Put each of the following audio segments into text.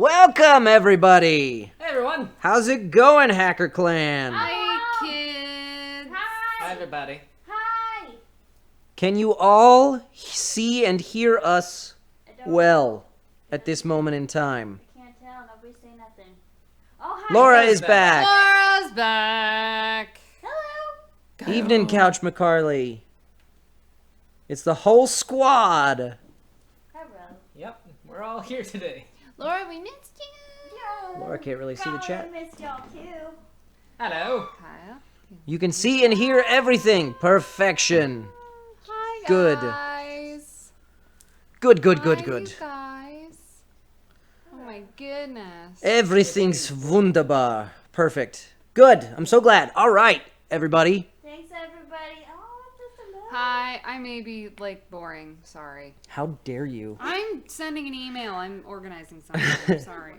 Welcome, everybody! Hey, everyone! How's it going, Hacker Clan? Hi, kids! Hi, everybody. Hi! Can you all see and hear us well at this moment in time? I can't tell. Nobody's saying nothing. Oh, hi! Laura Laura's is back. Laura's back. Hello! Evening, Couch McCarley. It's the whole squad. Hello. Yep, we're all here today. Laura, we missed you. Yeah. Laura can't really see the chat. I missed y'all too. Hello. Kyle. You can see and hear everything. Perfection. Hi, Good. guys. Good. Hi, you guys. Oh my goodness. Everything's wunderbar. Perfect. Good. I'm so glad. All right, everybody. Thanks, everybody. Oh, just a minute. Hi, I may be, boring. Sorry. How dare you? I'm sending an email. I'm organizing something. I'm sorry.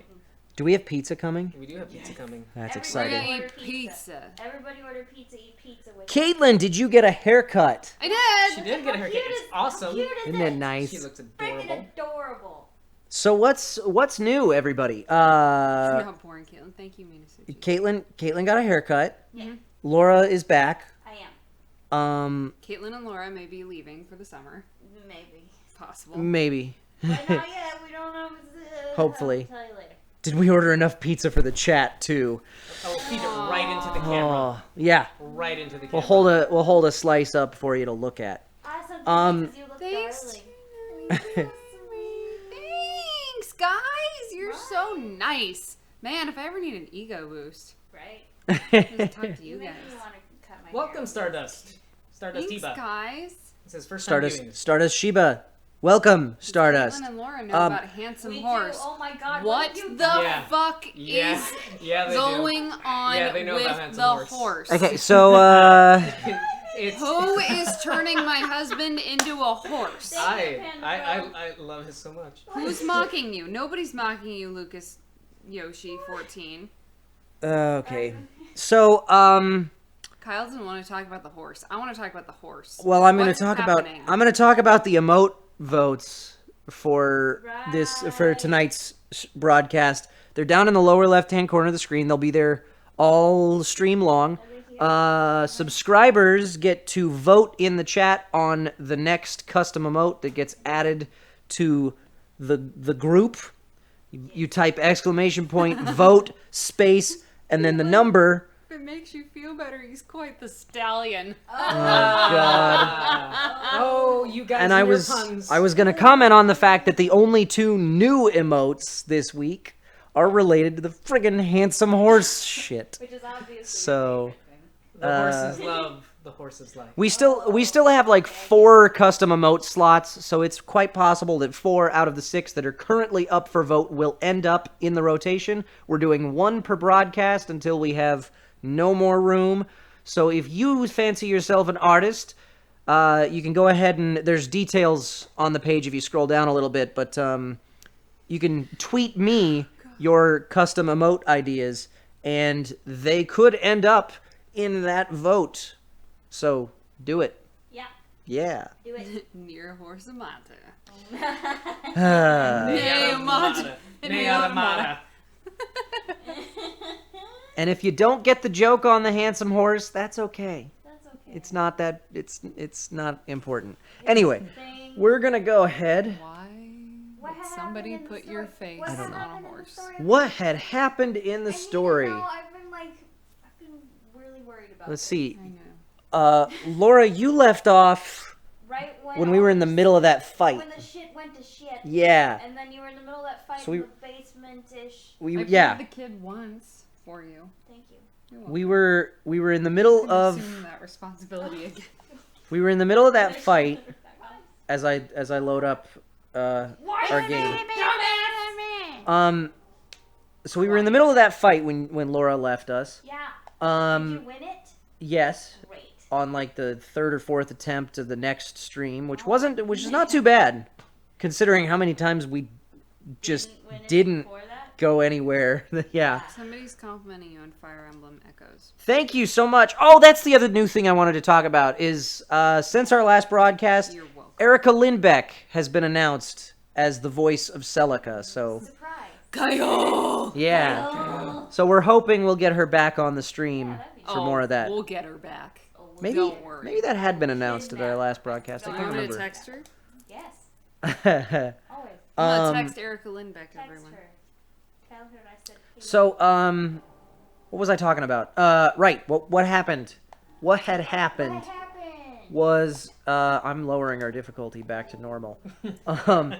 Do we have pizza coming? We do have pizza coming. That's Everybody exciting. Eat order pizza. Everybody order pizza. Eat pizza with Caitlin, did you get a haircut? I She did. did get a haircut. It's awesome. How cute is Isn't it nice? She looks Freaking adorable. adorable. So what's new, everybody? Not boring, Caitlin. Thank you, Minasuchi. Caitlin got a haircut. Yeah, Laura is back. I am. Caitlin and Laura may be leaving for the summer. Maybe. Possible. Maybe. But not yet. We don't know. Hopefully. I'll tell you later. Did we order enough pizza for the chat too? I will feed it right into the camera. Oh, yeah. Right into the We'll camera. hold a slice up for you to look at. Awesome. Because you look Thanks. darling. Thanks, guys. You're so nice. Man, if I ever need an ego boost, Right? just talk to you You guys. make me want to cut my Welcome, hair. Stardust. Stardust Thanks, Tiba. guys. This is first time doing this. Stardust Sheba. Welcome, Stardust. Caitlin and Laura know Um, about Handsome We Horse. do. Oh my god. What did you the do? Yeah. fuck Yeah. is Yeah, they going on Yeah, they know with about Handsome the Horse. horse? Okay, so do. It's. Who is turning my husband into a horse? I love his so much. Who's mocking you? Nobody's mocking you, Lucas Yoshi 14. okay. So Kyle doesn't want to talk about the horse. I want to talk about the horse. well, I'm going What's to talk happening? about the emote votes for tonight's broadcast. They're down in the lower left-hand corner of the screen. They'll be there all stream long. Subscribers get to vote in the chat on the next custom emote that gets added to the group. You type exclamation point vote space and then the number. If it makes you feel better, he's quite the stallion. Oh God. Oh, you guys And and I your was puns. going to comment on the fact that the only two new emotes this week are related to the friggin' handsome horse shit. Which is obviously So The horses love the horses life. we still have like 4 custom emote slots, so it's quite possible that 4 out of the 6 that are currently up for vote will end up in the rotation. We're doing 1 per broadcast until we have no more room. So if you fancy yourself an artist, you can go ahead and there's details on the page if you scroll down a little bit, but you can tweet me your custom emote ideas, and they could end up in that vote. So do it. Yeah. Yeah. Do it. NieR Automata. Automata. And if you don't get the joke on the handsome horse, that's okay. That's okay. It's not that it's not important. Anyway, Thing. we're gonna go ahead. Why What would had somebody happened in the put your story? face What on happened a in the horse? story? What had happened in the story? I've been really worried about Let's this. see. I know. Laura, you left off Right when we were in the middle of that fight. When the shit went to shit. Yeah. And then you were in the middle of that fight So in the basement-ish. We I yeah. played the kid once for you. Thank you. You're welcome. We were in the middle I'm of assuming that responsibility again. we were in the middle of that fight as I load up our game. So we were in the middle of that fight when Laura left us. Yeah. Did you win it? Yes, Great. on like the 3rd or 4th attempt of the next stream, which is not too bad considering how many times we just Win it didn't before that? go anywhere. Yeah. Somebody's complimenting you on Fire Emblem Echoes. Thank you so much. Oh, that's the other new thing I wanted to talk about is since our last broadcast, You're welcome. Erica Lindbeck has been announced as the voice of Celica. So Surprise. Kyle! Yeah. Oh. So we're hoping we'll get her back on the stream Yeah, that'd be for more of that. We'll get her back. Maybe Don't worry. maybe that had been announced at our last broadcast. I You can't want me to remember. text her? Yes. Always. I'm Um, gonna text Erica Lynn back to Text everyone. her. Tell her I said. Hey, So what was I talking about? Right. What happened? What had happened what happened? was I'm lowering our difficulty back to normal. Yeah,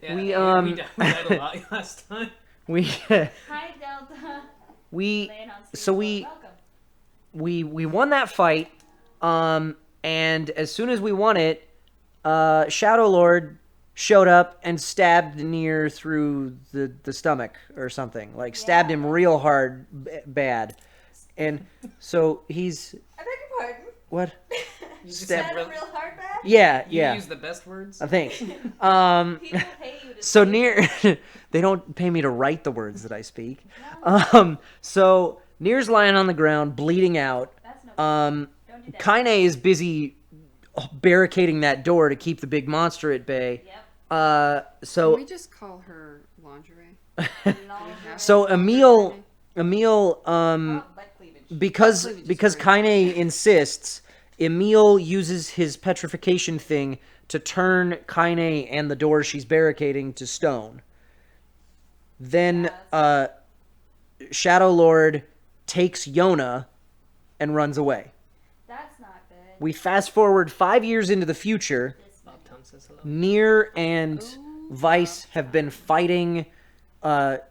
We we died a lot last time. we Hi Delta. we Laying on Steve's so floor. we Welcome. we won that fight. And as soon as we won it, Shadow Lord showed up and stabbed NieR through the stomach or something. Like stabbed him real hard, bad. And so he's I beg your pardon. what? You just Stab- have Real hard bad? Yeah, You yeah. use the best words. I think. People pay you to So say NieR, they don't pay me to write the words that I speak. So NieR's lying on the ground, bleeding out. That's no Kaine Don't do that. is busy barricading that door to keep the big monster at bay. Yep. So Can we just call her lingerie? Long so Emil, butt cleavage. because Butt cleavage is because great. Kaine insists, Emil uses his petrification thing to turn Kaine and the door she's barricading to stone. Then Shadow Lord takes Yona and runs away. That's not good. We fast forward 5 years into the future. Bob Tom says hello. NieR and Vice have been fighting, have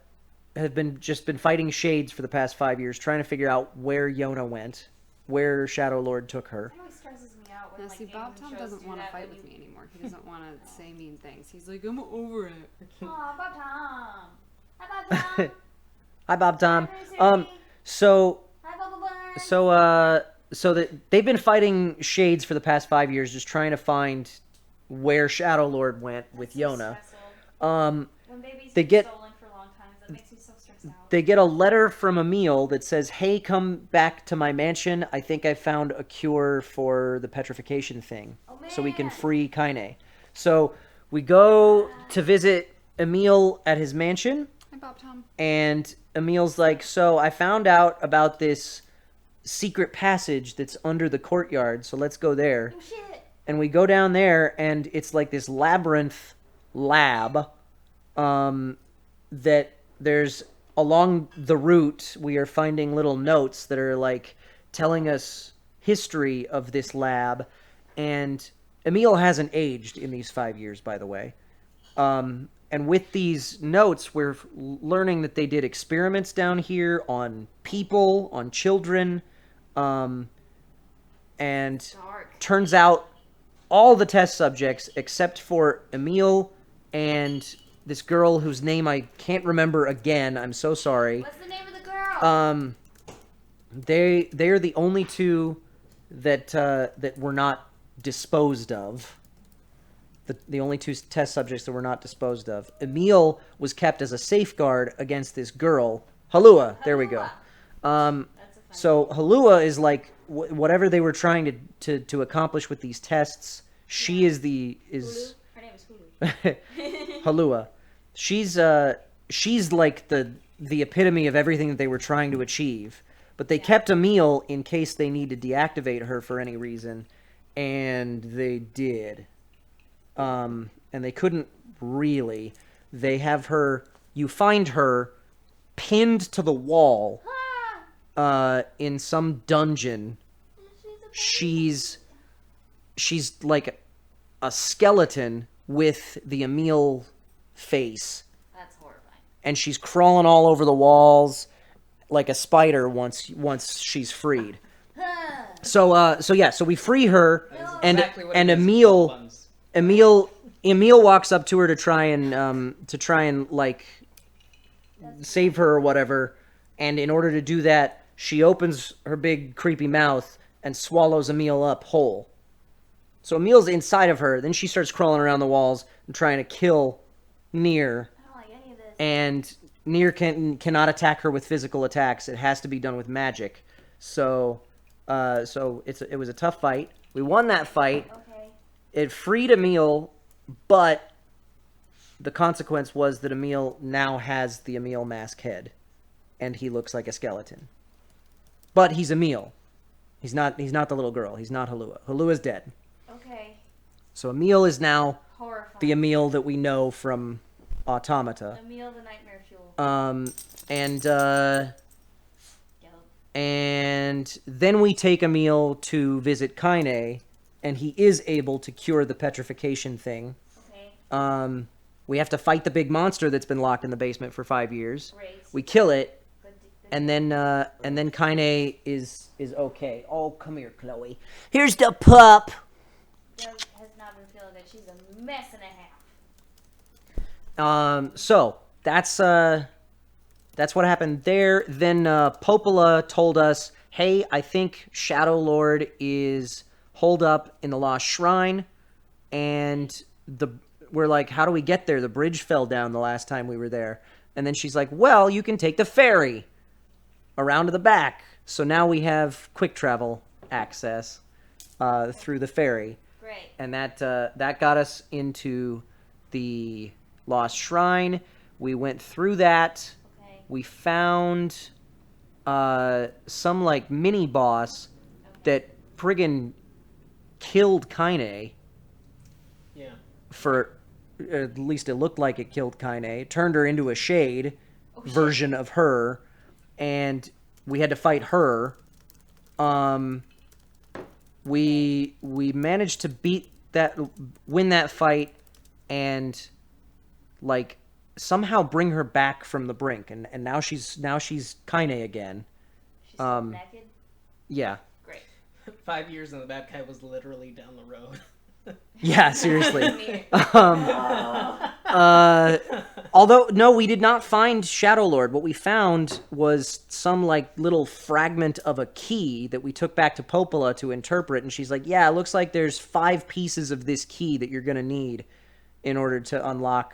been fighting Shades for the past 5 years, trying to figure out where Yona went, where Shadow Lord took her. It always stresses me out when Now, like see, games Bob and Tom shows doesn't do want to that fight when with you- me anymore. He doesn't want to say mean things. He's like, I'm over it. Aw, Bob Tom. Hi, Bob Tom. Hi, Bob Tom. Hi, Bruce. So Hi, Bubba Burn. so that they've been fighting Shades for the past 5 years, just trying to find where Shadow Lord went with Yona. When babies they get get- stolen for long times, that makes me so stressed out. They get a letter from Emil that says, "Hey, come back to my mansion. I think I found a cure for the petrification thing, so we can man. free Kaine." So we go to visit Emil at his mansion, Hi, Bob Tom. and Emil's like, "So I found out about this secret passage that's under the courtyard, so let's go there." Oh shit. And we go down there, and it's like this labyrinth lab that there's along the route we are finding little notes that are like telling us history of this lab. And Emil hasn't aged in these 5 years, by the way. And with these notes, we're learning that they did experiments down here on people, on children, and Dark. turns out all the test subjects except for Emil and this girl whose name I can't remember again. I'm so sorry. What's the name of the girl? They're the only two that were not disposed of. The only two test subjects that were not disposed of. Emil was kept as a safeguard against this girl, Halua. There we go. That's a fun So Halua is like whatever they were trying to accomplish with these tests. She is Hulu? Her name is Hulu. Halua. She's like the epitome of everything that they were trying to achieve. But they kept Emil in case they need to deactivate her for any reason, and they did. And they couldn't really. They have her. You find her pinned to the wall in some dungeon. She's like a skeleton with the Emil face, That's horrifying. and she's crawling all over the walls like a spider once she's freed. So we free her, and Exactly what and it is. Emil Buns. Emil walks up to her to try and like save her or whatever, and in order to do that, she opens her big creepy mouth and swallows Emil up whole. So Emil's inside of her, then she starts crawling around the walls and trying to kill NieR, I don't like any of this. and NieR cannot attack her with physical attacks. It has to be done with magic. So it was a tough fight. We won that fight. Okay. It freed Emil, but the consequence was that Emil now has the Emil mask head, and he looks like a skeleton. But he's Emil. He's not the little girl. He's not Halua. Halua's dead. Okay. So Emil is now Horrifying. the Emil that we know from Automata. Emil the nightmare fuel. And Yep. and then we take Emil to visit Kaine, and he is able to cure the petrification thing. Okay. We have to fight the big monster that's been locked in the basement for 5 years. Great. We kill it, Good. and then Kaine is okay. Oh, come here, Chloe. Here's the pup. Doug has not been feeling good. She's a mess and a half. So that's what happened there. Then Popola told us, hey, I think Shadow Lord is holed up in the Lost Shrine, and we're like, how do we get there? The bridge fell down the last time we were there. And then she's like, well, you can take the ferry around to the back. So now we have quick travel access through the ferry. Great. And that got us into the Lost Shrine. We went through that. Okay. We found some like mini boss that friggin' killed Kaine. Yeah. For at least it looked like it killed Kaine. Turned her into a shade version of her, and we had to fight her. We managed to win that fight, and like somehow bring her back from the brink, and now she's Kaine again. She's still naked. Yeah. Great. 5 years and the bad guy was literally down the road. Yeah, seriously. Although, no, we did not find Shadow Lord. What we found was some, like, little fragment of a key that we took back to Popola to interpret, and she's like, yeah, it looks like there's 5 pieces of this key that you're gonna need in order to unlock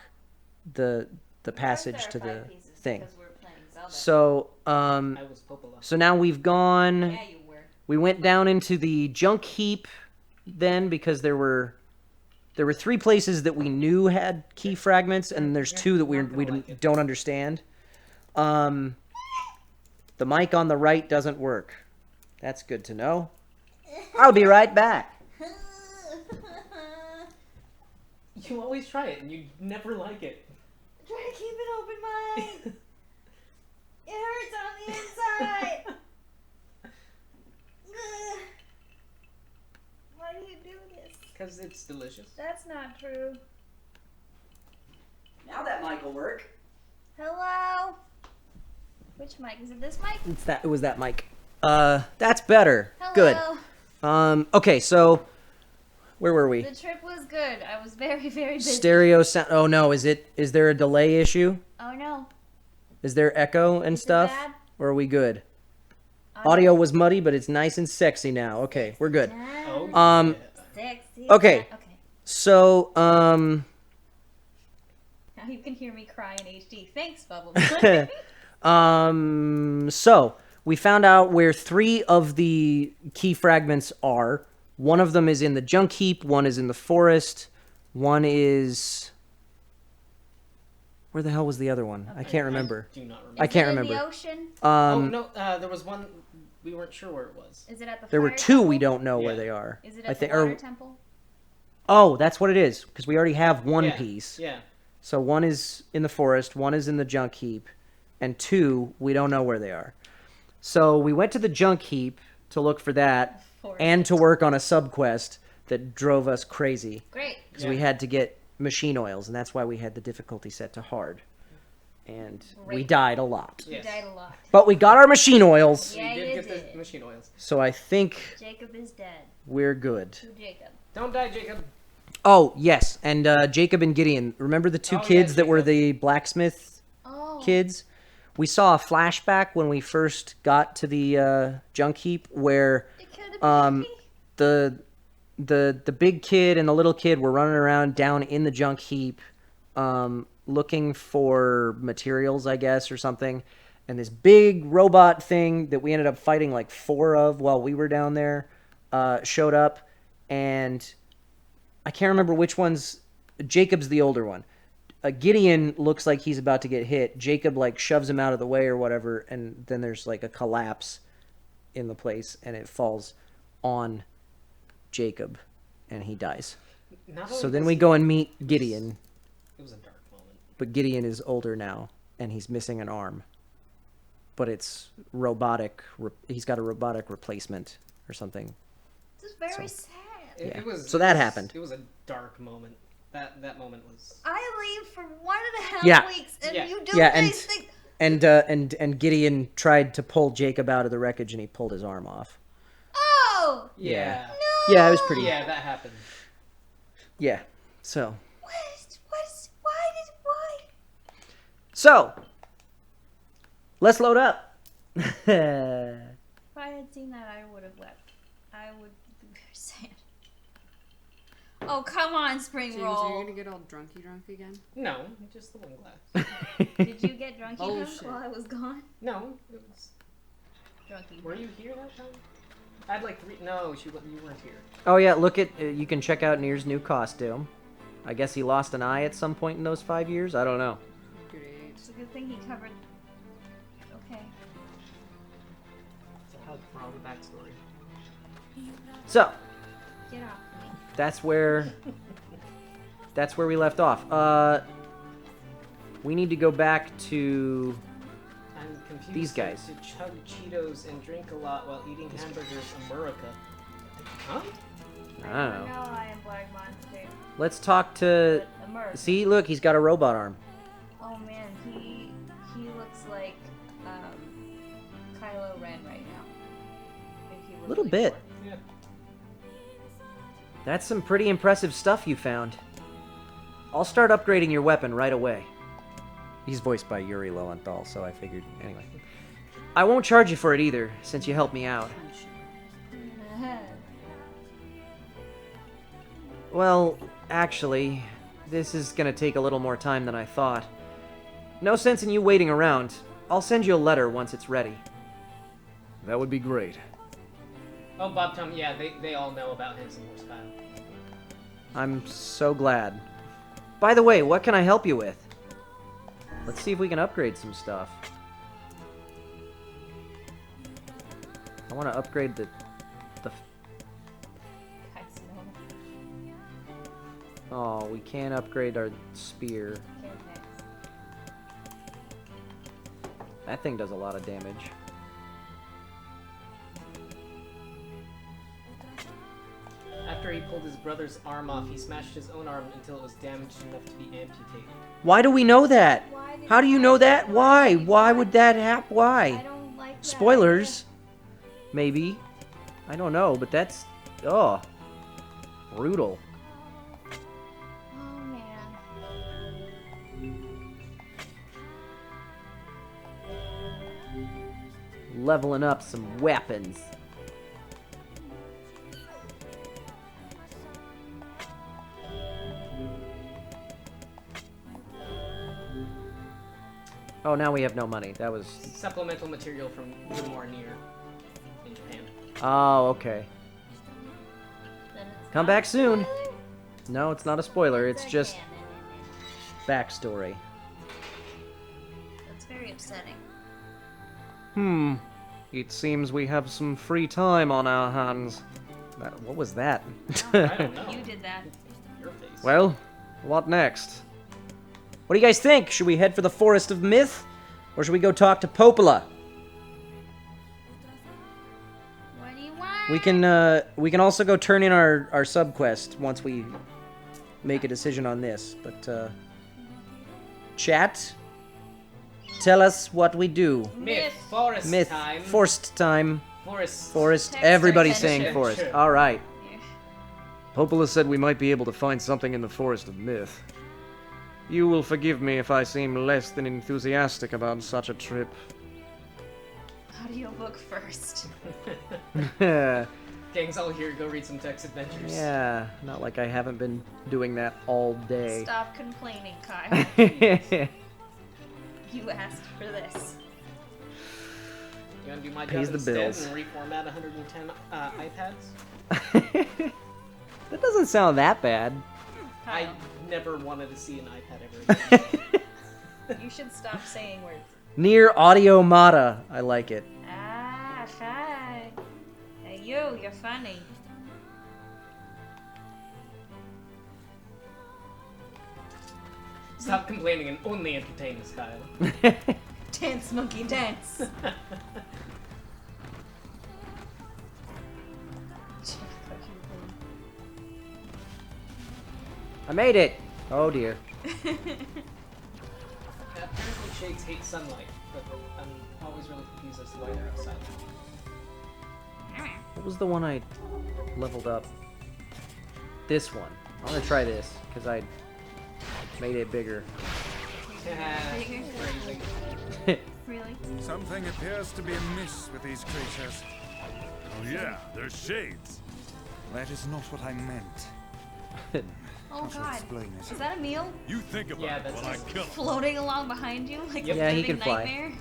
the passage to the thing. Because we're playing Zelda. So, I was Popola. so now we've gone... Yeah, you were. We went down into the junk heap then, because there were 3 places that we knew had key fragments, and there's 2 that we don't understand. The mic on the right doesn't work. That's good to know. I'll be right back. You always try it and you never like it. Try to keep it open, Mike. It hurts on the inside. Ugh. Why do you do this? Because it's delicious. That's not true. Now that mic will work. Hello? Which mic? Is it this mic? It was that mic. That's better. Hello. Good. Okay, so where were we? The trip was good. I was very, very busy. Stereo sound. Oh no, is there a delay issue? Oh no. Is there echo and Is it stuff? bad? Or are we good? Audio was muddy, but it's nice and sexy now. Okay, we're good. Oh, Um, yeah. Sexy. Okay. Okay. So, Now you can hear me cry in HD. Thanks, Bubble. so we found out where 3 of the key fragments are. One of them is in the junk heap, one is in the forest, one is... Where the hell was the other one? I can't remember. I do not remember. I can't Is it remember. in the ocean? Oh, no, there was one, we weren't sure where it was. Is it at the There were fire 2 we temple? don't know where Yeah. they are. Is it I at think, the water temple? Oh, that's what it is, because we already have one Yeah, piece. Yeah. So one is in the forest, one is in the junk heap, and 2, we don't know where they are. So we went to the junk heap to look for that, Forest. and to work on a sub-quest that drove us crazy. Great. Because we had to get machine oils, and that's why we had the difficulty set to hard. And we Great. died a lot. You Yes. died a lot. But we got our machine oils, Yeah, we did you get did. the machine oils. so I think Jacob is dead. we're good. Who Jacob? Don't die, Jacob. Oh, yes, and Jacob and Gideon. Remember the 2 Oh, yeah, kids that were Jacob. the blacksmith Oh. kids? We saw a flashback when we first got to the junk heap where It could have been me. the big kid and the little kid were running around down in the junk heap looking for materials, I guess, or something. And this big robot thing that we ended up fighting like 4 of while we were down there showed up. And I can't remember which one's... Jacob's the older one. Gideon looks like he's about to get hit. Jacob like shoves him out of the way or whatever, and then there's like a collapse in the place, and it falls on Jacob, and he dies. So then we go and meet Gideon. It was a dark moment. But Gideon is older now, and he's missing an arm. But it's robotic. He's got a robotic replacement or something. This is very sad. Yeah. It was, So that happened. It was a dark moment. That moment was. I leave for 1.5 Yeah. weeks, and Yeah. you do Yeah, these things. And Gideon tried to pull Jacob out of the wreckage, and he pulled his arm off. Oh! Yeah. No! Yeah, it was pretty. Yeah, that happened. Yeah. So. Why? So. Let's load up. If I had seen that, I would have wept. I would be very sad. Oh, come on, Spring James, Roll. are you gonna get all drunky again? No, just the one glass. Did you get drunky Oh, drunk shit. while I was gone? No, it was. Drunky. Were you here that time? I had like 3. No, you weren't here. Oh yeah, look at you can check out NieR's new costume. I guess he lost an eye at some point in those 5 years. I don't know. Great. It's a good thing he covered. Okay. So how for all the backstory. So Get off me. that's where we left off. We need to go back to I'm confused. These guys. To chug Cheetos and drink a lot while eating hamburgers, America. Huh? I don't know. No, I am Black Monster. Let's talk to. But America. See, look, he's got a robot arm. Oh man, he looks like Kylo Ren right now. If he were Little really bit. short. Yeah. That's some pretty impressive stuff you found. I'll start upgrading your weapon right away. He's voiced by Yuri Lowenthal, so I figured. Anyway. I won't charge you for it either, since you helped me out. Well, actually, this is gonna take a little more time than I thought. No sense in you waiting around. I'll send you a letter once it's ready. That would be great. Oh, Bob Tom, yeah, they all know about Handsome Horsepower. I'm so glad. By the way, what can I help you with? Let's see if we can upgrade some stuff. I want to upgrade the... Guys, no. Oh, we can't upgrade our spear. Okay, next. That thing does a lot of damage. After he pulled his brother's arm off, he smashed his own arm until it was damaged enough to be amputated. Why do we know that? Why did How do you know that? Why? Why would that happen? I Why? don't like that Spoilers. Maybe. I don't know, but that's... Oh. Brutal. idea. Oh man. Leveling up some weapons. Oh, now we have no money. That was... Supplemental material from more NieR in Japan. Oh, okay. Then it's Come not back soon. a spoiler? No, it's not a spoiler. It's a just canon. backstory. That's very upsetting. It seems we have some free time on our hands. What was that? I don't know. You did that. Your face. Well, what next? What do you guys think? Should we head for the Forest of Myth? Or should we go talk to Popola? What do you want? We can also go turn in our subquest once we make a decision on this. But chat, tell us what we do. Myth. Forest Myth. time. Forest time. Forest. Forest. Text Everybody's attention. saying forest. Sure. All right. Yeah. Popola said we might be able to find something in the Forest of Myth. You will forgive me if I seem less than enthusiastic about such a trip. Audiobook first. Gang's all here. Go read some text adventures. Yeah, not like I haven't been doing that all day. Stop complaining, Kyle. You asked for this. You want to do my Pays job the instead bills. and reformat 110 iPads? That doesn't sound that bad. I Kyle. never wanted to see an iPad ever again. You should stop saying words. NieR Automata. I like it. Ah, fine. Hey, you're funny. Stop complaining and only entertain us, Kyle. Dance, monkey, dance. I made it. Oh dear. Apparently shades hate sunlight, but I'm always really confused as to why they're outside. What was the one I leveled up? This one. I'm gonna try this because I made it bigger. Crazy. Really? Something appears to be amiss with these creatures. Oh yeah, they're shades. That is not what I meant. Oh How to god. explain it? Is that Emil You think about Yeah, it that's while I just- kill him. floating along behind you like Yep. a Yeah, he living can fly. nightmare?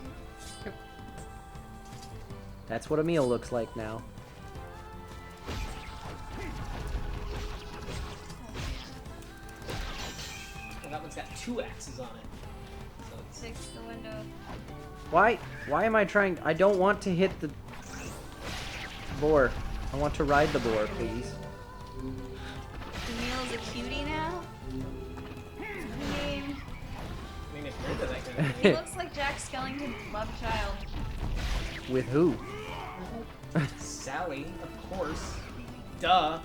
That's what Emil looks like now. Well, that one's got 2 axes on it. So it's... Fix the window. Why am I trying? I don't want to hit the boar. I want to ride the boar, please. Emil's a cutie now? I mean, I mean, if you're into that kind of he thing. looks like Jack Skellington's love child. With who? Sally, of course. Duh.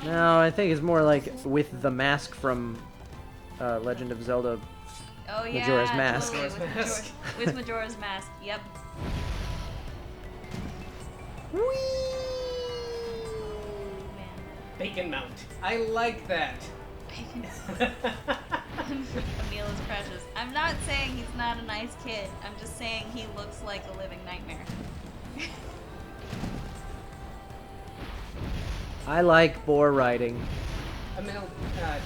No, I think it's more like with the mask from Legend of Zelda. Oh yeah, Majora's Mask. totally, with, Mask. with Majora's Mask. Yep. Man, Bacon Mount. I like that. Emil is precious. I'm not saying he's not a nice kid. I'm just saying he looks like a living nightmare. I like boar riding. Emil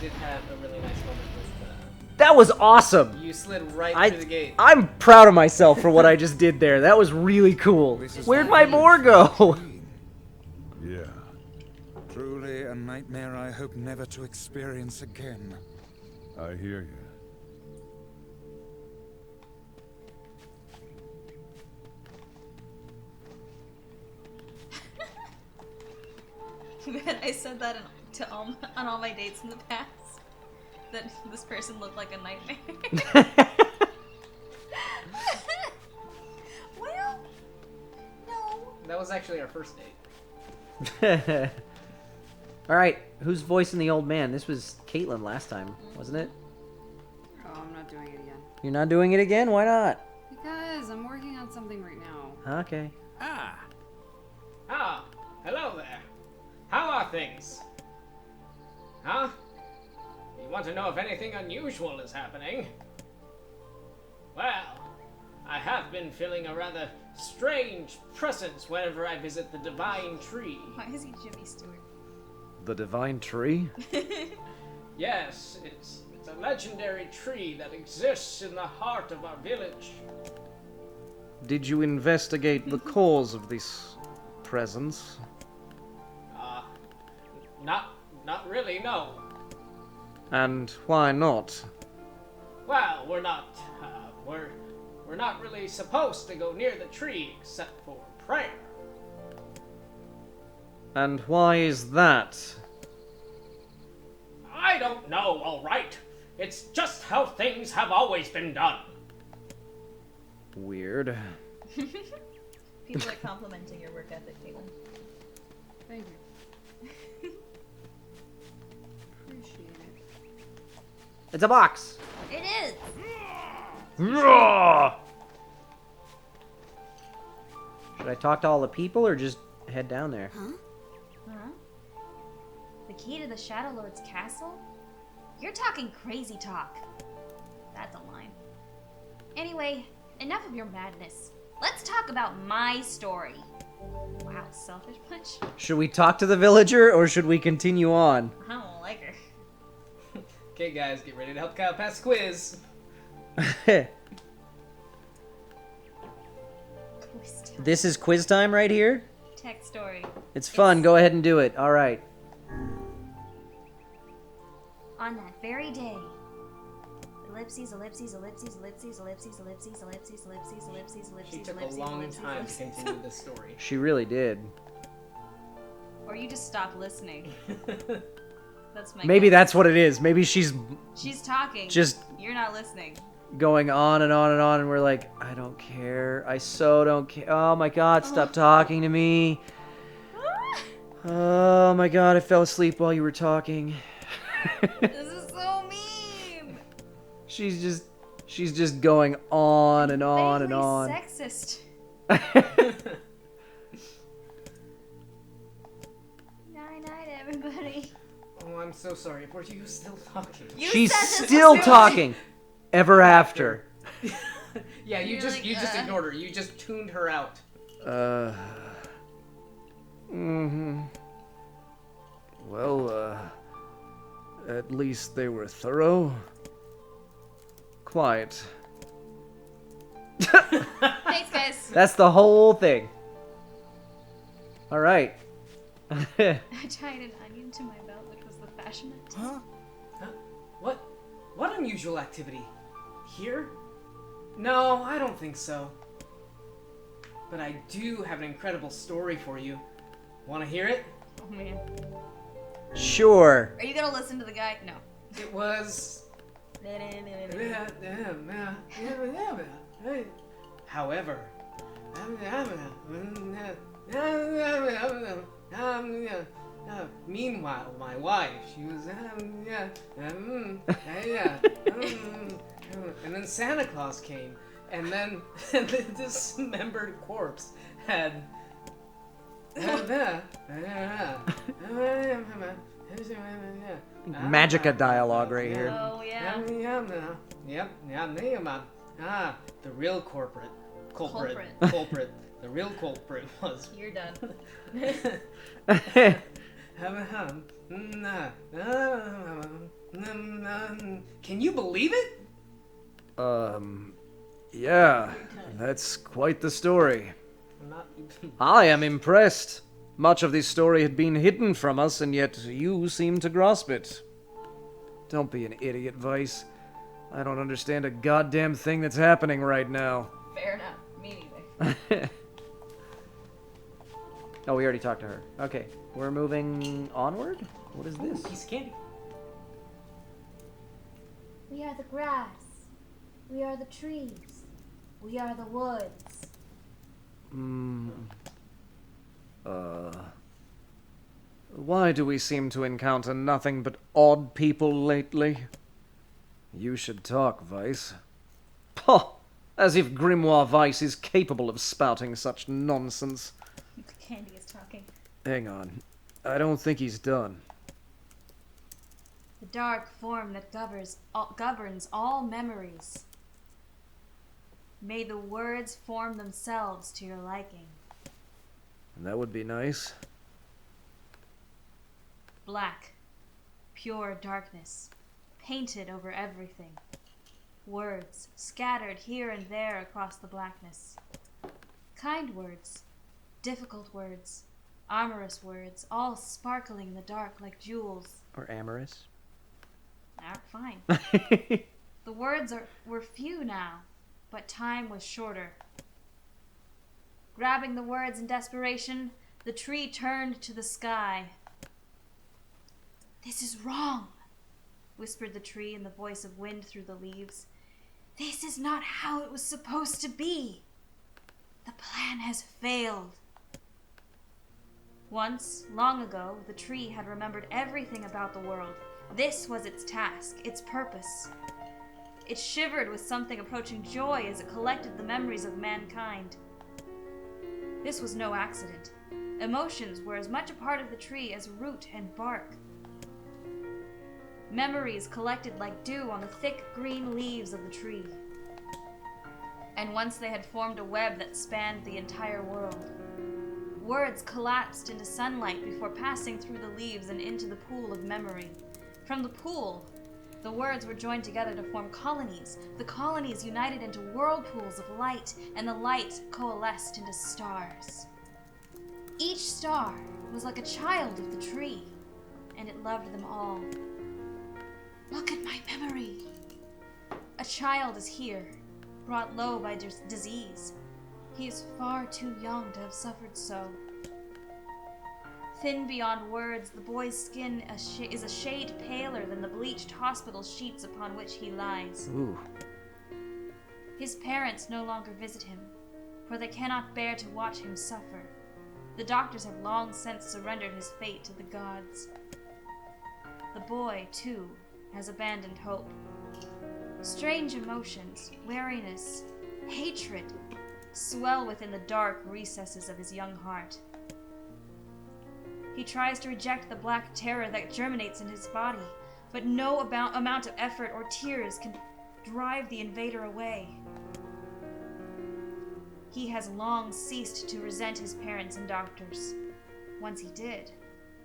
did have a really nice moment with That was awesome. you slid right through the gate. I'm proud of myself for what I just did there. That was really cool. This is Where'd the my village boar go? queen. Yeah. Truly a nightmare I hope never to experience again. I hear you. Man, I said that on all my dates in the past. That this person looked like a nightmare. Well, no. That was actually our first date. Alright, who's voicing the old man? This was Caitlin last time, wasn't it? Oh, I'm not doing it again. You're not doing it again? Why not? Because I'm working on something right now. Okay. Ah, Ah, hello there. How are things? Huh? You want to know if anything unusual is happening? Well, I have been feeling a rather strange presence whenever I visit the Divine Tree. Why is he Jimmy Stewart? The divine tree? Yes, it's a legendary tree that exists in the heart of our village. Did you investigate the cause of this presence? Not really, no. And why not? Well, we're not really supposed to go near the tree except for prayer. And why is that? I don't know, all right. It's just how things have always been done. Weird. People are complimenting your work ethic, Caitlin. Thank you. Appreciate it. It's a box! It is! Should I talk to all the people or just head down there? Huh? The key to the Shadow Lord's castle? You're talking crazy talk. That's a line. Anyway, enough of your madness. Let's talk about my story. Wow, selfish much? Should we talk to the villager or should we continue on? I don't like her. Okay, guys, get ready to help Kyle pass the quiz. This is quiz time right here? Tech story. It's fun. Go ahead and do it. All right. on that very day. Ellipses, ellipses, ellipses, ellipses, ellipses, ellipses, ellipses, ellipses, ellipses, ellipses, She took a ellipses, long ellipses, time to ellipses. continue this story. She really did. Or you just stopped listening. That's my Maybe guess. that's what it is. Maybe she's She's talking. just You're not listening. going on and on and on, and we're like, I don't care. I so don't care. Oh my god, stop talking to me. Oh my god, I fell asleep while you were talking. This is so mean. She's just going on and on and Vaguely on. sexist. Night, night, everybody. Oh, I'm so sorry. Were you still talking? You She's said this still was talking. Ever after. Yeah, you You're just like, you just ignored her. You just tuned her out. Well, at least they were thorough. Quiet. Thanks, guys. That's the whole thing. All right. I tied an onion to my belt, which was the fashion at the time. Huh? What? What unusual activity? Here? No, I don't think so. But I do have an incredible story for you. Want to hear it? Oh man. Sure. Are you gonna listen to the guy? No. It was. However, meanwhile, my wife, she was, and then Santa Claus came, and then the dismembered corpse had. Magica dialogue right here. Oh, yeah. Yep. The real culprit. Culprit. The real culprit was. You're done. Can you believe it? Yeah, that's quite the story. Not even. I am impressed. Much of this story had been hidden from us, and yet you seem to grasp it. Don't be an idiot, Vice. I don't understand a goddamn thing that's happening right now. Fair enough. Me neither. Oh, we already talked to her. Okay, we're moving onward? What is this? Piece of candy. We are the grass. We are the trees. We are the woods. Why do we seem to encounter nothing but odd people lately? You should talk, Vice. Pah! As if Grimoire Vice is capable of spouting such nonsense. Candy is talking. Hang on. I don't think he's done. The dark form that governs all memories. May the words form themselves to your liking. And that would be nice. Black, pure darkness, painted over everything. Words scattered here and there across the blackness. Kind words, difficult words, amorous words, all sparkling in the dark like jewels. Or amorous? Fine. The words were few now, but time was shorter. Grabbing the words in desperation, the tree turned to the sky. "This is wrong," whispered the tree in the voice of wind through the leaves. "This is not how it was supposed to be. The plan has failed." Once, long ago, the tree had remembered everything about the world. This was its task, its purpose. It shivered with something approaching joy as it collected the memories of mankind. This was no accident. Emotions were as much a part of the tree as root and bark. Memories collected like dew on the thick green leaves of the tree. And once they had formed a web that spanned the entire world. Words collapsed into sunlight before passing through the leaves and into the pool of memory. From the pool, the words were joined together to form colonies. The colonies united into whirlpools of light, and the light coalesced into stars. Each star was like a child of the tree, and it loved them all. Look at my memory. A child is here, brought low by disease. He is far too young to have suffered so. Thin beyond words, the boy's skin is a shade paler than the bleached hospital sheets upon which he lies. Ooh. His parents no longer visit him, for they cannot bear to watch him suffer. The doctors have long since surrendered his fate to the gods. The boy, too, has abandoned hope. Strange emotions, weariness, hatred, swell within the dark recesses of his young heart. He tries to reject the black terror that germinates in his body, but no amount of effort or tears can drive the invader away. He has long ceased to resent his parents and doctors. Once he did,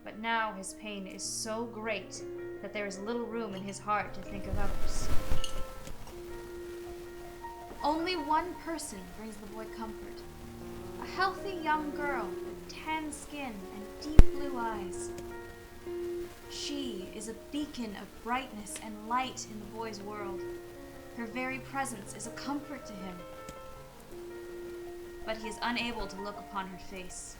but now his pain is so great that there is little room in his heart to think of others. Only one person brings the boy comfort. A healthy young girl with tan skin and deep blue eyes. She is a beacon of brightness and light in the boy's world. Her very presence is a comfort to him. But he is unable to look upon her face.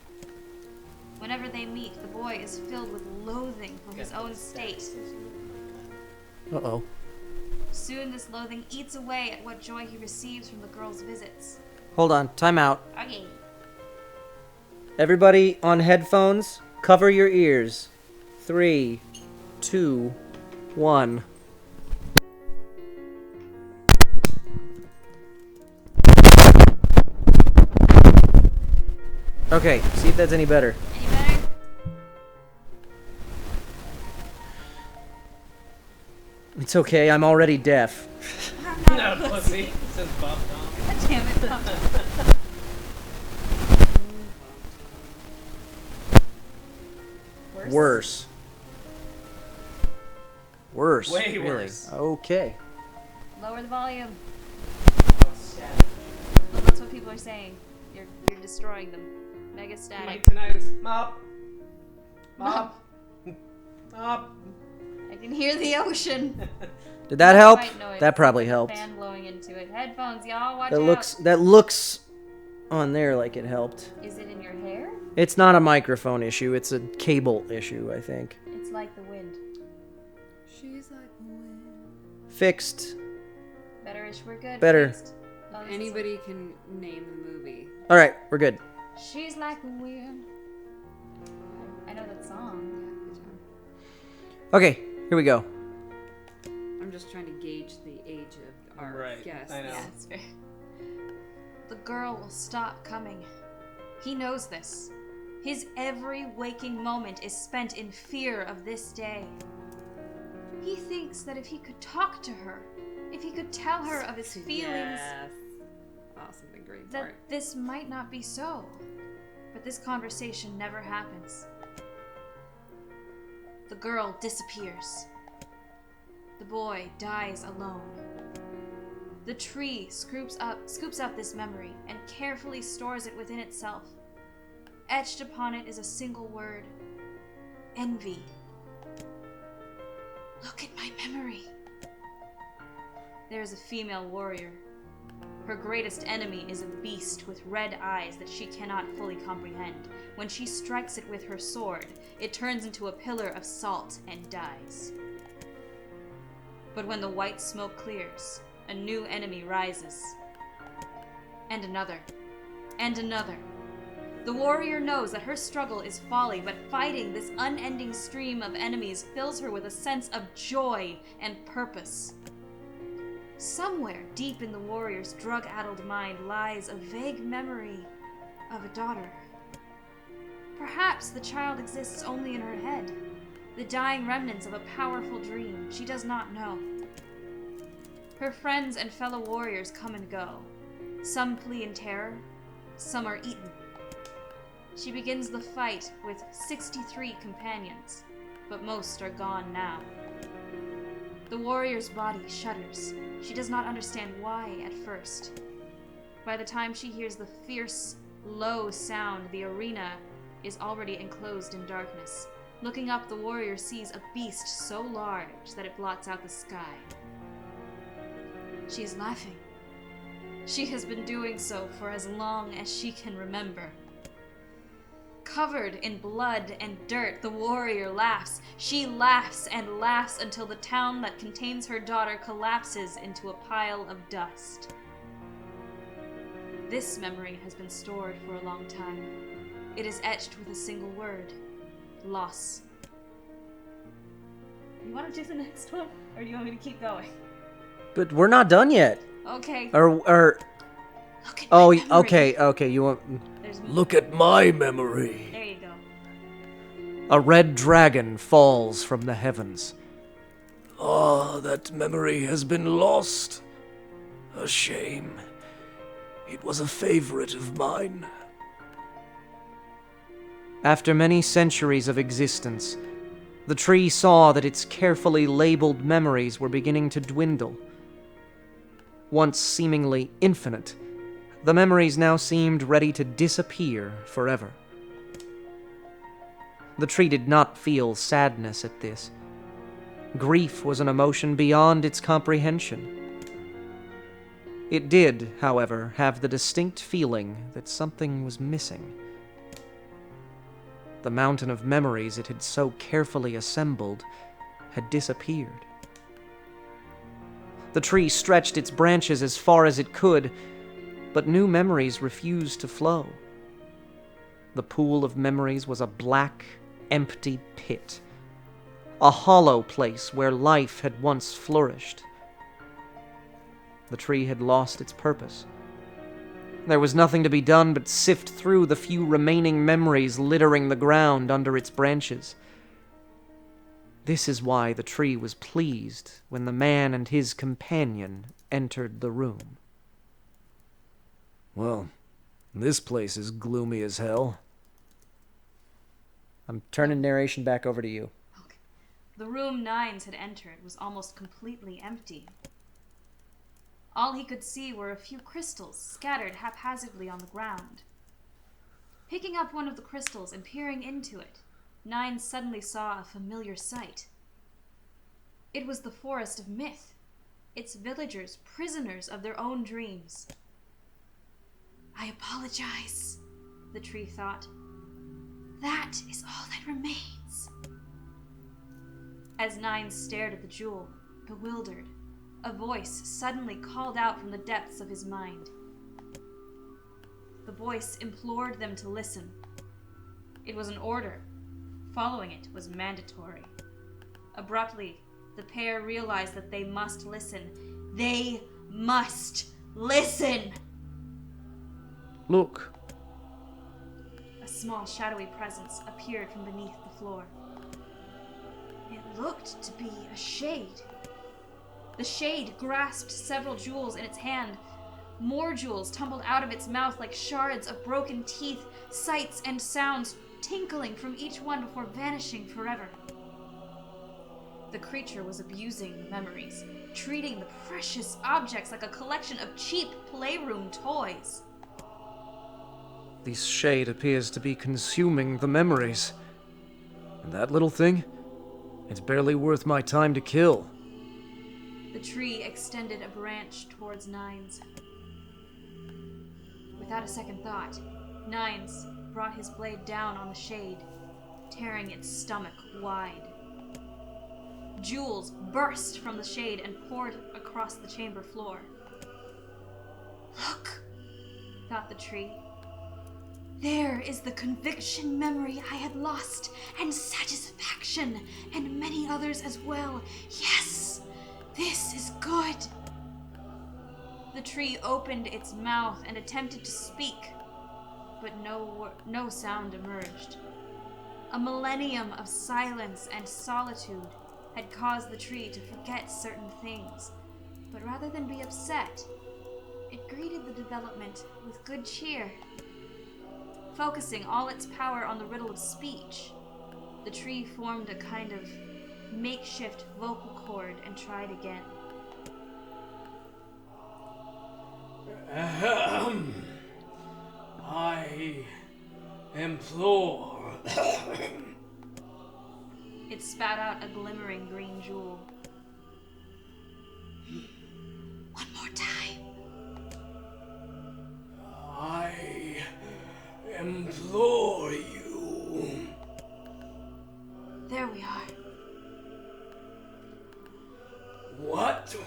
Whenever they meet, the boy is filled with loathing for his own state. Uh-oh. Soon this loathing eats away at what joy he receives from the girl's visits. Hold on. Time out. Okay. Everybody on headphones, cover your ears. 3, 2, 1. Okay, see if that's any better. Any better? It's okay, I'm already deaf. I'm Not not a pussy. Says Bob Tom. God damn it, Tom. Worse. Worse. Way really. worse. Okay. Lower the volume. Static. Well, that's what people are saying. You're destroying them. Mega My static. tinnitus. Mop. Mop. Mop. I can hear the ocean. Did that help? Quite noise. That probably helped. Fan blowing into it. Headphones, y'all. Watch That out. looks on there like it helped. Is it in your hair? It's not a microphone issue, it's a cable issue, I think. It's like the wind. She's like the wind. Fixed. Better-ish. We're good. Better. Fixed. Oh, this is- Anybody can name the movie. Alright, we're good. She's like the wind. I know that song. Yeah, good job. Okay, here we go. I'm just trying to gauge the age of our Right, guests. I know. Yeah, that's fair. The girl will stop coming. He knows this. His every waking moment is spent in fear of this day. He thinks that if he could talk to her, if he could tell her of his feelings, Yes. Awesome, the great that part. this might not be so. But this conversation never happens. The girl disappears. The boy dies alone. The tree scoops up this memory and carefully stores it within itself. Etched upon it is a single word: envy. Look at my memory. There is a female warrior. Her greatest enemy is a beast with red eyes that she cannot fully comprehend. When she strikes it with her sword, it turns into a pillar of salt and dies. But when the white smoke clears, a new enemy rises. And another. And another. The warrior knows that her struggle is folly, but fighting this unending stream of enemies fills her with a sense of joy and purpose. Somewhere deep in the warrior's drug-addled mind lies a vague memory of a daughter. Perhaps the child exists only in her head, the dying remnants of a powerful dream she does not know. Her friends and fellow warriors come and go. Some flee in terror, some are eaten. She begins the fight with 63 companions, but most are gone now. The warrior's body shudders. She does not understand why at first. By the time she hears the fierce, low sound, the arena is already enclosed in darkness. Looking up, the warrior sees a beast so large that it blots out the sky. She is laughing. She has been doing so for as long as she can remember. Covered in blood and dirt, the warrior laughs. She laughs and laughs until the town that contains her daughter collapses into a pile of dust. This memory has been stored for a long time. It is etched with a single word: loss. You want to do the next one? Or do you want me to keep going? But we're not done yet. Okay. Or Look at my oh, memory. okay. You want? There's Look at my memory. There you go. A red dragon falls from the heavens. Ah, that memory has been lost. A shame. It was a favorite of mine. After many centuries of existence, the tree saw that its carefully labeled memories were beginning to dwindle. Once seemingly infinite, the memories now seemed ready to disappear forever. The tree did not feel sadness at this. Grief was an emotion beyond its comprehension. It did, however, have the distinct feeling that something was missing. The mountain of memories it had so carefully assembled had disappeared. The tree stretched its branches as far as it could, but new memories refused to flow. The pool of memories was a black, empty pit, a hollow place where life had once flourished. The tree had lost its purpose. There was nothing to be done but sift through the few remaining memories littering the ground under its branches. This is why the tree was pleased when the man and his companion entered the room. Well, this place is gloomy as hell. I'm turning narration back over to you. Okay. The room Nines had entered was almost completely empty. All he could see were a few crystals scattered haphazardly on the ground. Picking up one of the crystals and peering into it, Nines suddenly saw a familiar sight. It was the forest of myth, its villagers prisoners of their own dreams. I apologize, the tree thought. That is all that remains. As Nines stared at the jewel, bewildered, a voice suddenly called out from the depths of his mind. The voice implored them to listen. It was an order. Following it was mandatory. Abruptly, the pair realized that they must listen. They must listen! Look, A small shadowy presence appeared from beneath the floor. It looked to be a shade. The shade grasped several jewels in its hand. More jewels tumbled out of its mouth like shards of broken teeth, sights and sounds tinkling from each one before vanishing forever. The creature was abusing memories, treating the precious objects like a collection of cheap playroom toys. this shade appears to be consuming the memories. And that little thing? It's barely worth my time to kill. The tree extended a branch towards Nines. Without a second thought, Nines brought his blade down on the shade, tearing its stomach wide. Jewels burst from the shade and poured across the chamber floor. Look, thought the tree. There is the conviction memory I had lost, and satisfaction, and many others as well. Yes, this is good. The tree opened its mouth and attempted to speak, but no sound emerged. A millennium of silence and solitude had caused the tree to forget certain things, but rather than be upset, it greeted the development with good cheer. Focusing all its power on the riddle of speech, the tree formed a kind of makeshift vocal cord and tried again. I implore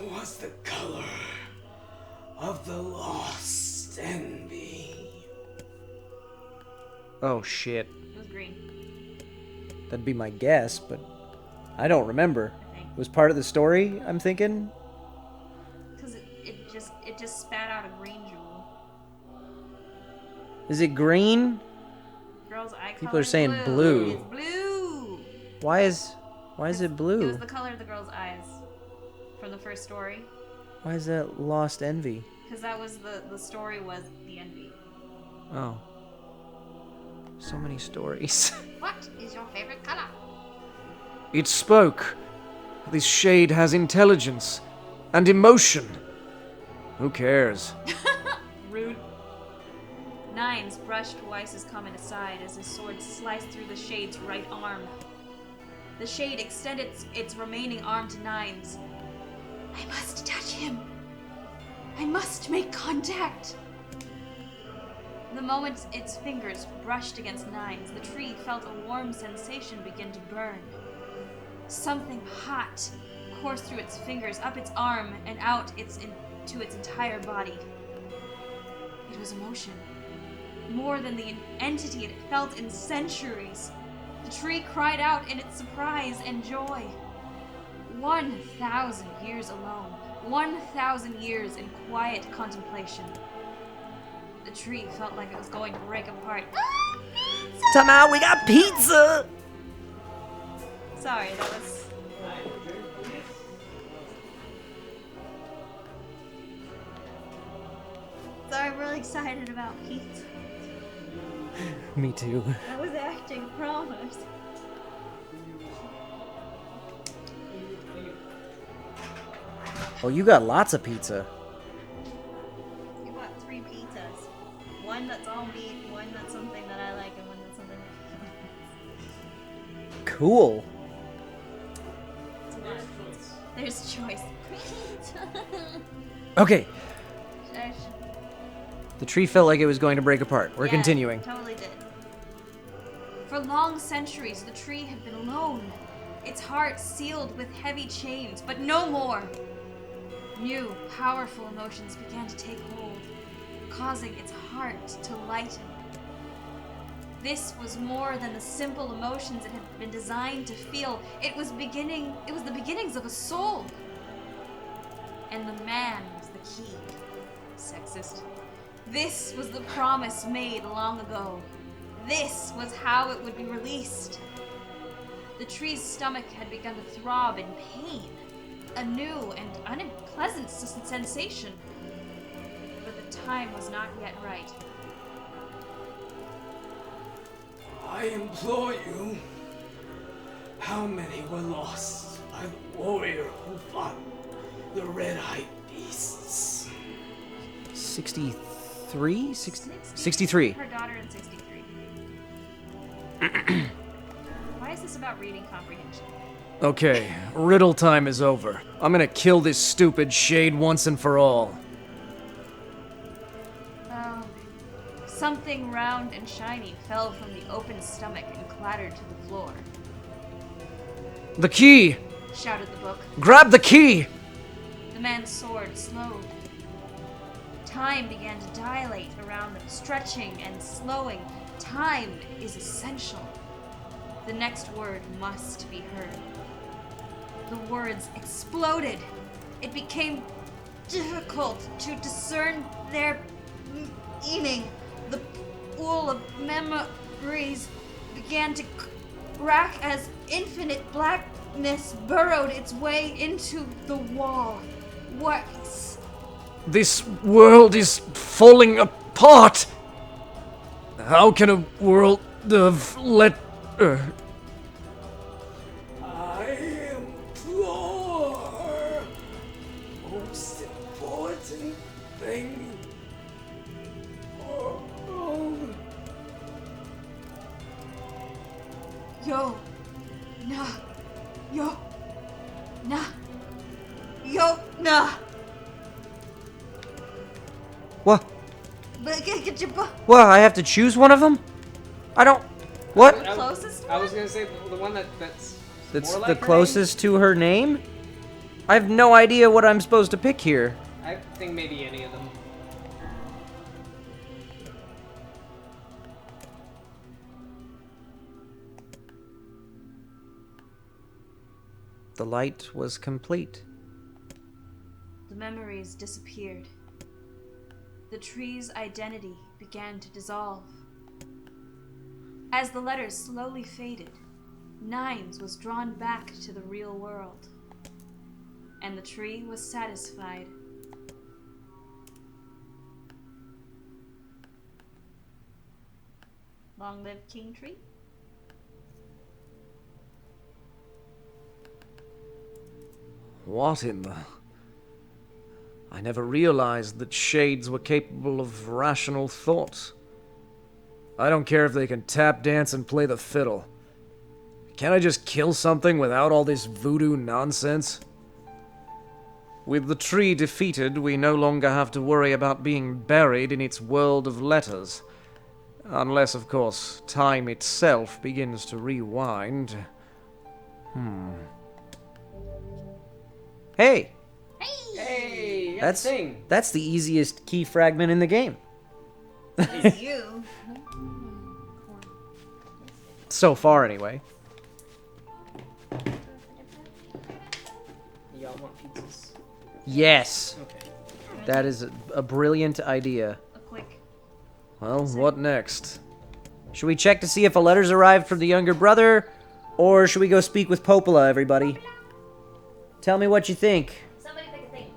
was the color of the lost envy? Oh shit. It was green, That'd be my guess, but I don't remember. I think. It was part of the story, I'm thinking. Because it just spat out a green jewel. Is it green? Girl's eye color People are is saying blue. It's blue. Why is it It blue? was the color of the girl's eyes from the first story. Why is that lost envy? Because that was the story was the envy. Oh. So many stories. What is your favorite color? It spoke. This shade has intelligence and emotion. Who cares? Rude. Nines brushed Weiss's comment aside as his sword sliced through the shade's right arm. The shade extended its remaining arm to Nines. I must touch him. I must make contact. The moment its fingers brushed against Nines, the tree felt a warm sensation begin to burn. Something hot coursed through its fingers, up its arm, and out to its entire body. It was emotion. More than the entity it had felt in centuries. The tree cried out in its surprise and joy. 1,000 years alone. 1,000 years in quiet contemplation. The tree felt like it was going to break apart. Time out, we got pizza! Sorry, that was... Sorry, I'm really excited about pizza. Me too. I was acting, promise. Oh, you got lots of pizza. We bought 3 pizzas. One that's all meat, one that's something that I like, and one that's something that Cool. it's a lot of pizza. There's choice. Okay, I should- the tree felt like it was going to break apart. We're Yeah, continuing. Totally did. For long centuries, the tree had been alone, its heart sealed with heavy chains, but no more. New, powerful emotions began to take hold, causing its heart to lighten. This was more than the simple emotions it had been designed to feel. It was the beginnings of a soul. And the man was the key. Sexist. This was the promise made long ago. This was how it would be released. The tree's stomach had begun to throb in pain, a new and unpleasant sensation. But the time was not yet right. I implore you. How many were lost by the warrior who fought the red-eyed beasts? 63? 63. Her daughter in 63. Why is this about reading comprehension? Okay, riddle time is over. I'm gonna kill this stupid shade once and for all. Something round and shiny fell from the open stomach and clattered to the floor. The key! Shouted the book. Grab the key! The man's sword slowed. Time began to dilate around them, stretching and slowing. Time is essential. The next word must be heard. The words exploded. It became difficult to discern their meaning. The pool of memories began to crack as infinite blackness burrowed its way into the wall. Weiss. This world is falling apart! How can a world of I implore. Most important thing. Yo. Nah. Yo. Nah. Yo. Nah. What? Get your butt. What? I have to choose one of them? I don't. What? Closest I was gonna say the one that's That's more the like her closest to her name? I have no idea what I'm supposed to pick here. I think maybe any of them. The light was complete. The memories disappeared. The tree's identity began to dissolve. As the letters slowly faded, Nines was drawn back to the real world. And the tree was satisfied. Long live King Tree. What in the... I never realized that shades were capable of rational thought. I don't care if they can tap dance and play the fiddle. Can't I just kill something without all this voodoo nonsense? With the tree defeated, we no longer have to worry about being buried in its world of letters. Unless, of course, time itself begins to rewind. Hey, Hey, that's thing. that's the easiest key fragment in the game. It's you. So far, anyway. Y'all want pizzas? Yes, Okay. that is a brilliant idea. A quick. Well, what next? Should we check to see if a letter's arrived from the younger brother, or should we go speak with Popola, everybody? Tell me what you think. Somebody pick a thing.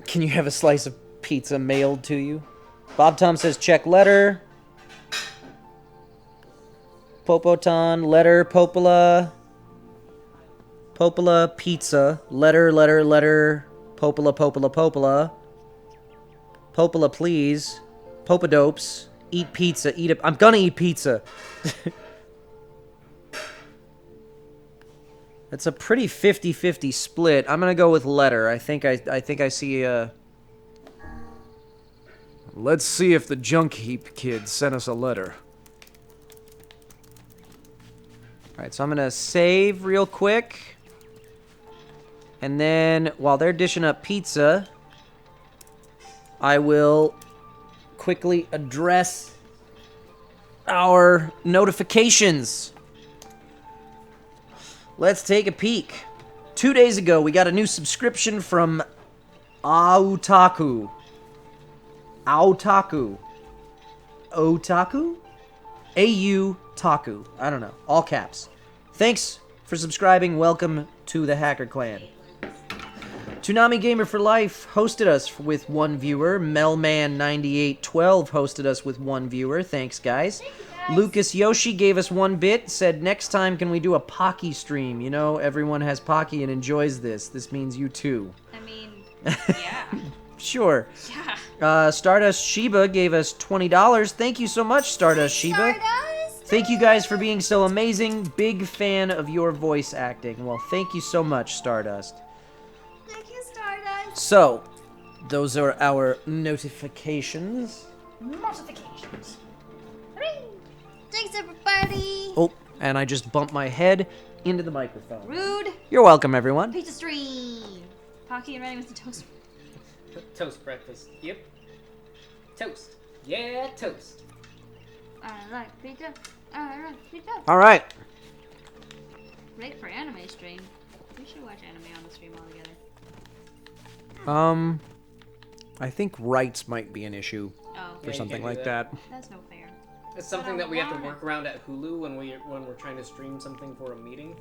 Can you have a slice of pizza mailed to you? Bob Tom says check letter. Popoton, letter, Popola. Popola, pizza. Letter, letter, letter. Popola, Popola, Popola. Popola, please. Popadopes. Eat pizza, eat it. I'm gonna eat pizza. It's a pretty 50-50 split. I'm gonna go with letter. I think I see a... Let's see if the junk heap kid sent us a letter. Alright, so I'm gonna save real quick. And then, while they're dishing up pizza, I will quickly address our notifications. Let's take a peek. 2 days ago, we got a new subscription from Autaku. Autaku. Otaku? A-U-Taku. I don't know. All caps. Thanks for subscribing. Welcome to the Hacker Clan. Toonami Gamer for Life hosted us with one viewer. Melman9812 hosted us with one viewer. Thanks, guys. Lucas Yoshi gave us 1 bit, said, next time can we do a Pocky stream? You know, everyone has Pocky and enjoys this. This means you too. I mean, yeah. Sure. Yeah. Stardust Shiba gave us $20. Thank you so much, Stardust Shiba. Stardust! Thank you guys for being so amazing. Big fan of your voice acting. Well, thank you so much, Stardust. Thank you, Stardust. So, those are our notifications. Notifications. Hooray! Thanks, everybody. Oh, and I just bumped my head into the microphone. Rude. You're welcome, everyone. Pizza stream. Pocky and running with the toast. Toast breakfast. Yep. Toast. Yeah, toast. I like pizza. I like pizza. All right. Great for anime stream. We should watch anime on the stream all together. I think rights might be an issue Oh, or you something can't do like that. that. that's no fair. It's something that we have to work around at Hulu when we're trying to stream something for a meeting.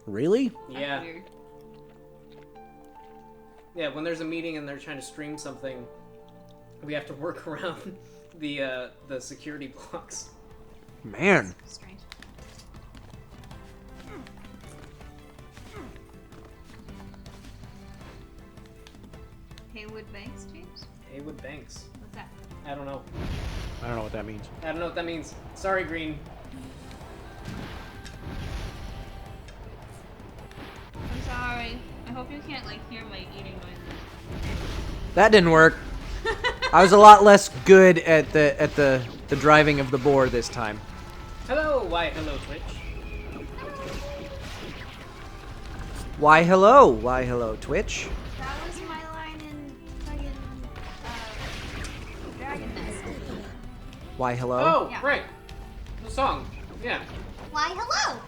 Really? Yeah. Weird. Yeah, when there's a meeting and they're trying to stream something, we have to work around the security blocks. Man. Strange. Haywood Banks, James? Haywood Banks. What's that? I don't know. I don't know what that means. I don't know what that means. Sorry, Green. I'm sorry. I hope you can't hear my eating noises. That didn't work. I was a lot less good at the driving of the boar this time. Hello, why hello Twitch. Why hello? Why hello, Twitch? That was my line in fucking Dragon Nest. Why hello? Oh, Yeah. right. The song. Yeah. Why hello?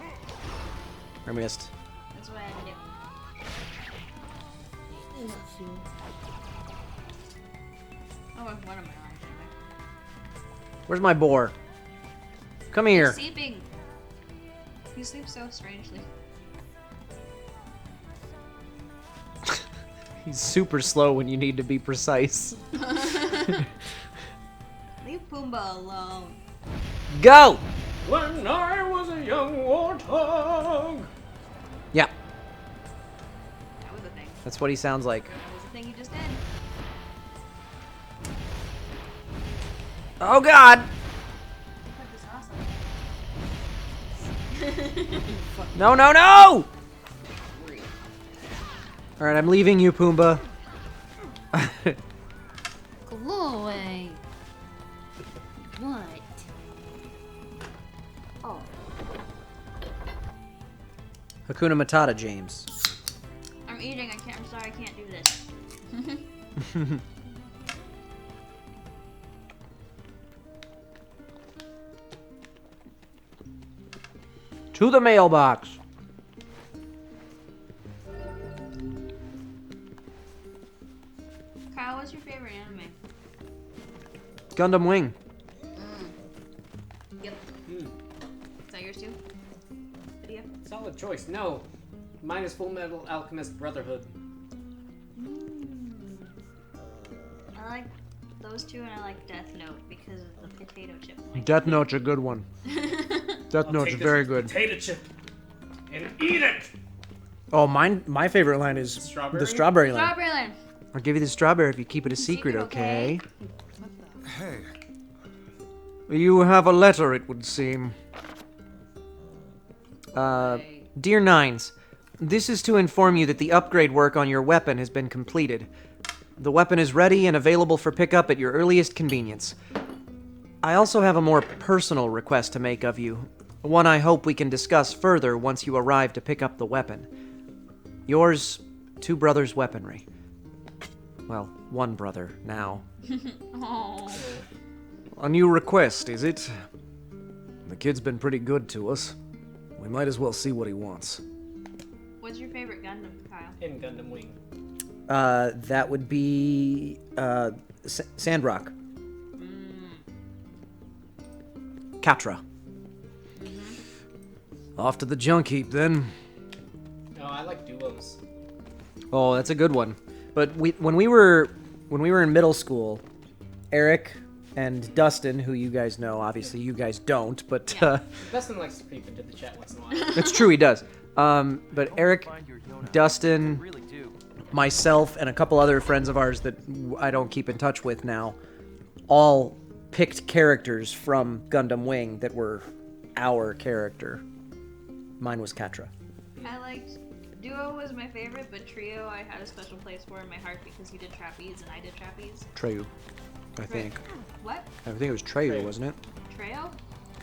I missed. That's what I had to do. Oh, one of my lines anyway. Where's my boar? Come here. He's sleeping. He sleeps so strangely. He's super slow when you need to be precise. Leave Pumbaa alone. Go! When I was a young warthog. Yeah, That was a thing. that's what he sounds like. That was the thing you just did. Oh God! That was awesome. No, no, no! All right, I'm leaving you, Pumbaa. Go away. What? Oh. Hakuna Matata, James. I'm eating. I'm sorry. I can't do this. To the mailbox. Kyle, what's your favorite anime? Gundam Wing. Yep. Is that yours too? Video? Solid choice. No. Mine is Full Metal Alchemist Brotherhood. I like those two, and I like Death Note because of the potato chip one. Death Note's a good one. Death I'll Note's take very this good. Potato chip and eat it. Oh, my favorite line is Strawberry? the strawberry line. Strawberry Land. I'll give you the strawberry if you keep it a secret, okay? Hey, You have a letter, it would seem. Dear Nines, this is to inform you that the upgrade work on your weapon has been completed. The weapon is ready and available for pickup at your earliest convenience. I also have a more personal request to make of you, one I hope we can discuss further once you arrive to pick up the weapon. Yours, Two Brothers Weaponry. Well, one brother, now. Oh. A new request, is it? The kid's been pretty good to us. We might as well see what he wants. What's your favorite Gundam, Kyle? In Gundam Wing. That would be, Sandrock. Katra. Off to the junk heap, then. No, I like duos. Oh, that's a good one. But when we were in middle school, Eric and Dustin, who you guys know, obviously you guys don't, but Dustin likes to creep into the chat once in a while. it's true he does. But Eric, Dustin, myself, and a couple other friends of ours that I don't keep in touch with now, all picked characters from Gundam Wing that were our character. Mine was Katra. I liked Duo was my favorite, but Trio I had a special place for in my heart because he did trapeze and I did trapeze. Treyu, I think. What? I think it was Treyu, Treyu. wasn't it? Trio?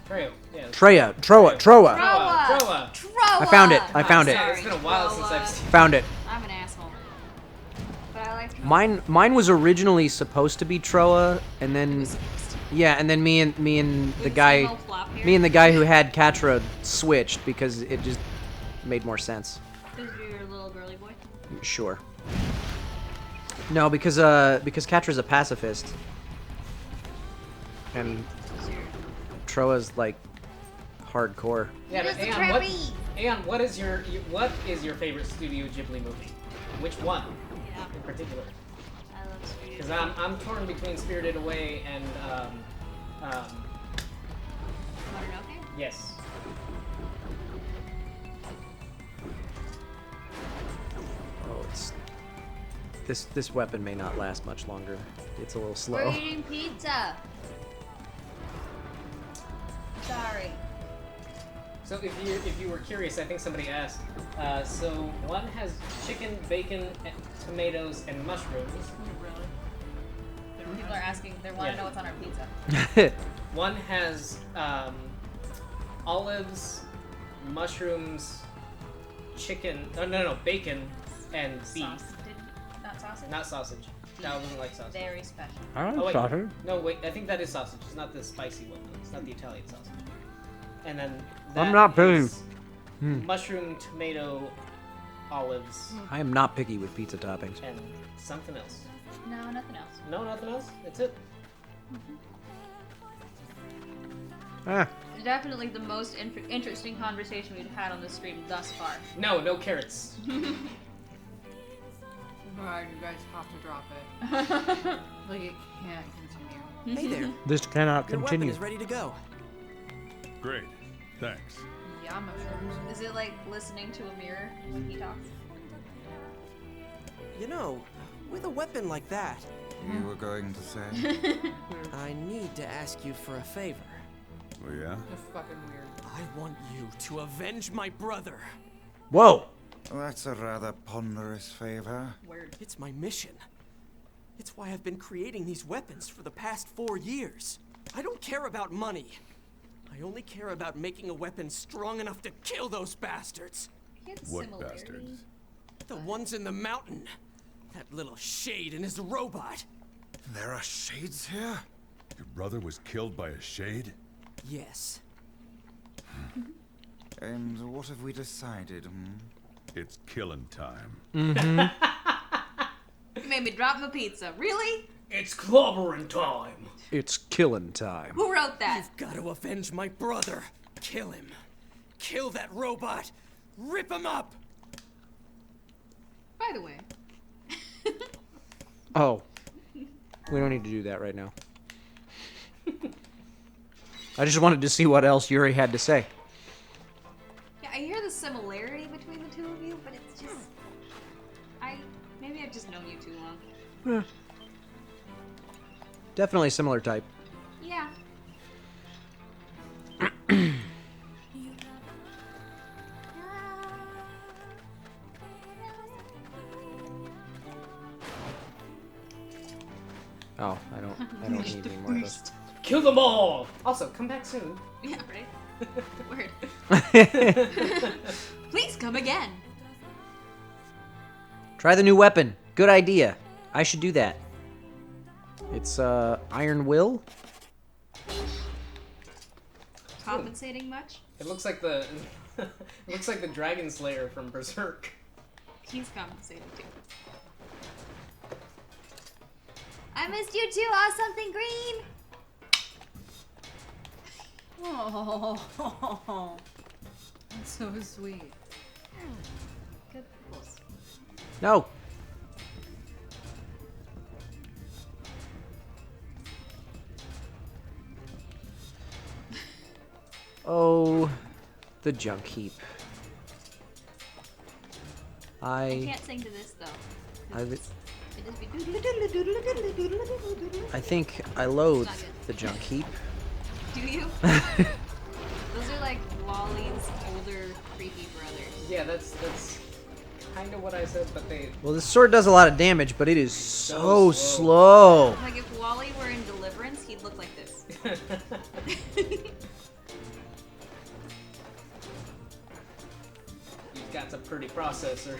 Trail. Yeah. Troa. Troa. Troa! I found it. I found it. Yeah, it's been a while since I've seen. Found it. I'm an asshole. But I like Mine was originally supposed to be Troa, and then yeah, and then me and the guy who had Katra switched because it just made more sense. Because you're a little girly boy. Sure. No, because Katra's a pacifist, and Troa's like hardcore. Yeah, but It is the Aeon, trapeze. What is your favorite Studio Ghibli movie? Which one Yeah, in particular? I love Studio. Because I'm torn between Spirited Away and Mononoke? yes. Oh, this weapon may not last much longer. It's a little We're slow. eating pizza. Sorry. So if you were curious, I think somebody asked. So one has chicken, bacon, tomatoes, and mushrooms. Really? People are asking. They want to Yeah. know what's on our pizza. One has olives, mushrooms, chicken. Oh, no, bacon and beef. Not sausage? Not sausage. That doesn't like sausage. Very special. Oh, wait. No, wait. I think that is sausage. It's not the spicy one. It's not the Italian sausage. And then that I'm not picky. is mushroom, tomato, olives, I am not picky with pizza toppings. and something else. No, nothing else. No, nothing else. That's it. Ah, Definitely the most interesting conversation we've had on the stream thus far. No carrots. God, you guys have to drop it. Like, it can't continue. Hey there. This cannot Your weapon continue. is ready to go. Great. Thanks. Yeah, mushrooms. Is it like listening to a mirror when he talks? You know, with a weapon like that, You were going to say? I need to ask you for a favor. Oh, yeah? That's fucking weird. I want you to avenge my brother. whoa! That's a rather ponderous favor. Word. It's my mission. It's why I've been creating these weapons for the past 4 years. I don't care about money. I only care about making a weapon strong enough to kill those bastards. He has What similarity. bastards? The ones in the mountain. That little shade and his robot. There are shades here? Your brother was killed by a shade? Yes. And what have we decided, It's killing time. You made me drop my pizza. Really? It's clobbering time. It's killing time. Who wrote that? You've got to avenge my brother. Kill him. Kill that robot. Rip him up. By the way, Oh, we don't need to do that right now. I just wanted to see what else Yuri had to say. Yeah, I hear the similarity between the two of you, but it's just... Maybe I've just known you too long. Definitely similar type. Yeah. Oh, I don't need any more of those. Kill them all. Also, come back soon. Yeah, right? Word. Please come again. Try the new weapon. Good idea. I should do that. It's Iron Will. Compensating much? It looks like the it looks like the Dragon Slayer from Berserk. He's compensating too. I missed you too, Aw Something Green! oh, that's so sweet. Good pulse. No. Oh, the junk heap. I can't sing to this though. I I think I loathe Not good. the junk heap. Do you? Those are like Wally's older creepy brothers. Yeah, that's kind of what I said, but they Well, this sword does a lot of damage, but it is so So slow. Like if Wally were in Deliverance, he'd look like this. He's got a pretty processor.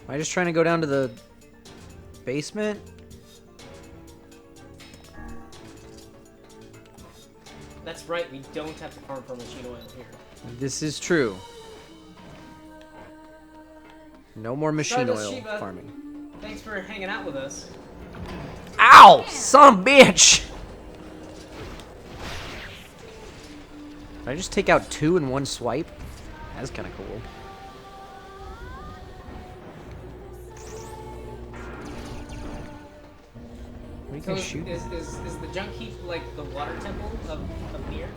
Am I just trying to go down to the basement? That's right, we don't have to farm for machine oil here. This is true. No more machine Stardust oil Shiva. farming. Thanks for hanging out with us. Ow! Son of a bitch! Did I just take out 2 in one swipe? That's kind of cool. What are you So guys shooting? is the junk heap like the water temple of NieR?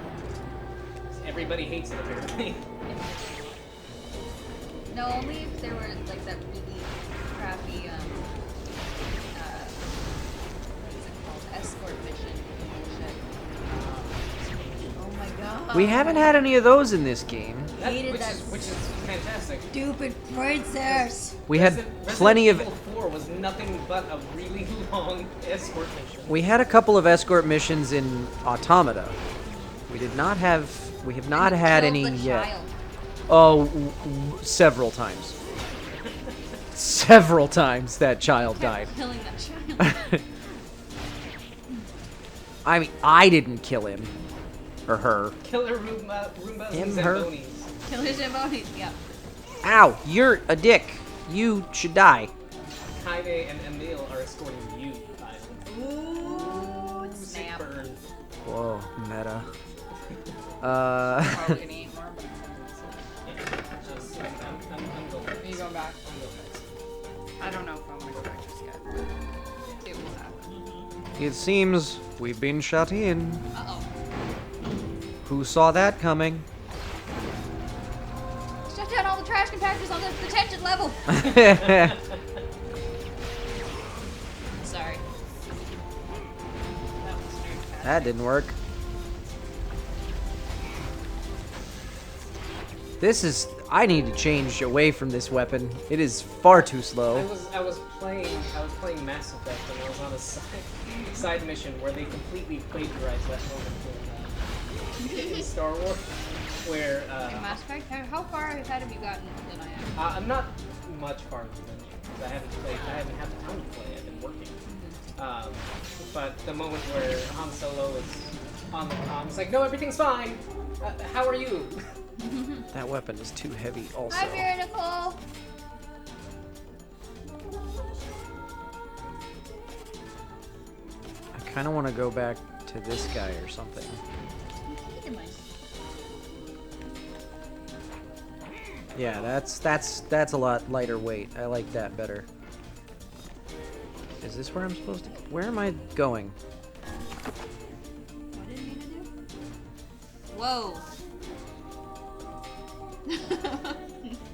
Everybody hates it apparently. No, only if there were like that really crappy what is it called? Escort mission bullshit. Oh my god. We haven't had any of those in this game. Hated which that is fantastic. stupid princess. We had Resident plenty of... Evil 4 was nothing but a really long escort mission. We had a couple of escort missions in Automata. We did not have. We have not had Killed any the yet. child. Oh, several times. Several times that child died. Killing that child. I mean, I didn't kill him. Or her. Killer Roombas Him, and her. Zambonis. Killer Zambonis, yeah. Ow, you're a dick. You should die. Kaide and Emil are escorting you, Ooh, Sick snap. burn. Whoa, meta. Probably gonna eat more. I'm going Are you going back? I'm going back. I don't know if I want to go back just yet. It will happen. It seems we've been shut in. Uh-oh. Who saw that coming? Shut down all the trash compactors on the detention level. Sorry. That was very fast. That didn't work. This is... I need to change away from this weapon. It is far too slow. I was playing Mass Effect and I was on a side mission where they completely plagiarized that moment in Star Wars, where In Mass Effect, how far ahead have you gotten than I am? I'm not much farther than you because I haven't had the time to play. I've been working. But the moment where Han Solo is on the comm, it's like, no, everything's fine. How are you? That weapon is too heavy also. Hi, Vera Nicole. I kind of want to go back to this guy or something. Yeah, that's a lot lighter weight. I like that better. Is this where I'm supposed to... Where am I going? What did Nina do? Whoa.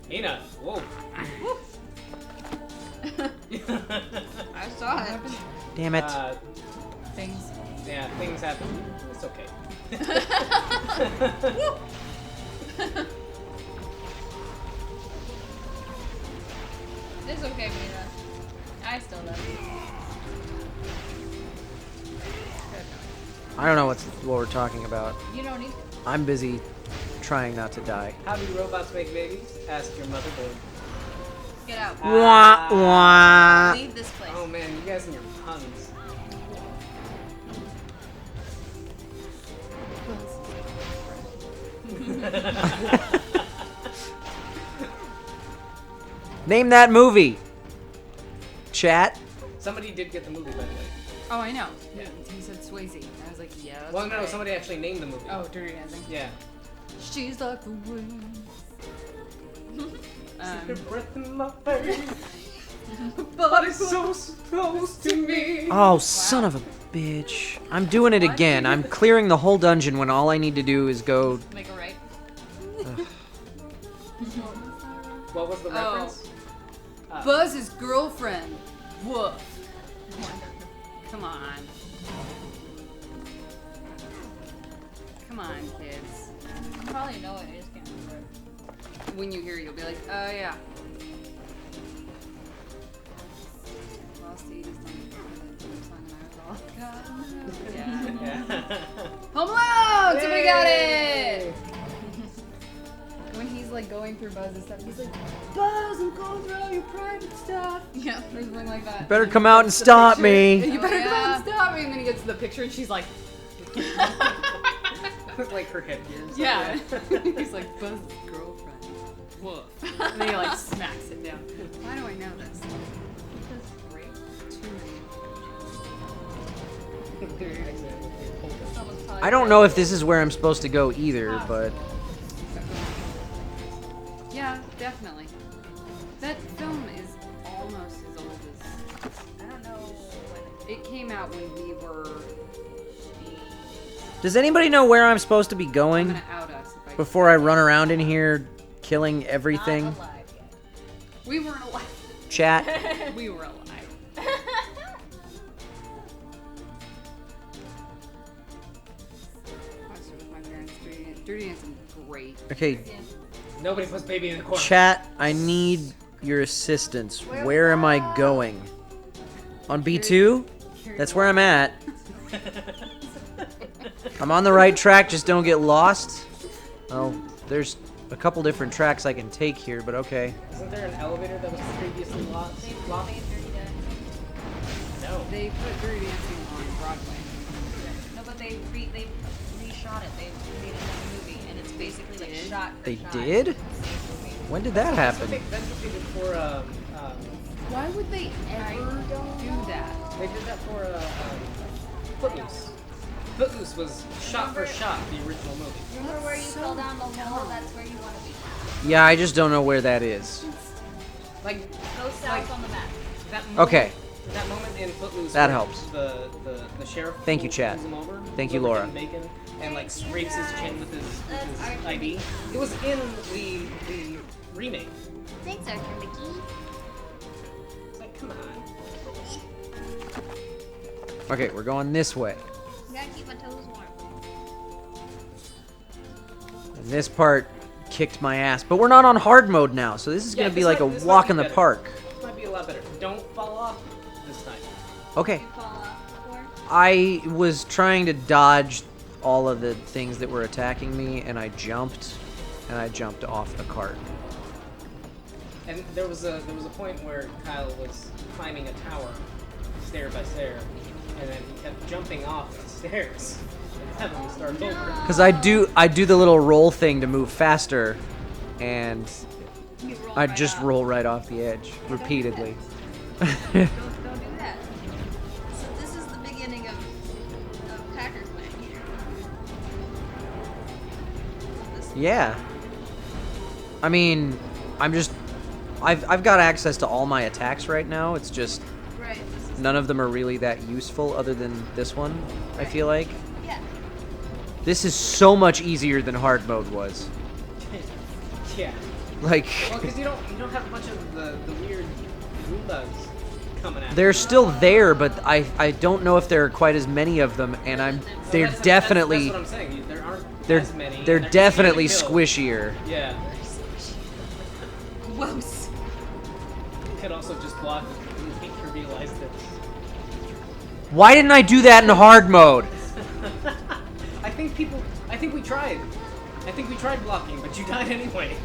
Nina, whoa. I saw it. Damn it. Things. Yeah, things happen. It's okay. It's okay, Mina. I still love you. I don't know what we're talking about. You don't need to. I'm busy trying not to die. How do robots make babies? Ask your motherboard. Get out. Wah, wah. Leave this place. Oh man, you guys and your puns. Name that movie. Chat. Somebody did get the movie, by the way. Oh, I know. Yeah. He said Swayze. I was like, yeah. That's Well, no, right. somebody actually named the movie. Oh, Dirty Dancing. Yeah. She's like the wind. Secret breath in my face. Body's so close to me. Oh, son of a bitch. I'm doing it again. I'm clearing the whole dungeon when all I need to do is go... Make a right. What was the Oh. reference? Buzz's girlfriend. Woof. Come on. Come on, kids. You probably know it. I just can't remember. When you hear it, you'll be like, oh, yeah. Lost the 80s song and I was all, yeah. Yeah. Home Alone! Somebody got it! When he's like going through Buzz's stuff, he's like, Buzz, I'm going through all your private stuff. Yeah. Or something like that. Better come out and stop me. You better Oh, come out yeah. and stop me. And then he gets to the picture and she's like, Like her headgear. yeah. He's like, Buzz's girlfriend. Woof. And then he like smacks it down. Why do I know this? Because great. Too many. I don't know if this is where I'm supposed to go either, but... Yeah, definitely. That film is almost as old as... I don't know when It came out when we were... Does anybody know where I'm supposed to be I'm going gonna out us if I... before I run around in here killing everything? Not alive yet. We weren't alive. Chat. We were alive. Watched it with my parents. Dirty Dancing, great. Okay, Nobody puts baby in the corner. chat, I need your assistance. Where am I going? On B2? That's where I'm at. I'm on the right track, just don't get lost. Oh, there's a couple different tracks I can take here, but okay. Isn't there an elevator that was previously locked? They made Dirty Dancing. No. They put Dirty Dancing on Broadway. No, but they reshot it. They made another movie, and it's basically like shot for They shot. did? When did that That's what happen? that's what they did for, Why would they ever do that? they did that for, Footloose. Footloose was shot for shot the original movie. Remember where you fell down the hole? That's where you want to be. Yeah, I just don't know where that is. Like, Go south Like- on the map. that moment, Okay. That moment in Footloose That where helps. The sheriff Thank you, pulls Chad. him over, Thank you, whoever Laura. did Bacon, and like scrapes his chin with his Arthur ID. It was in the remake. Thanks, Arthur McGee. It's like, come on. Okay, we're going this way. Gotta keep my toes warm. And this part kicked my ass. But we're not on hard mode now, so this is Yeah, going to be this like might- a this might walk be in the better. park. This might be a lot better. Don't fall off this time. Okay. You fall off before? I was trying to dodge all of the things that were attacking me, and I jumped off a cart. And there was a point where Kyle was climbing a tower, stair by stair, and then he kept jumping off the stairs and having to start over. Because I do the little roll thing to move faster, and You roll I right just off. roll right off the edge repeatedly. Don't do that. So this is the beginning of Packers Land here. This- Yeah. I mean, I've got access to all my attacks right now. It's just Right. This is, none of them are really that useful other than this one, I feel like. yeah. This is so much easier than hard mode was. Yeah. Like, Well, because you don't have a bunch of the weird Goombas coming at they're you. still there, but I don't know if there are quite as many of them, and they're definitely That's what I'm saying. There aren't they're as many. and they're easier to definitely kill. squishier. Yeah. Gross. You could also just block and wait to realize that. Why didn't I do that in hard mode? I think we tried. I think we tried blocking, but you died anyway.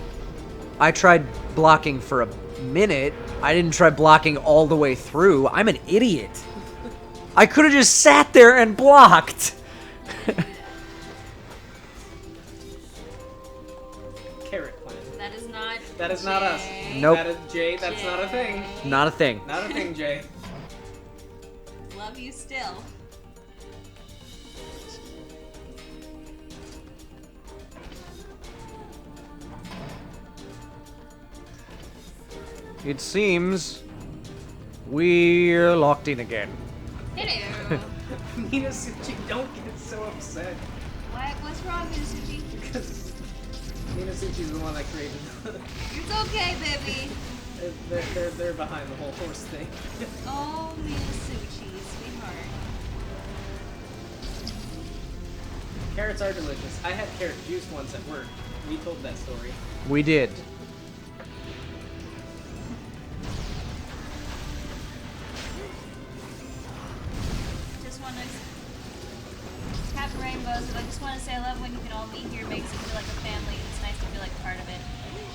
I tried blocking for a minute. I didn't try blocking all the way through. I'm an idiot. I could have just sat there and blocked. Carrot plant. That is not. That is not us. Jay. Nope. That is Jay. That's not a thing. Not a thing. Not a thing, Jay. Love you still. It seems we're locked in again. Hello. Nina Suchi, don't get so upset. What's wrong, Misuchi? Because Nina Suchi's the one that created it. It's okay, baby. They're behind the whole horse thing. Oh, Misuchi, sweetheart. Carrots are delicious. I had carrot juice once at work. We told that story. We did. Just want to have rainbows, but I just want to say I love when you can all meet here. It makes you feel like a family. It's nice to feel like part of it.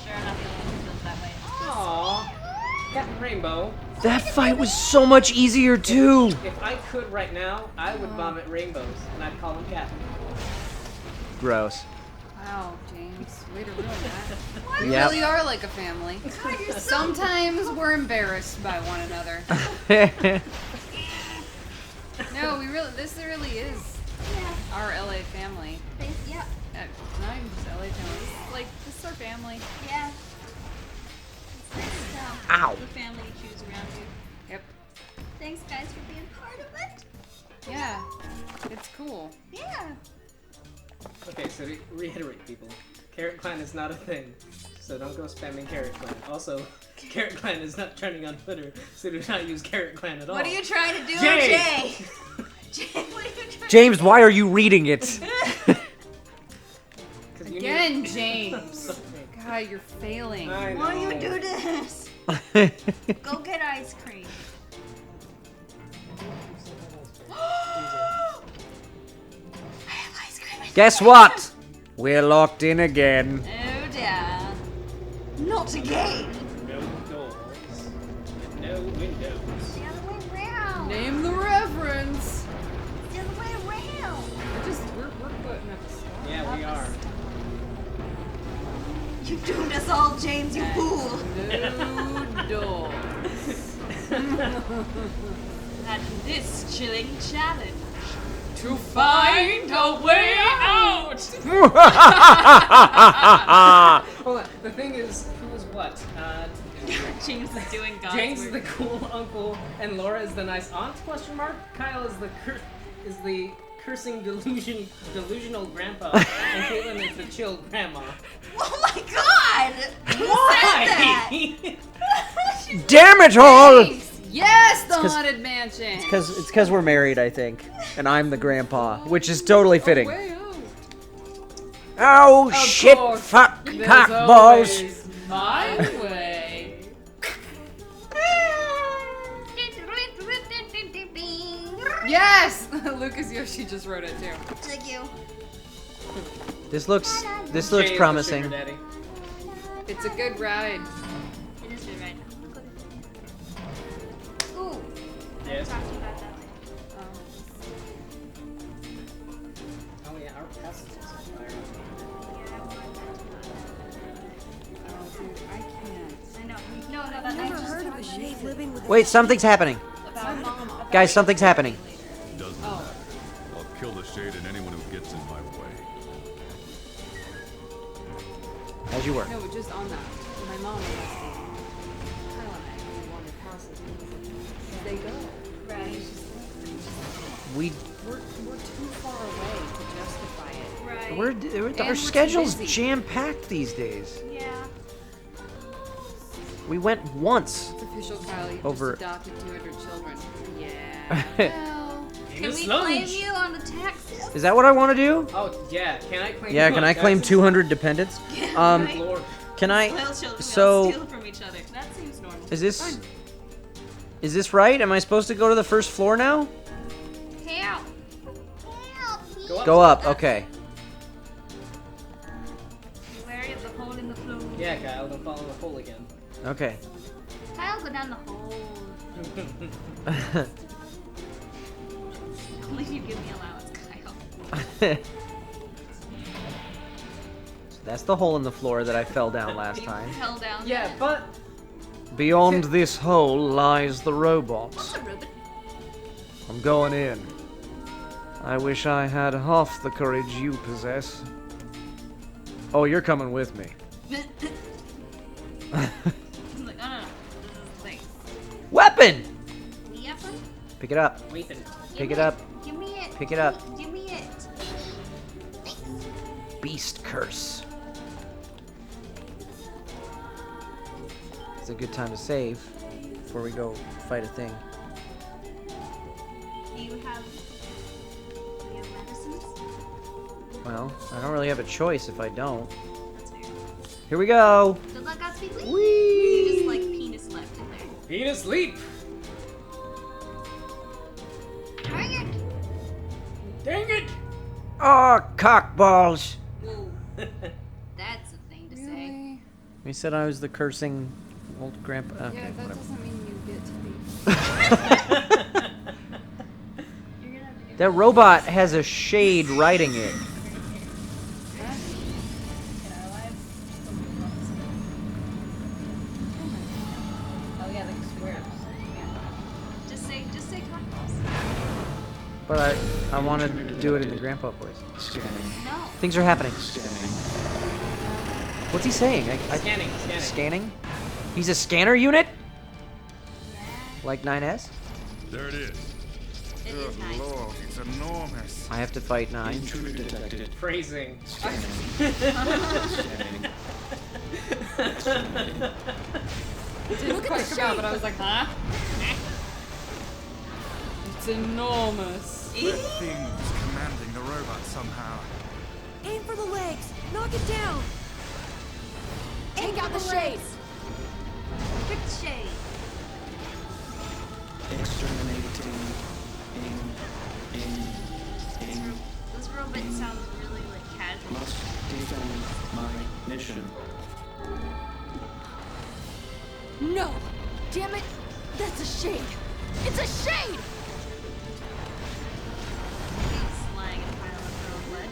Sure, I'm not the only one who feels that way. Aww. Captain Rainbow. That fight was so much easier too. If I could right now, I would vomit rainbows, and I'd call him Captain. Gross. Wow, James, way to ruin that. We Yep. really are like a family. Sometimes we're embarrassed by one another. No, this really is Yeah. our LA family. Yeah. Not even just LA family. This is our family. Yeah. It's nice to Ow. have the family you choose around you. Yep. Thanks, guys, for being part of it. Yeah. It's cool. Yeah. Okay, so to reiterate, people, Carrot Clan is not a thing, so don't go spamming Carrot Clan. Also, Carrot Clan is not trending on Twitter, so do not use Carrot Clan at all. What are you trying to do, Jay? Jay? Jay, what are you trying James, why are you reading it? 'Cause you Again, need- James. God, you're failing. I know. Why you do this? Go get ice cream. I have ice Guess what? We're locked in again. Oh dear. Not again. No doors. And no windows. The other way around. Name the reference. The other way around. We're putting up a stop. Yeah, we are. You doomed us all, James, you fool. No doors. And this chilling challenge. To find a way out. Hold on. The thing is, who is what? James is doing God's James is work. the cool uncle, and Laura is the nice aunt? Question mark. Kyle is the cursing delusional grandpa, and Caitlin is the chill grandma. Oh my god! Who said that? Damn it all! Yes, the 'cause- haunted mansion. It's because we're married, I think. And I'm the grandpa, which is totally fitting. Way out. Oh, Of shit, course. fuck, There's cock balls. always my way. Yes! Lucas Yoshi just wrote it too. Thank you. This looks Jay is the promising. sugar daddy. It's a good ride. It is good right now. Ooh. Yes. Talk to you about that later. Oh yeah, our house is on fire. Oh, dude, I can't. I know. No, that I just heard of a shade living with Wait, something's happening. about mom. Guys, something's happening. Doesn't Oh. matter. I'll kill the shade and anyone who gets in my way. As you were. No, just on that. My mom was Kyle and I wanted houses because they go. Right. We're too far away to justify it. Right. Our we're schedule's too busy. jam-packed these days. Yeah. We went once. It's official, Kyle. You've Over- just adopted 200 children. Yeah. Well, Can Miss we Lunch. claim you on the taxes? Is that what I want to do? Oh yeah, can I claim? Yeah, can I claim That's- 200 dependents? Right? Lord. Can I? Spoiled children, we So, all steal from each other. That seems normal. is this right? Am I supposed to go to the first floor now? Help! Help! Go up. Go up. Okay. Where is the hole in the floor? Yeah, Kyle, don't fall in the hole again. Okay. Kyle, go down the hole. Only if you give me allowance, Kyle. That's the hole in the floor that I fell down last time. Fell down. Yeah, but Beyond this hole lies the robots. What's a robot? I'm going in. I wish I had half the courage you possess. Oh, you're coming with me. He's like, no. This is the thing. Weapon! Weapon? Pick it up. Weapon. Pick it up. Give me it. Pick it up. Give me it. Beast curse. It's a good time to save before we go fight a thing. Do you have medicines? Well, I don't really have a choice if I don't. That's fair. Here we go. Good luck, Godspeed. Whee! You just like penis left in there. Penis leap. Dang it! Dang it. Oh, cockballs! Whoa. That's a thing to say. really? We said I was the cursing old grandpa. Okay, Yeah, that whatever. doesn't mean you get to be. You're gonna have to do That robot has a shade riding it. Oh yeah, like squares. Just say cocktails. But I want to do it in the grandpa voice. No. Things are happening. What's he saying? Scanning. Scanning? He's a scanner unit? Like 9S? There it is. It is Good nice. lord, it's enormous. I have to fight 9. Phrasing. Didn't quite come out, but I was like, huh? It's enormous. That thing's commanding the robot somehow. Aim for the legs. Knock it down. Take out the shade. Quick shade. This robot sounds really casual. Must defend my mission. No! Damn it! That's a shade! It's a shade! She's lying in a pile of her own blood.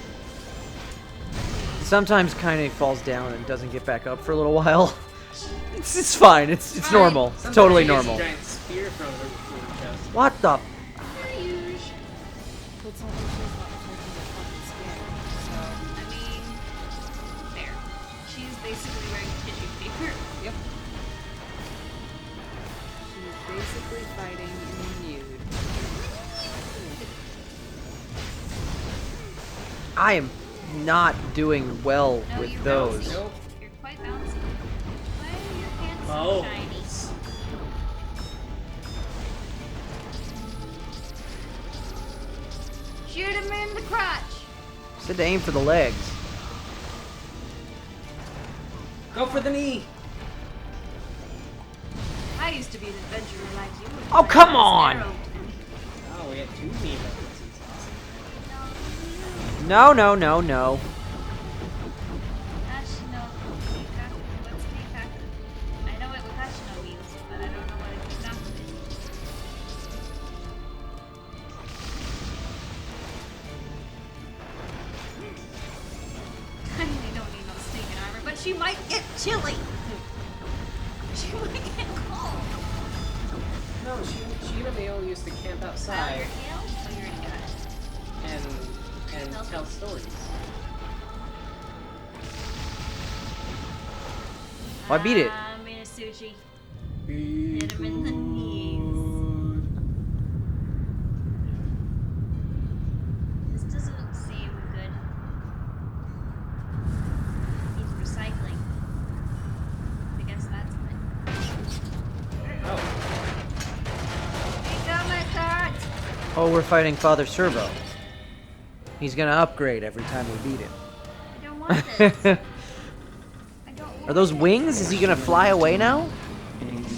Sometimes Kaine falls down and doesn't get back up for a little while. It's fine. It's Fine. normal. It's Sometimes totally she gets normal. A giant spear from her chest. What the? But something she's not protecting her fucking skin. So, I mean, fair. She's basically wearing tissue paper. yep. She's basically fighting in the nude. I am not doing well No, with you're those. bouncy. Nope. You're quite bouncy. Why are your pants so Oh. shiny? Shoot him in the crotch! Said to aim for the legs. Go for the knee. I used to be an adventurer like you. Oh, come on! Oh, we had 2 knee weapons. No, no, no, no. I know what Wakashino means, but I don't know what it means after it. I really don't need no stinking armor, but she might get chilly. She might get cold. No, she and Emil used to camp Oh, outside your tail? Oh, you already got it. and tell stories. Well, I beat it. Minasuchi. Hit him in the knees. This doesn't seem good. He's recycling. I guess that's good. Oh, I got my card! Oh, we're fighting Father Servo. He's gonna upgrade every time we beat him. I don't want this. I don't want Are those this. wings? Is he gonna fly away now? In.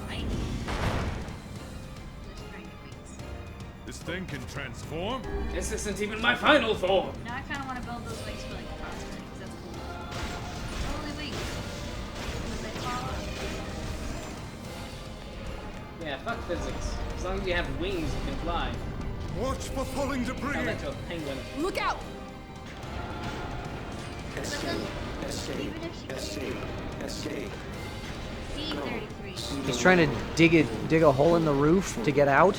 Fine. Just trying to wings. This thing can transform? this isn't even my final form. Now I kind of want to build those wings for like a crossbow, because that's cool. Only wings. Because they fall off. Yeah, fuck physics. As long as you have wings, you can fly. Watch for falling debris. Tell that to a penguin. Look out! Escape. Escape. Even if she Escape. Escape. C-33. He's trying to dig a hole in the roof to get out.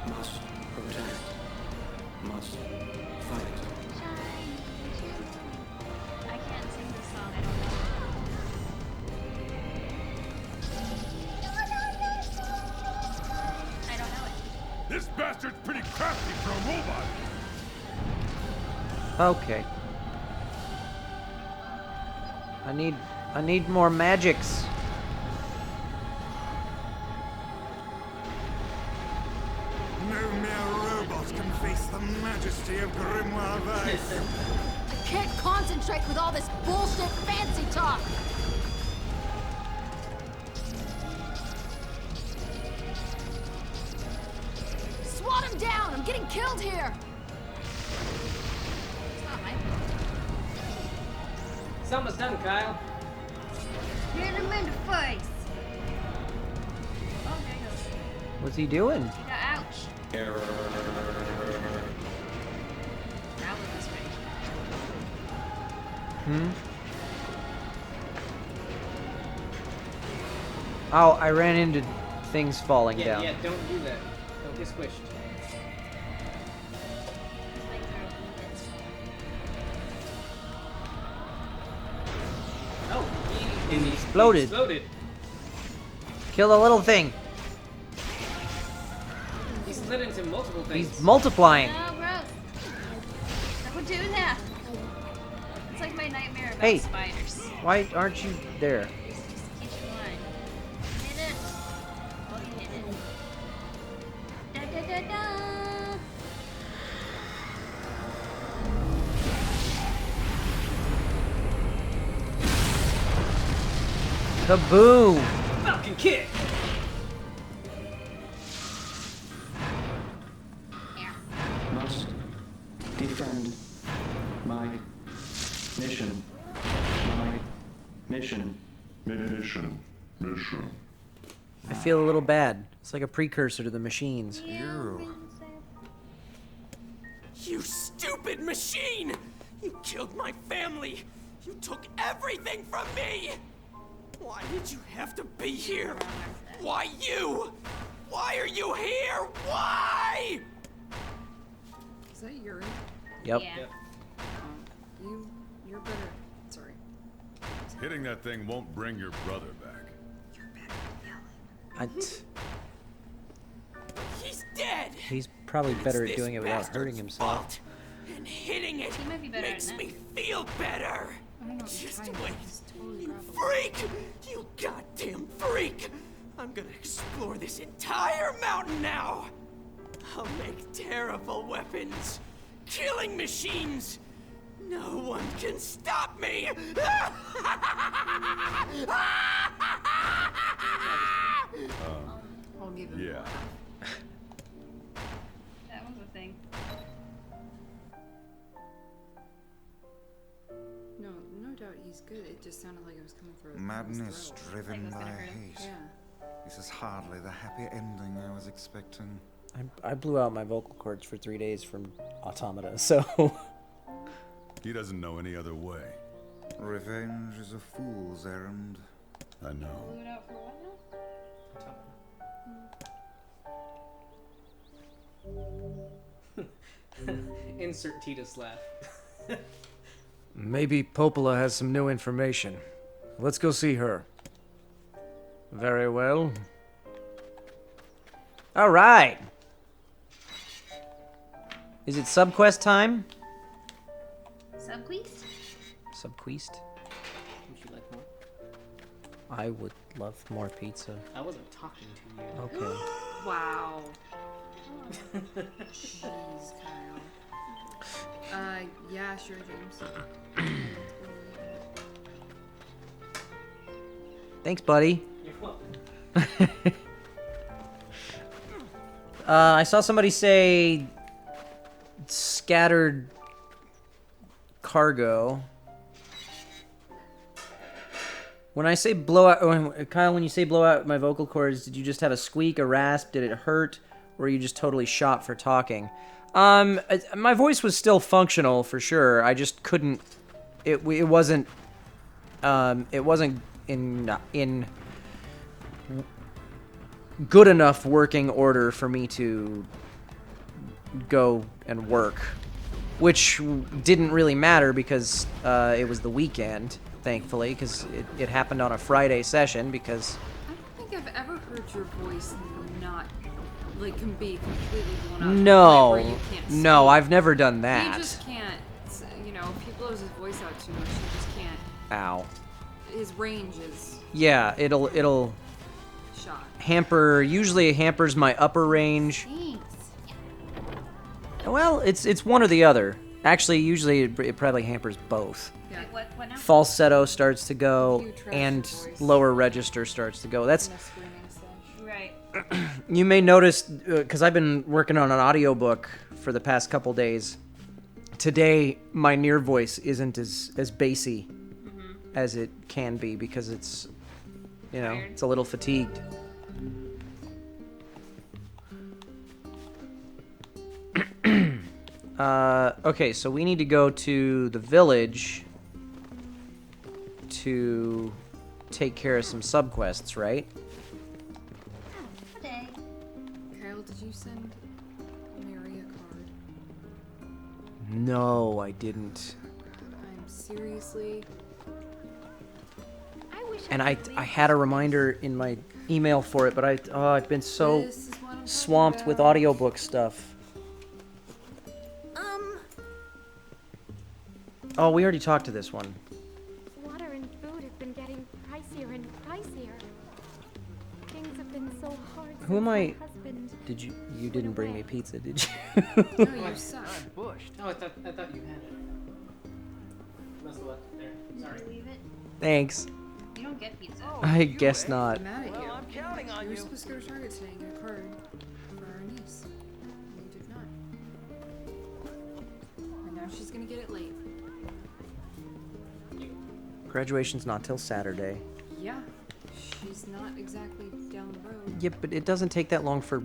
Must protect. Must fight. I can't sing this song, I don't know. I don't know it. This bastard's pretty crafty for a robot. Okay. I need more magics. No mere robot can face the majesty of Grimoire Vice. I can't concentrate with all this bullshit fancy talk! Swat him down! I'm getting killed here! It's not my fault. It's almost done, Kyle. Hit him in the face! Oh, there he goes. What's he doing? He got ouch. Error. That was strange. Hmm? Oh, I ran into things falling Yeah, down. yeah, don't do that. Don't get squished. Like throw bullets. Oh, He exploded. Exploded. Kill the little thing. He split into multiple things. He's multiplying. No, gross. Don't do that. It's like my nightmare about Hey. spiders. Why aren't you there? Just each one. Hit it. Oh, you hit it. Da da da da. Kaboom! Falcon kick. Defend my mission. My mission. Mission. I feel a little bad. It's like a precursor to the machines. You stupid machine! You killed my family! You took everything from me! Why did you have to be here? Why you? Why are you here? Why? Is that urine? Yep. Yep. You're better. Sorry. Hitting that thing won't bring your brother back. He's dead! He's probably better at It's doing it this without bastard's hurting himself. fault. And hitting it He might be better makes at me feel better. I don't know. It's Just fine. wait. It's totally You gravel. freak! You goddamn freak! I'm gonna explore this entire mountain now! I'll make terrible weapons! Killing machines! No one can stop me! I'll give him Yeah. That was a thing. No doubt he's good. It just sounded like it was coming through. Madness driven was by gonna hurt him. hate. Yeah. This is hardly the happy ending I was expecting. I blew out my vocal cords for 3 days from Automata, so He doesn't know any other way. Revenge is a fool's errand. I know. Blew it out for what now? Insert Tita's laugh. Maybe Popola has some new information. Let's go see her. Very well. all right. Is it subquest time? Subqueast? Subquest? Would you like more? I would love more pizza. I wasn't talking to you. Okay. Wow. Jeez, Kyle. Yeah, sure, James. Thanks, buddy. You're welcome. I saw somebody say scattered cargo. When I say blow out, Kyle, when you say blow out my vocal cords, did you just have a squeak, a rasp? Did it hurt? Or were you just totally shot for talking? My voice was still functional for sure. I just couldn't. It wasn't. It wasn't in good enough working order for me to go and work, which didn't really matter because it was the weekend, thankfully, because it happened on a Friday session because I don't think I've ever heard your voice not, like, can be completely blown out. no, Where you can't no, speak. I've never done He that. just can't, you know, if he blows his voice out too much, he just can't. Ow. His range is Yeah, it'll shot. hamper. Usually, it hampers my upper range. Thanks. Well, it's one or the other. Actually, usually it probably hampers both. Yeah. Wait, what now? Falsetto starts to go, You trash and your voice. lower register starts to go. That's And a screaming slash. Right. you may notice because I've been working on an audiobook for the past couple days. Today, my NieR voice isn't as bassy as it can be because it's, you know, Tired. it's a little fatigued. Okay, so we need to go to the village to take care of some subquests, right? Today. Kyle, did you send Mary a card? No, I didn't. I'm seriously. I wish And I could had a reminder in my email for it, but I've been so This is what I'm talking swamped with about. audiobook stuff. Oh, we already talked to this one. Water and food have been getting pricier and pricier. Things have been so hard. Who am since my I- husband You didn't bring me pizza, did you? No, you suck. Bushed. Oh, I thought you had it. Must have left it there. Sorry. leave it. Thanks. You don't get pizza. I guess not. I'm mad at you. I'm counting on you. Were supposed to go to Target today and get a card for our niece. And you did not. she's gonna get it late. Graduation's not till Saturday. Yeah, she's not exactly down the road. Yep, but it doesn't take that long for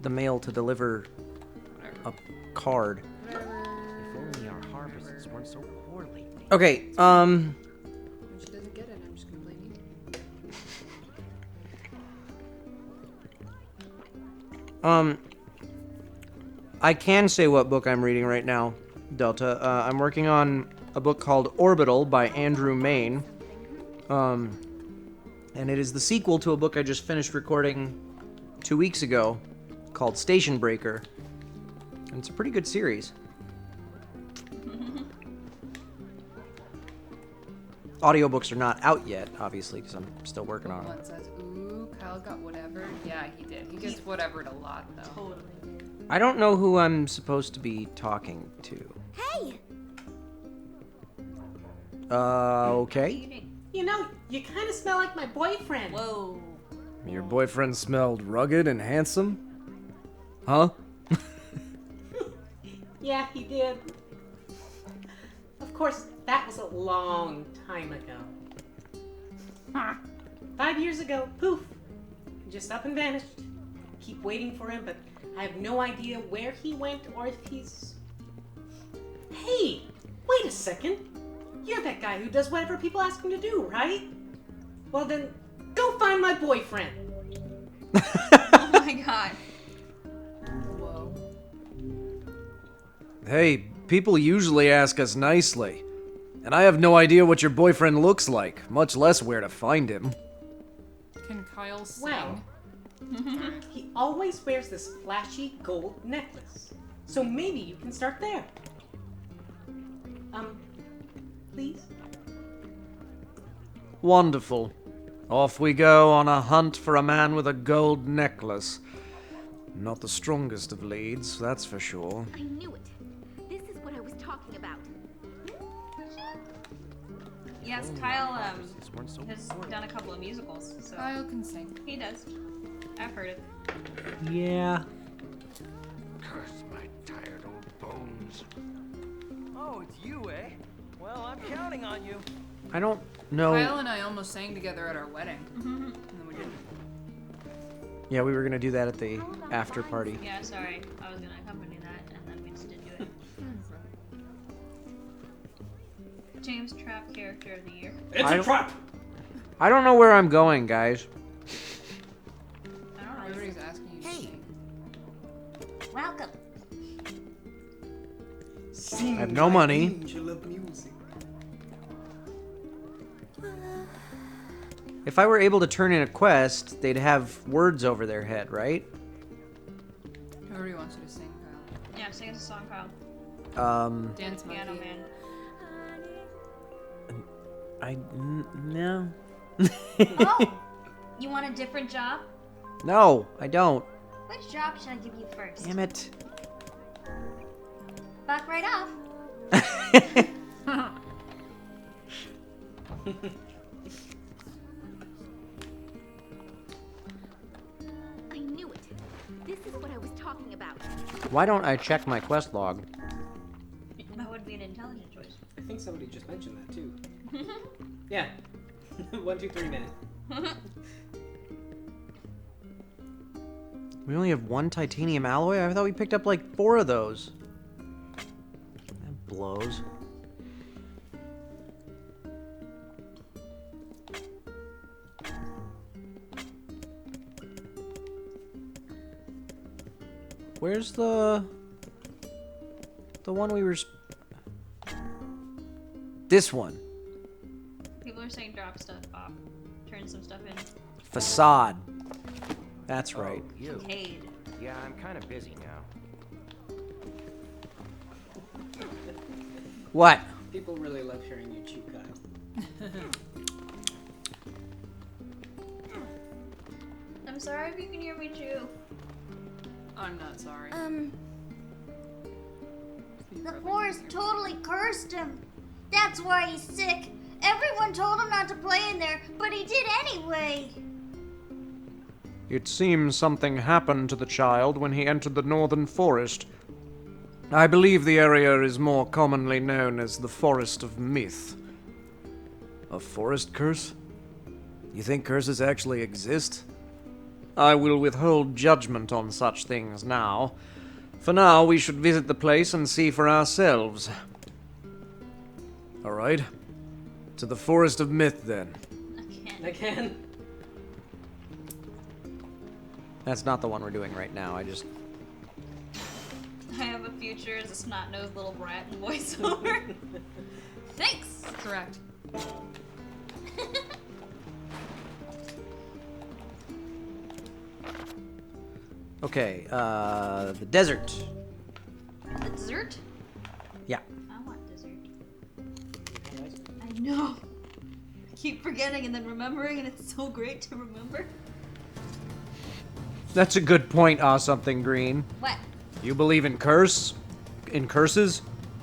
the mail to deliver a card. Whatever. If only our harvests weren't so poor lately. Okay, When she doesn't get it, I'm just gonna blame you. I can say what book I'm reading right now, Delta. I'm working on a book called Orbital by Andrew Main. And it is the sequel to a book I just finished recording 2 weeks ago called Station Breaker. And it's a pretty good series. Audiobooks are not out yet, obviously, because I'm still working on them. One says, ooh, Kyle got whatever. Yeah, he did. He gets whatevered a lot, though. Totally. I don't know who I'm supposed to be talking to. Hey! Okay. You know, you kind of smell like my boyfriend. Whoa. Your boyfriend smelled rugged and handsome? Huh? Yeah, he did. Of course, that was a long time ago. 5 years ago, poof, just up and vanished. Keep waiting for him, but I have no idea where he went or if he's... Hey, wait a second. You're that guy who does whatever people ask him to do, right? Well then, go find my boyfriend. Oh my god. Whoa. Hey, people usually ask us nicely. And I have no idea what your boyfriend looks like, much less where to find him. Can Kyle sing? Well, he always wears this flashy gold necklace. So maybe you can start there. Please? Wonderful. Off we go on a hunt for a man with a gold necklace. Not the strongest of leads, that's for sure. I knew it. This is what I was talking about. Yes, Kyle Weren't so has poor. done a couple of musicals, so Kyle can sing. he does. I've heard it. Yeah. Curse my tired old bones. Oh, it's you, eh? Well, I'm counting on you. I don't know. Kyle and I almost sang together at our wedding. And then we didn't. Yeah, we were gonna do that at the after party. Yeah, sorry. I was gonna accompany that, and then we just didn't do it. James Trapp Character of the Year. It's I a don't- trap! I don't know where I'm going, guys. I don't know. Everybody's asking you to sing. Welcome. I have no money. Angel of music. If I were able to turn in a quest, they'd have words over their head, right? Whoever wants you to sing, Kyle. Yeah, sing us a song, Kyle. Dance Piano monkey. Man. No. Oh! You want a different job? No, I don't. Which job should I give you first? Damn it. Fuck right off. I knew it. This is what I was talking about. Why don't I check my quest log? That would be an intelligent choice. I think somebody just mentioned that too. Yeah. 1, 2, 3 minutes. We only have one titanium alloy? I thought we picked up like 4 of those. That blows. Where's the one we were... This one. People are saying drop stuff off. Turn some stuff in. Facade. That's right. Oh, you. Cade. Yeah, I'm kind of busy now. What? People really love hearing you chew, Kyle. I'm sorry if you can hear me chew. I'm not sorry. The forest totally cursed him. That's why he's sick. Everyone told him not to play in there, but he did anyway. It seems something happened to the child when he entered the northern forest. I believe the area is more commonly known as the Forest of Myth. A forest curse? You think curses actually exist? I will withhold judgment on such things now. For now, we should visit the place and see for ourselves. Alright. To the Forest of Myth, then. Again. That's not the one we're doing right now. I have a future as a snot-nosed little brat in voiceover. Thanks! Correct. Okay, the desert. The dessert? Yeah. I want dessert. I know. I keep forgetting and then remembering, and it's so great to remember. That's a good point, something green. What? You believe in curses?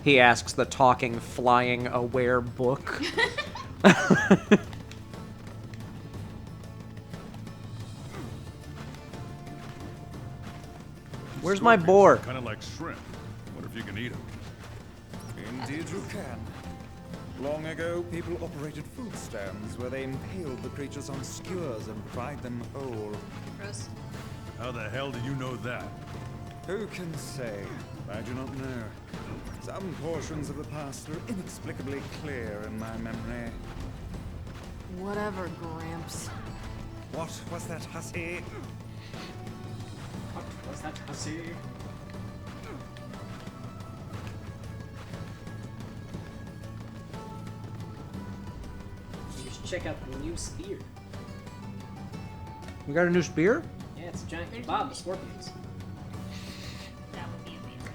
He asks the talking, flying, aware book. Where's my boar? Kind of like shrimp. Wonder if you can eat them. Indeed you can. Long ago, people operated food stands where they impaled the creatures on skewers and fried them whole. Gross. How the hell do you know that? Who can say? I do not know. Some portions of the past are inexplicably clear in my memory. Whatever, Gramps. What was that, hussy? What was that, hussy? You should check out the new spear. We got a new spear? Yeah, it's a giant kebab with scorpions. That would be amazing.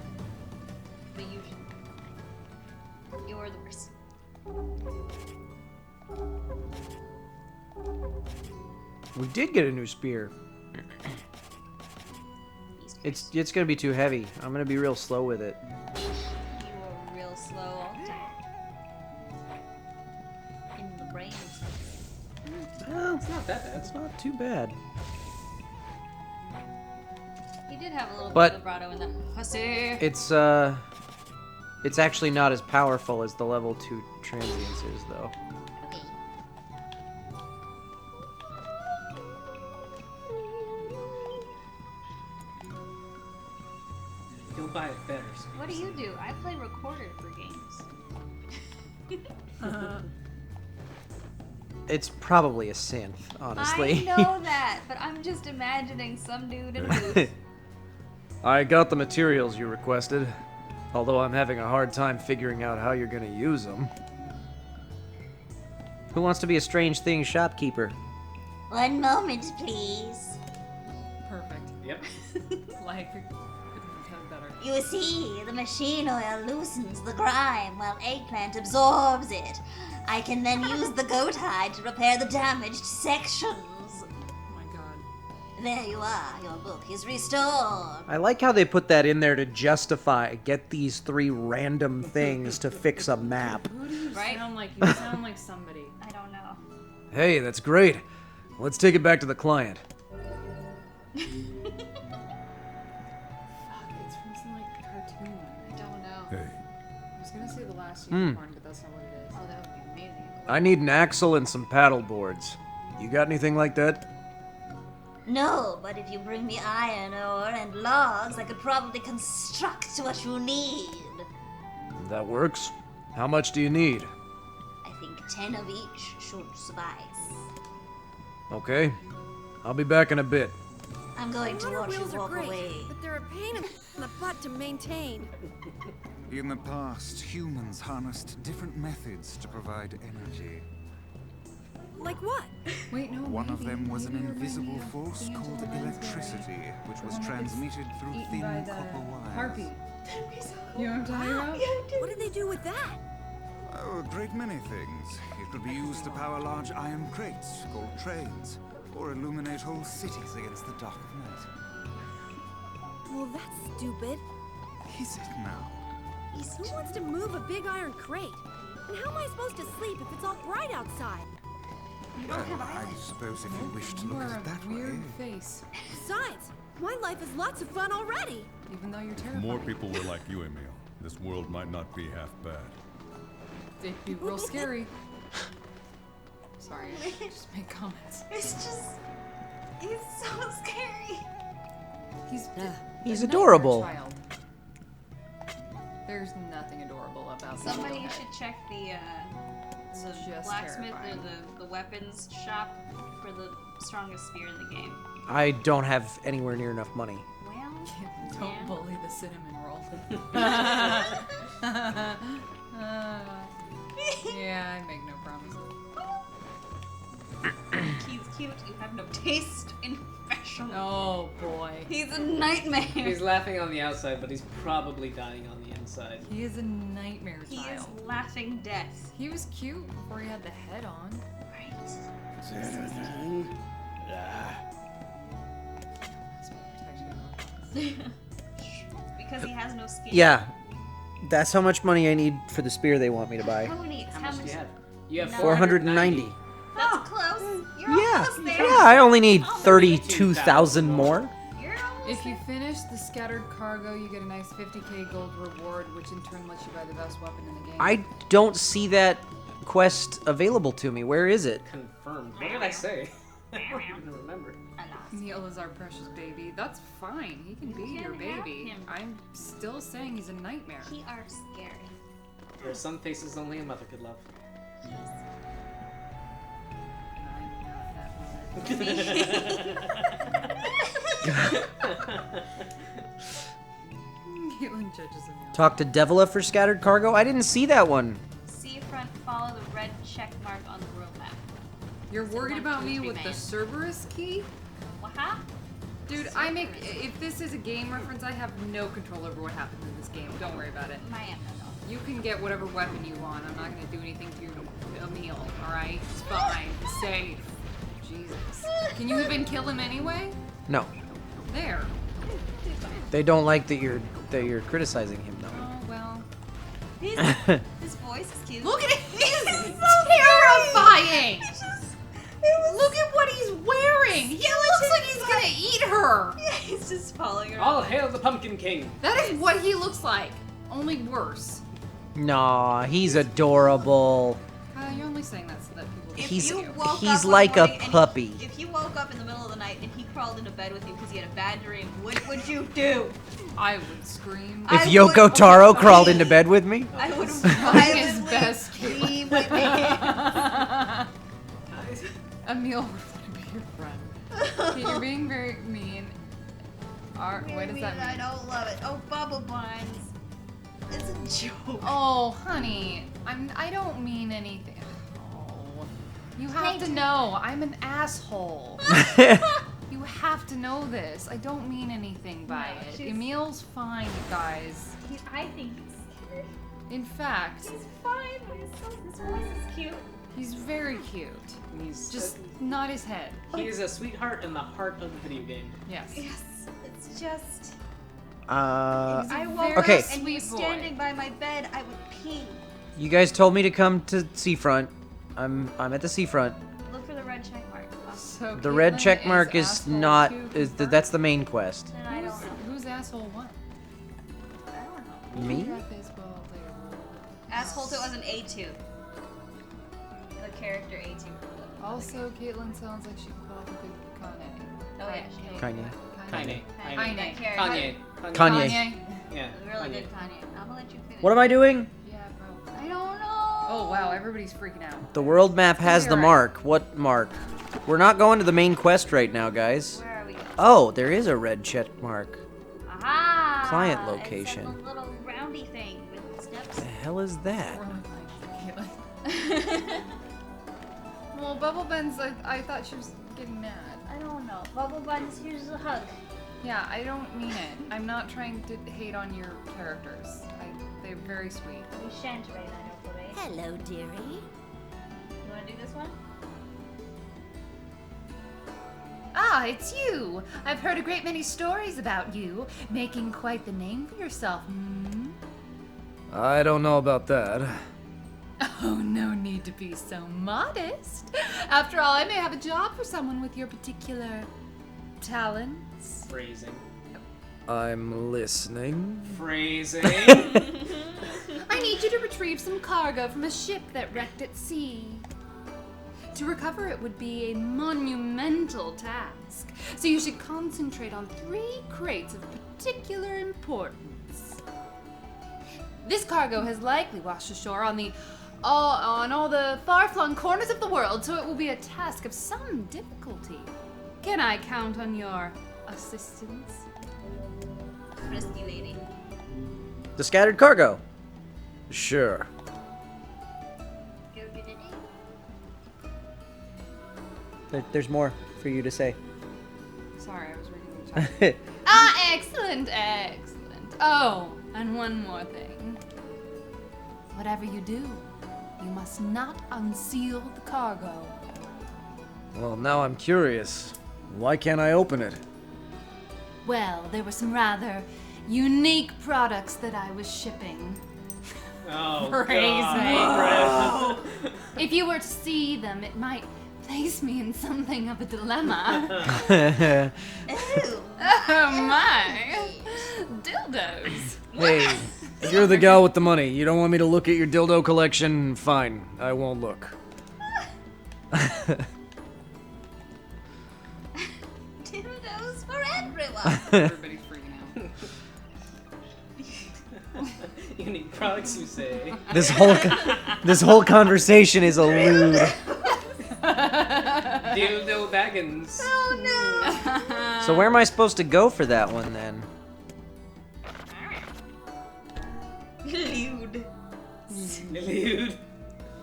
But you should. You're the worst. We did get a new spear. It's gonna be too heavy. I'm gonna be real slow with it. You were real slow all the time. In the brain. Well, It's not that bad. it's not too bad. He did have a little But- bit of vibrato in that. Hussy! It's actually not as powerful as the level 2 transience is, though. Okay. You'll buy it better. What do you do? I play recorder for games. It's probably a synth, honestly. I know that, but I'm just imagining some dude in boots. I got the materials you requested, although I'm having a hard time figuring out how you're gonna use them. Who wants to be a strange thing shopkeeper? One moment, please. Perfect. Yep. Like, couldn't have done better. You see, the machine oil loosens the grime while eggplant absorbs it. I can then use the goat hide to repair the damaged sections. Oh my god. There you are. Your book is restored. I like how they put that in there to justify get these 3 random things to fix a map. Who do you Right? sound like? You sound like somebody. I don't know. Hey, that's great. Let's take it back to the client. Fuck, it's from some like cartoon. I don't know. Hey, I was gonna say the last unicorn, but that's not what it is. Oh, that would be amazing. I need an axle and some paddle boards. You got anything like that? No, but if you bring me iron ore and logs, I could probably construct what you need. That works. How much do you need? I think 10 of each should suffice. Okay. I'll be back in a bit. I'm going to Water watch you wheels are walk great, away. but they're a pain in the butt to maintain. In the past, humans harnessed different methods to provide energy. Like what? Wait, no. One of maybe. them was an Maybe you're invisible thinking of force the called Angela Lansbury, electricity, which the was one that gets transmitted through eaten thin by the copper wires. harpy. You know what I'm talking about? What did they do with that? Oh, a great many things. It could be used to power large iron crates, called trains, or illuminate whole cities against the dark of night. Well, that's stupid. Is it now? Who wants to move a big iron crate? And how am I supposed to sleep if it's all bright outside? Well, I suppose if you wish to You look are at it a that way. weird face. Besides, my life is lots of fun already. even though you're If terrifying. more people were like you, Emil, this world might not be half bad. It'd be real scary. Sorry, I just make comments. It's just... He's so scary. He's He's a adorable. nightmare child. There's nothing adorable about this Somebody little should check the just blacksmith terrifying. or the weapons shop for the strongest spear in the game. I don't have anywhere near enough money. Well, Don't yeah. bully the cinnamon roll. Yeah, I make no promises. He's cute. You have no taste in fashion. Oh boy. He's a nightmare. He's laughing on the outside, but he's probably dying on the inside. He is a nightmare He is child. laughing death. He was cute before he had the head on. Right. Because he has no skin. Yeah, that's how much money I need for the spear they want me to buy. How How much do you have? You have 490. That's close. You're Yeah, almost there. yeah. I only need 32,000 more. You're almost If you finish the scattered cargo, you get a nice 50k gold reward, which in turn lets you buy the best weapon in the game. I don't see that quest available to me. Where is it? Confirmed. What did I say? I don't even remember. Neil is our precious baby. That's fine. He can be your can have baby. him. I'm still saying he's a nightmare. He are scary. There are some faces only a mother could love. Caitlin judges him. Talk to Devila for scattered cargo? I didn't see that one. Seafront, follow the red check mark on the world map. You're worried one, about two, me three, with the man. Cerberus key? Waha? Dude, if this is a game reference, I have no control over what happens in this game. Don't worry about it. You can get whatever weapon you want. I'm not gonna do anything to Emil, alright? It's fine. He's safe. Jesus. Can you even kill him anyway? No, There. they don't like that you're criticizing him though. Oh, well. His voice is cute. Look at it! He's terrifying! Look at what he's wearing! He looks like he's gonna eat her! Yeah, he's just following her. All hail the Pumpkin King! That is what he looks like. Only worse. Nah, he's adorable. Kyle, you're only saying that so that people can He's- see you. he's like a puppy. If you woke up in the middle of the night and he crawled into bed with you because he had a bad dream, what would you do? I would scream. If Yoko Taro crawled into bed with me, I would his violently best scream with my Emil would want to be your friend. Okay, you're being very mean. What does that I mean? don't love it. Oh, bubble buns. It's a joke. Oh, honey, I don't mean anything. Oh, you have to know I'm an asshole. You have to know this. I don't mean anything by No, it. she's- Emil's fine, you guys. I think he's scary. In fact, He's fine, but his voice is cute. he's very cute. He's Just not his head. he is a sweetheart in the heart of the video game. Yes. Yes, it's just. I woke Okay. up and he was Sweet boy. standing by my bed. I would pee. you guys told me to come to Seafront. I'm at the Seafront. Look for the red check mark. So The red Caitlin check mark is asshole not two that's the main quest. And I don't know. Who's asshole one? I don't know. Me? Baseball player. Asshole 2 was an A2. The character A2. Also, Caitlin sounds like she could probably good Kanye. Oh, yeah, she Kanye. Kanye. Kanye. That character. Kanye. Kanye. Yeah. Really Kanye. good Kanye. I'm gonna let you finish. What am I doing? Yeah, probably. I don't know. Oh wow, everybody's freaking out. The world map has the You're right. mark. What mark? We're not going to the main quest right now, guys. Where are we going? Oh, there is a red check mark. Aha! Client It's location. a little roundy thing with steps. The hell is that? We're not playing Caitlin. Well, Bubble Ben's. I thought she was getting mad. I don't know. Bubble buns, here's a hug. Yeah, I don't mean it. I'm not trying to hate on your characters. They're very sweet. We shan't rain on your parade. Hello, dearie. You wanna do this one? Ah, it's you! I've heard a great many stories about you, making quite the name for yourself, hmm? I don't know about that. Oh, no need to be so modest. After all, I may have a job for someone with your particular talents. Phrasing. I'm listening. Phrasing. I need you to retrieve some cargo from a ship that wrecked at sea. To recover it would be a monumental task, so you should concentrate on 3 crates of particular importance. This cargo has likely washed ashore on all the far-flung corners of the world, so it will be a task of some difficulty. Can I count on your assistance? Frisky lady. The scattered cargo. Sure. There's more for you to say. Sorry, I was reading the chat. Excellent, excellent. Oh, and one more thing. Whatever you do, you must not unseal the cargo. Well, now I'm curious. Why can't I open it? Well, there were some rather unique products that I was shipping. Oh, Crazy. God. If you were to see them, it might place me in something of a dilemma. Oh my! Dildos. Hey, you're the gal with the money. You don't want me to look at your dildo collection? Fine, I won't look. Dildos for everyone. Everybody's freaking out. Unique products, you say? This whole conversation is a lewd. Dildo Baggins. Oh no. So where am I supposed to go for that one then? Lewd. Lewd.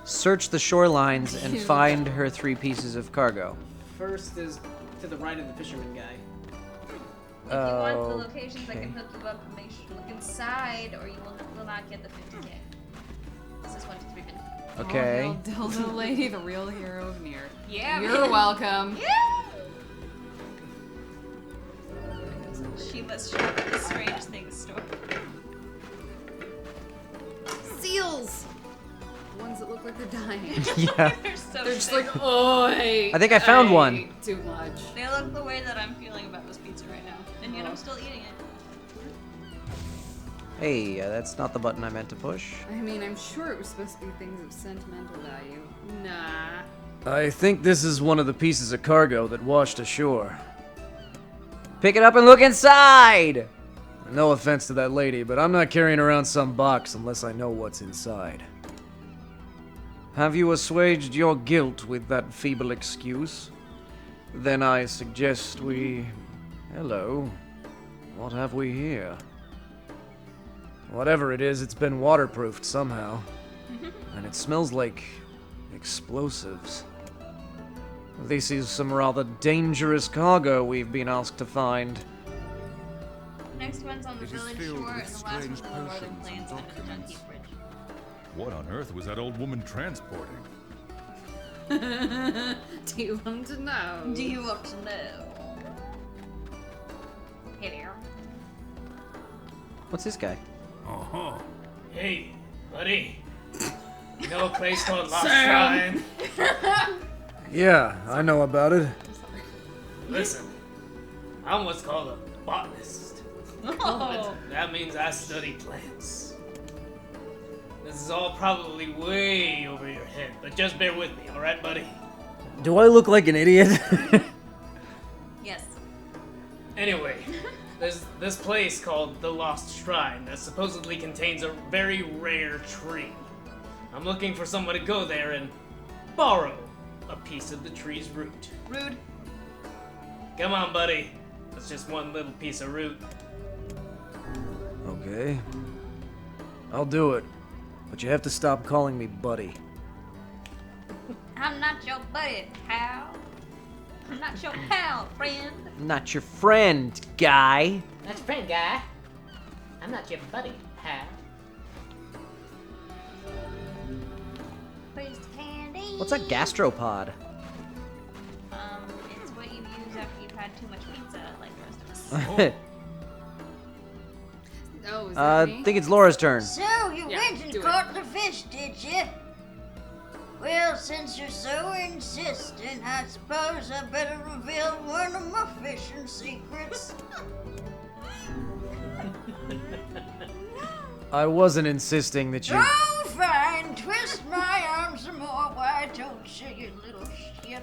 Search the shorelines and find her 3 pieces of cargo. First is to the right of the fisherman guy. If you want the locations, I can hook you up and make sure you look inside, or you will not get the 50K. This is 1, 2, 3 minutes. Okay. Oh, dildo lady, the real hero of NieR. Yeah, You're man. welcome. Yeah. She must shop at the Strange Things store. Seals! The ones that look like they're dying. Yeah. They're so They're just sick. like, oh, I think I found one. ate too much. They look the way that I'm feeling about this pizza right now, and yet I'm still eating it. Hey, that's not the button I meant to push. I mean, I'm sure it was supposed to be things of sentimental value. Nah. I think this is one of the pieces of cargo that washed ashore. Pick it up and look inside! No offense to that lady, but I'm not carrying around some box unless I know what's inside. Have you assuaged your guilt with that feeble excuse? Then I suggest we... Hello. What have we here? Whatever it is, it's been waterproofed somehow. And it smells like... explosives. This is some rather dangerous cargo we've been asked to find. Next one's on the It is village filled shore, with and the last one's strange in the northern potions plains and and the documents. Heap Bridge. What on earth was that old woman transporting? Do you want to know? Do you want to know? Hey there. What's this guy? Uh-huh. Hey, buddy. You know a place called Lost Sam. Shrine? Yeah, I know about it. Listen, I'm what's called a botanist. Oh. That means I study plants. This is all probably way over your head, but just bear with me, alright, buddy? Do I look like an idiot? Yes. Anyway, there's this place called the Lost Shrine that supposedly contains a very rare tree. I'm looking for someone to go there and borrow a piece of the tree's root. Rude. Come on, buddy. That's just one little piece of root. Okay. I'll do it. But you have to stop calling me buddy. I'm not your buddy, pal. I'm not your pal, friend. Not your friend, guy. Not your friend, guy. I'm not your buddy, pal. Where's the candy? What's a gastropod? It's what you use after you've had too much pizza, like the rest of us. Oh, is that me? I think it's Laura's turn. So, you Yeah, went and do it. caught the fish, did you? Well, since you're so insistent, I suppose I better reveal one of my fishing secrets. I wasn't insisting that you... Oh, fine. Twist my arm some more. Why don't you, you little shit?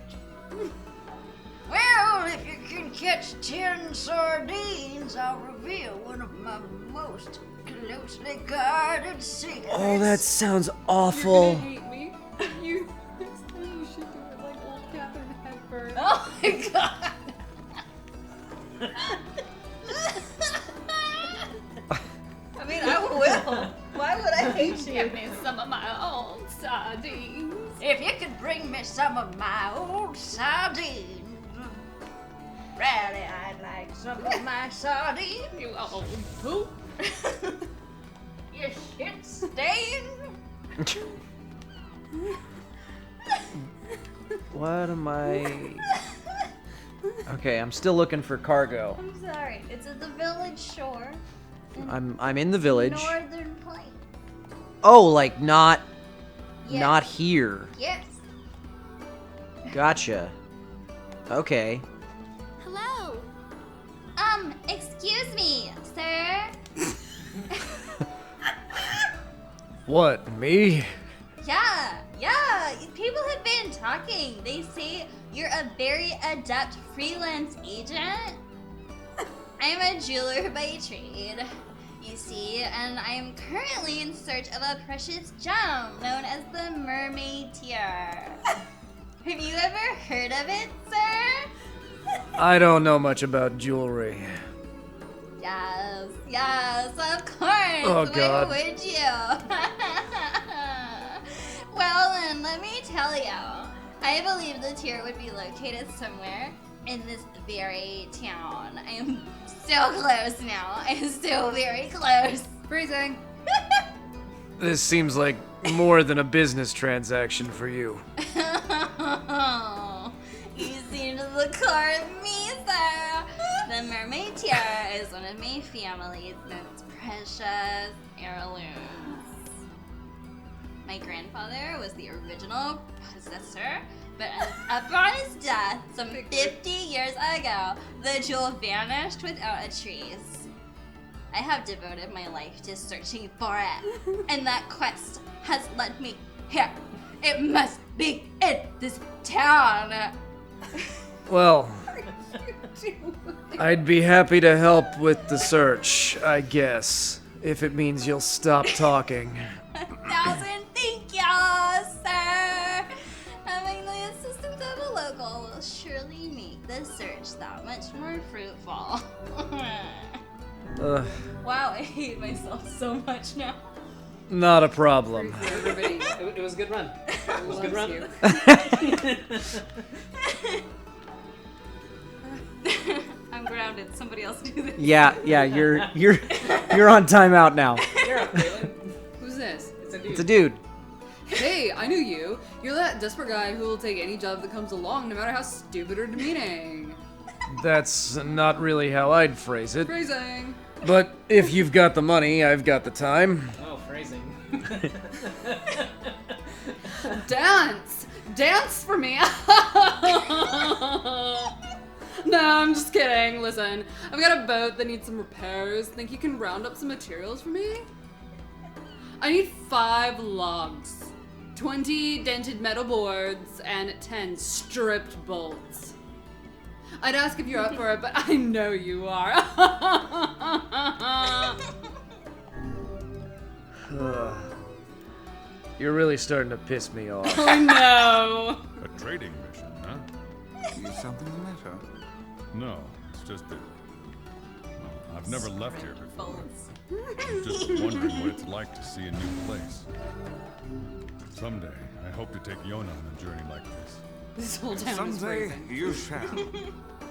Well, if you can catch 10 sardines, I'll reveal one of my most closely guarded secrets. Oh, that sounds awful. You're gonna hate me. You should do it like old Catherine Hepburn. Oh my god. I mean, I will. Why would I hate you? Give me some of my old sardines. If you could bring me some of my old sardines. Really, I'd like some of my sardines. You old poop. You shit stain. What am I... Okay, I'm still looking for cargo. I'm sorry. It's at the village shore. I'm in the village. Northern Plain. Oh, like not Yes. not here. Yes. Gotcha. Okay. Hello. Excuse me, sir. What, me? Yeah. People have been talking. They say you're a very adept freelance agent. I'm a jeweler by trade, you see, and I am currently in search of a precious gem known as the mermaid tier. Have you ever heard of it, sir? I don't know much about jewelry. Yes, of course. Oh, Why God. would you? Well, then, let me tell you. I believe the tier would be located somewhere in this very town. I am so close now. I am so very close. Freezing. This seems like more than a business transaction for you. You seem to look hard at me, sir. The mermaid tiara is one of my family's most precious heirlooms. My grandfather was the original possessor, but upon his death, some 50 years ago, the jewel vanished without a trace. I have devoted my life to searching for it, and that quest has led me here. It must be in this town. Well, I'd be happy to help with the search, I guess, if it means you'll stop talking. 1,000 thank you, sir. Having the assistance of a local will surely make the search that much more fruitful. Wow, I hate myself so much now. Not a problem. Everybody, it was a good run. It was a good run. I'm grounded. Somebody else do this. Yeah, you're on timeout now. You're up, Caitlin. Who's this? It's a dude. It's a dude. Hey, I knew you. You're that desperate guy who will take any job that comes along, no matter how stupid or demeaning. That's not really how I'd phrase it. Phrasing. But if you've got the money, I've got the time. Oh, phrasing. Dance for me. No, I'm just kidding. Listen, I've got a boat that needs some repairs. Think you can round up some materials for me? I need 5 logs, 20 dented metal boards, and 10 stripped bolts. I'd ask if you're up for it, but I know you are. You're really starting to piss me off. Oh no! A trading mission, huh? Is something the matter? No, it's just that well, I've never left here before. I'm just wondering what it's like to see a new place. Someday, I hope to take Yona on a journey like this. This whole town is Someday freezing. you shall.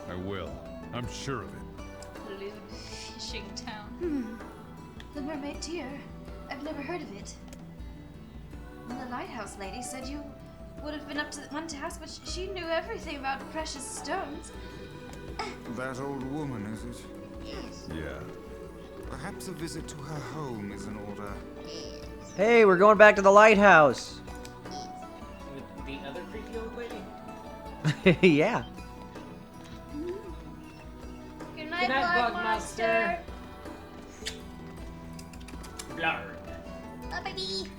I will. I'm sure of it. Blue fishing town. The mermaid tier. I've never heard of it. The lighthouse lady said you would have been up to one task, but she knew everything about precious stones. That old woman, is it? Yes. Yeah. Perhaps a visit to her home is in order. Hey, we're going back to the lighthouse. With the other creepy old lady? Yeah. Good night, Good night, Bug Bug Monster. Blarg. Bye, baby.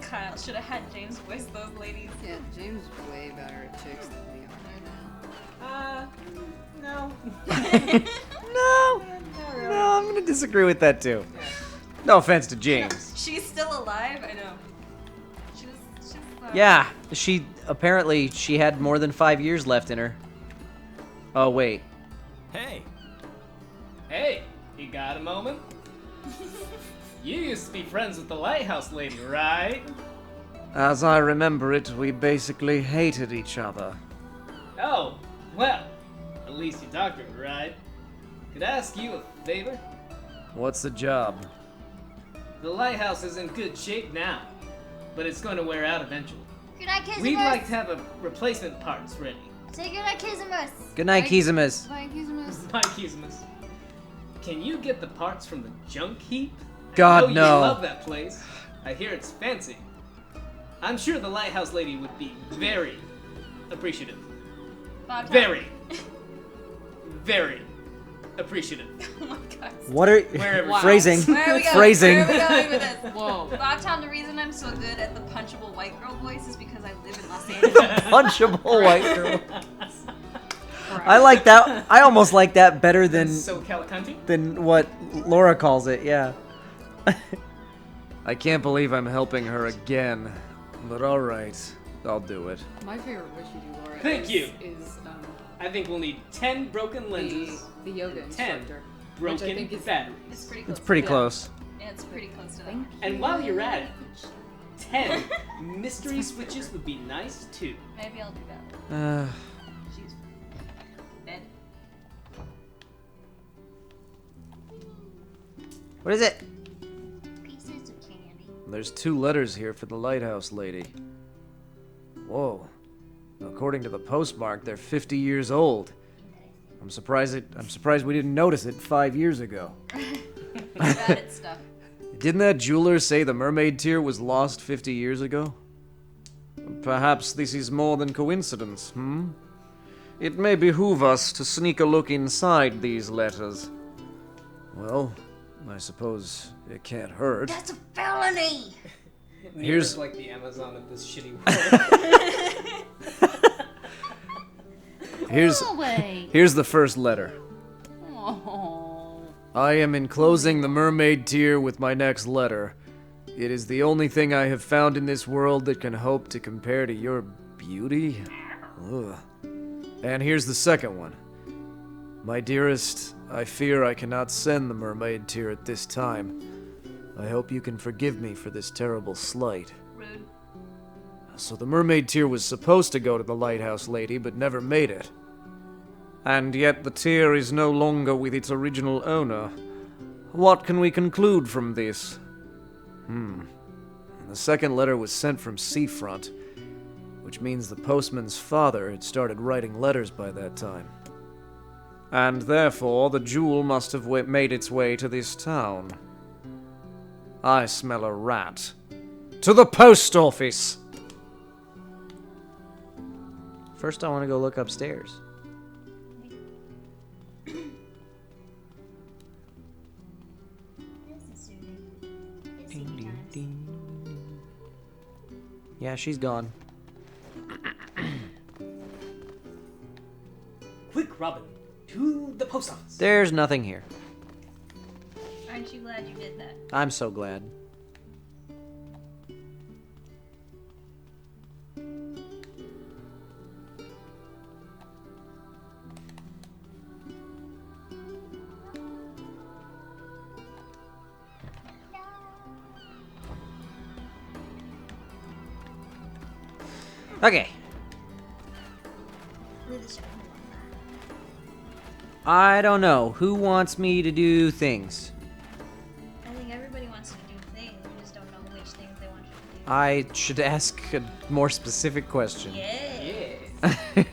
Kyle should have had James voice those ladies. Yeah, James is way better at chicks than we are. No. No, I'm gonna disagree with that too. No offense to James. She's still alive? I know. She's Yeah, she had more than 5 years left in her. Oh wait. Hey, you got a moment? You used to be friends with the lighthouse lady, right? As I remember it, we basically hated each other. Oh, well, at least you talked to her, right? Could I ask you a favor? What's the job? The lighthouse is in good shape now, but it's going to wear out eventually. Good night, Kizimus. We'd like to have a replacement parts ready. Say good night, Kizimus. Good night, Kizimus. Bye, Kizimus. Bye, Kizimus. Can you get the parts from the junk heap? God, I know no. You love that place. I hear it's fancy. I'm sure the lighthouse lady would be very appreciative. Very appreciative. Oh my god. What are phrasing? Where are we going? Phrasing. Where are we going with this? Whoa. Bobtown, the reason I'm so good at the punchable white girl voice is because I live in Los Angeles. Punchable white girl. I like that. I almost like that better than what Laura calls it. Yeah. I can't believe I'm helping her again. But alright, I'll do it. My favorite wish you do, Laura. Thank you. Is I think we'll need 10 broken lenses. the yoga and 10 instructor. broken which I think is batteries. It's pretty close. It's pretty close. Yeah, it's pretty close to that. And while you're at it, 10 mystery switches would be nice too. Maybe I'll do that. She's dead. What is it? Pieces of candy. There's 2 letters here for the lighthouse lady. Whoa. According to the postmark, they're 50 years old. I'm surprised we didn't notice it 5 years ago. Bad at stuff. Didn't that jeweler say the mermaid tier was lost 50 years ago? Perhaps this is more than coincidence, hmm? It may behoove us to sneak a look inside these letters. Well, I suppose it can't hurt. That's a felony! Here's like the Amazon of this shitty world. Here's the first letter. Oh. I am enclosing the mermaid tier with my next letter. It is the only thing I have found in this world that can hope to compare to your beauty. Ugh. And here's the second one. My dearest, I fear I cannot send the mermaid tier at this time. I hope you can forgive me for this terrible slight. Rude. So the mermaid tier was supposed to go to the lighthouse lady, but never made it. And yet the tier is no longer with its original owner. What can we conclude from this? The second letter was sent from seafront, which means the postman's father had started writing letters by that time. And therefore, the jewel must have made its way to this town. I smell a rat. To the post office! First, I want to go look upstairs. Yeah, she's gone. Quick, Robin, to the post office. There's nothing here. Aren't you glad you did that? I'm so glad. Okay. I don't know. Who wants me to do things? I think everybody wants to do things. We just don't know which things they want you to do. I should ask a more specific question. Yeah.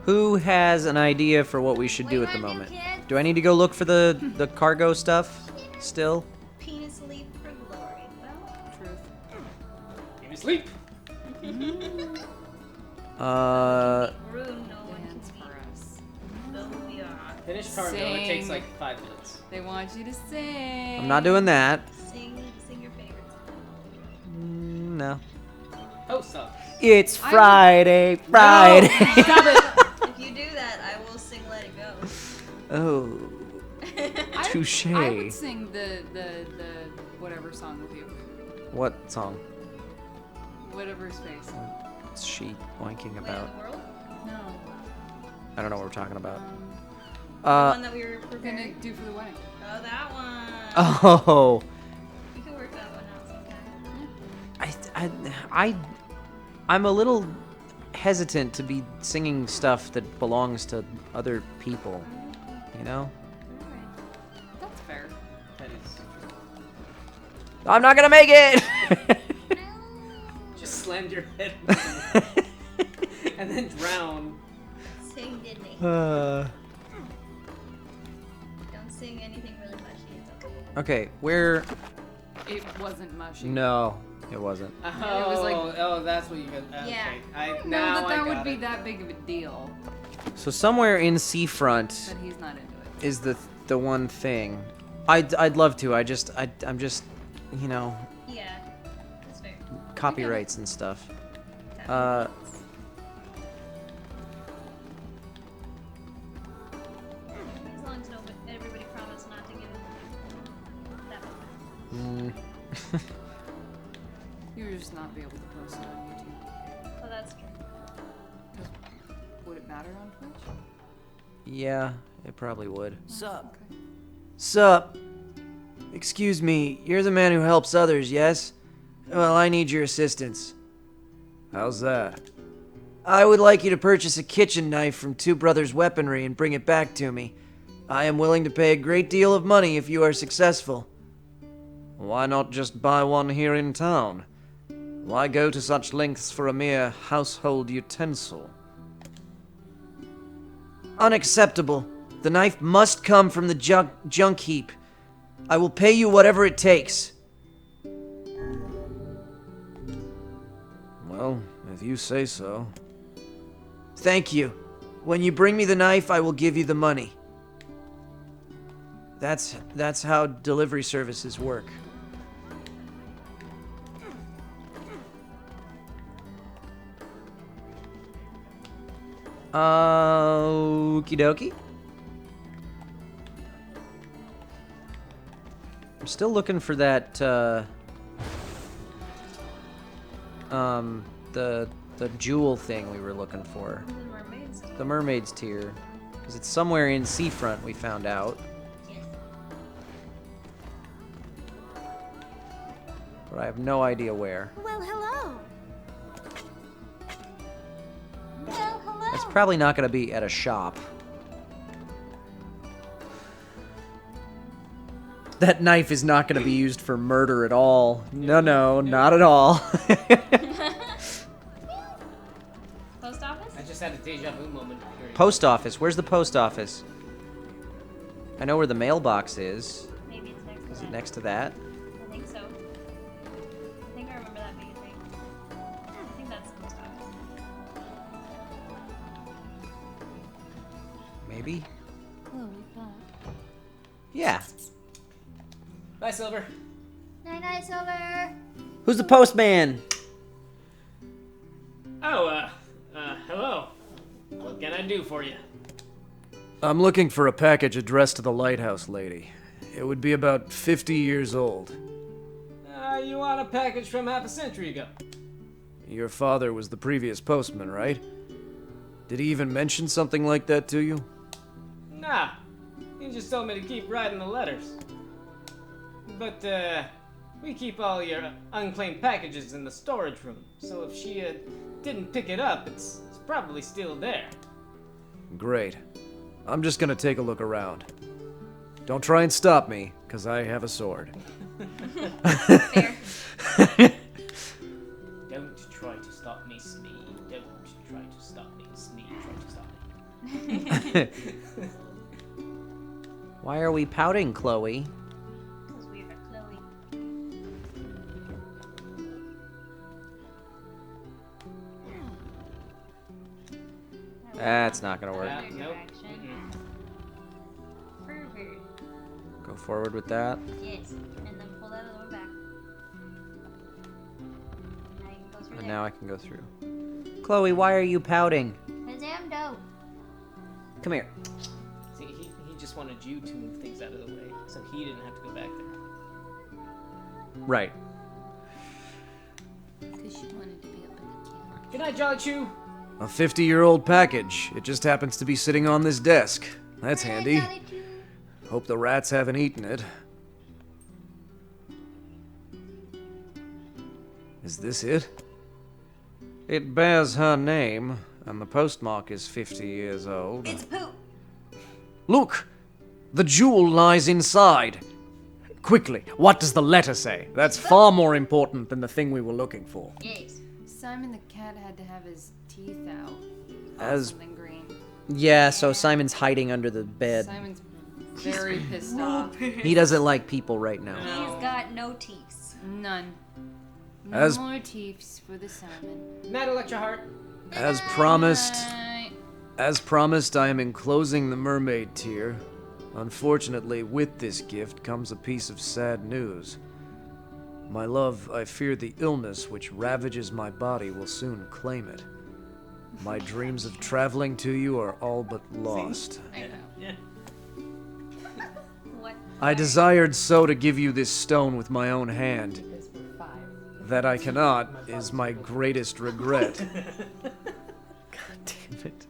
Who has an idea for what we should do at the moment? Do I need to go look for the cargo stuff still? Penis leap for glory. Well, truth. Penis leap. Rude, no one can speak. For us. Though we are. Finish cargo. It takes like 5 minutes. They want you to sing. I'm not doing that. Sing your favorite No. Post office. It's Friday, Friday. song. Stop it! If you do that, I will sing Let It Go. Oh. Touche. I would sing the whatever song with you. What song? Whatever his face. What's she wanking Way about? in the world? No. I don't know what we're talking about. The one that we were We're gonna do for the wedding. Oh, that one. Oh. You can work that one out sometime. I'm a little hesitant to be singing stuff that belongs to other people. You know? That's fair. That is. I'm not gonna make it! Just slammed your head and then drown. Sing, Disney. Uh. Don't sing anything really mushy. It's okay. Okay, where... It wasn't mushy. No, it wasn't. Oh, It was like- oh, that's what you got. Okay. Yeah. I don't Now know that I would got be it. that big of a deal. So somewhere in Seafront But he's not into it. is the one thing. I'd love to. I'm just, you know, Yeah. That's fair. copyrights and stuff. As long as everybody promised not to give it that much. You would just not be able to post it on YouTube. Oh, that's true. Would it matter on Twitch? Yeah, it probably would. Sup? Okay. Sup? Excuse me, you're the man who helps others, yes? Well, I need your assistance. How's that? I would like you to purchase a kitchen knife from Two Brothers Weaponry and bring it back to me. I am willing to pay a great deal of money if you are successful. Why not just buy one here in town? Why go to such lengths for a mere household utensil? Unacceptable. The knife must come from the junk heap. I will pay you whatever it takes. Well, if you say so. Thank you. When you bring me the knife, I will give you the money. That's how delivery services work. Okie dokie. I'm still looking for that, the jewel thing we were looking for. The mermaids. The mermaid's tier. Because it's somewhere in Seafront, we found out. Yes. But I have no idea where. Well, hello. Well, hello. It's probably not going to be at a shop. That knife is not going to be used for murder at all. No, not at all. Post office? I just had a deja vu moment. Period. Post office. Where's the post office? I know where the mailbox is. Maybe it's next to Is that. it next to that? I think so. I think I remember that being a thing. I think that's the post office. Maybe? Chloe, Bob. Yeah. Bye, Silver. Night, Silver. Who's the postman? Oh, hello. What can I do for you? I'm looking for a package addressed to the lighthouse lady. It would be about 50 years old. You want a package from half a century ago? Your father was the previous postman, right? Did he even mention something like that to you? Nah. He just told me to keep writing the letters. But, we keep all your unclaimed packages in the storage room, so if she, didn't pick it up, it's probably still there. Great. I'm just gonna take a look around. Don't try and stop me, 'cause I have a sword. Fair. Don't try to stop me, Smee. Don't try to stop me, Smee. Try to stop me. Why are we pouting, Chloe? Because we are Chloe. That's not gonna work. Nope. Direction. forward with that. Yes, and then pull that other one back. Now you can go through And there. now I can go through. Chloe, why are you pouting? Cause I'm dope. Come here. See, he just wanted you to move things out of the way, so he didn't have to go back there. Right. Because she wanted to be up in the camera. Good night, Jolly Chew. A 50-year-old package. It just happens to be sitting on this desk. That's handy. Hope the rats haven't eaten it. Is this it? It bears her name, and the postmark is 50 years old. It's poop. Look! The jewel lies inside. Quickly, what does the letter say? That's far more important than the thing we were looking for. Yes. Simon the cat had to have his teeth out. As Something green. Yeah, so Simon's hiding under the bed. Simon's very pissed off. He doesn't like people right now. He's got no teeth. None. No As- more teeth for the Simon. Night, Electra Heart. As promised, Night. I am enclosing the mermaid tier. Unfortunately, with this gift comes a piece of sad news. My love, I fear the illness which ravages my body will soon claim it. My dreams of traveling to you are all but lost. I know. Yeah. What? I desired so to give you this stone with my own hand. That I cannot is my greatest regret. God damn it.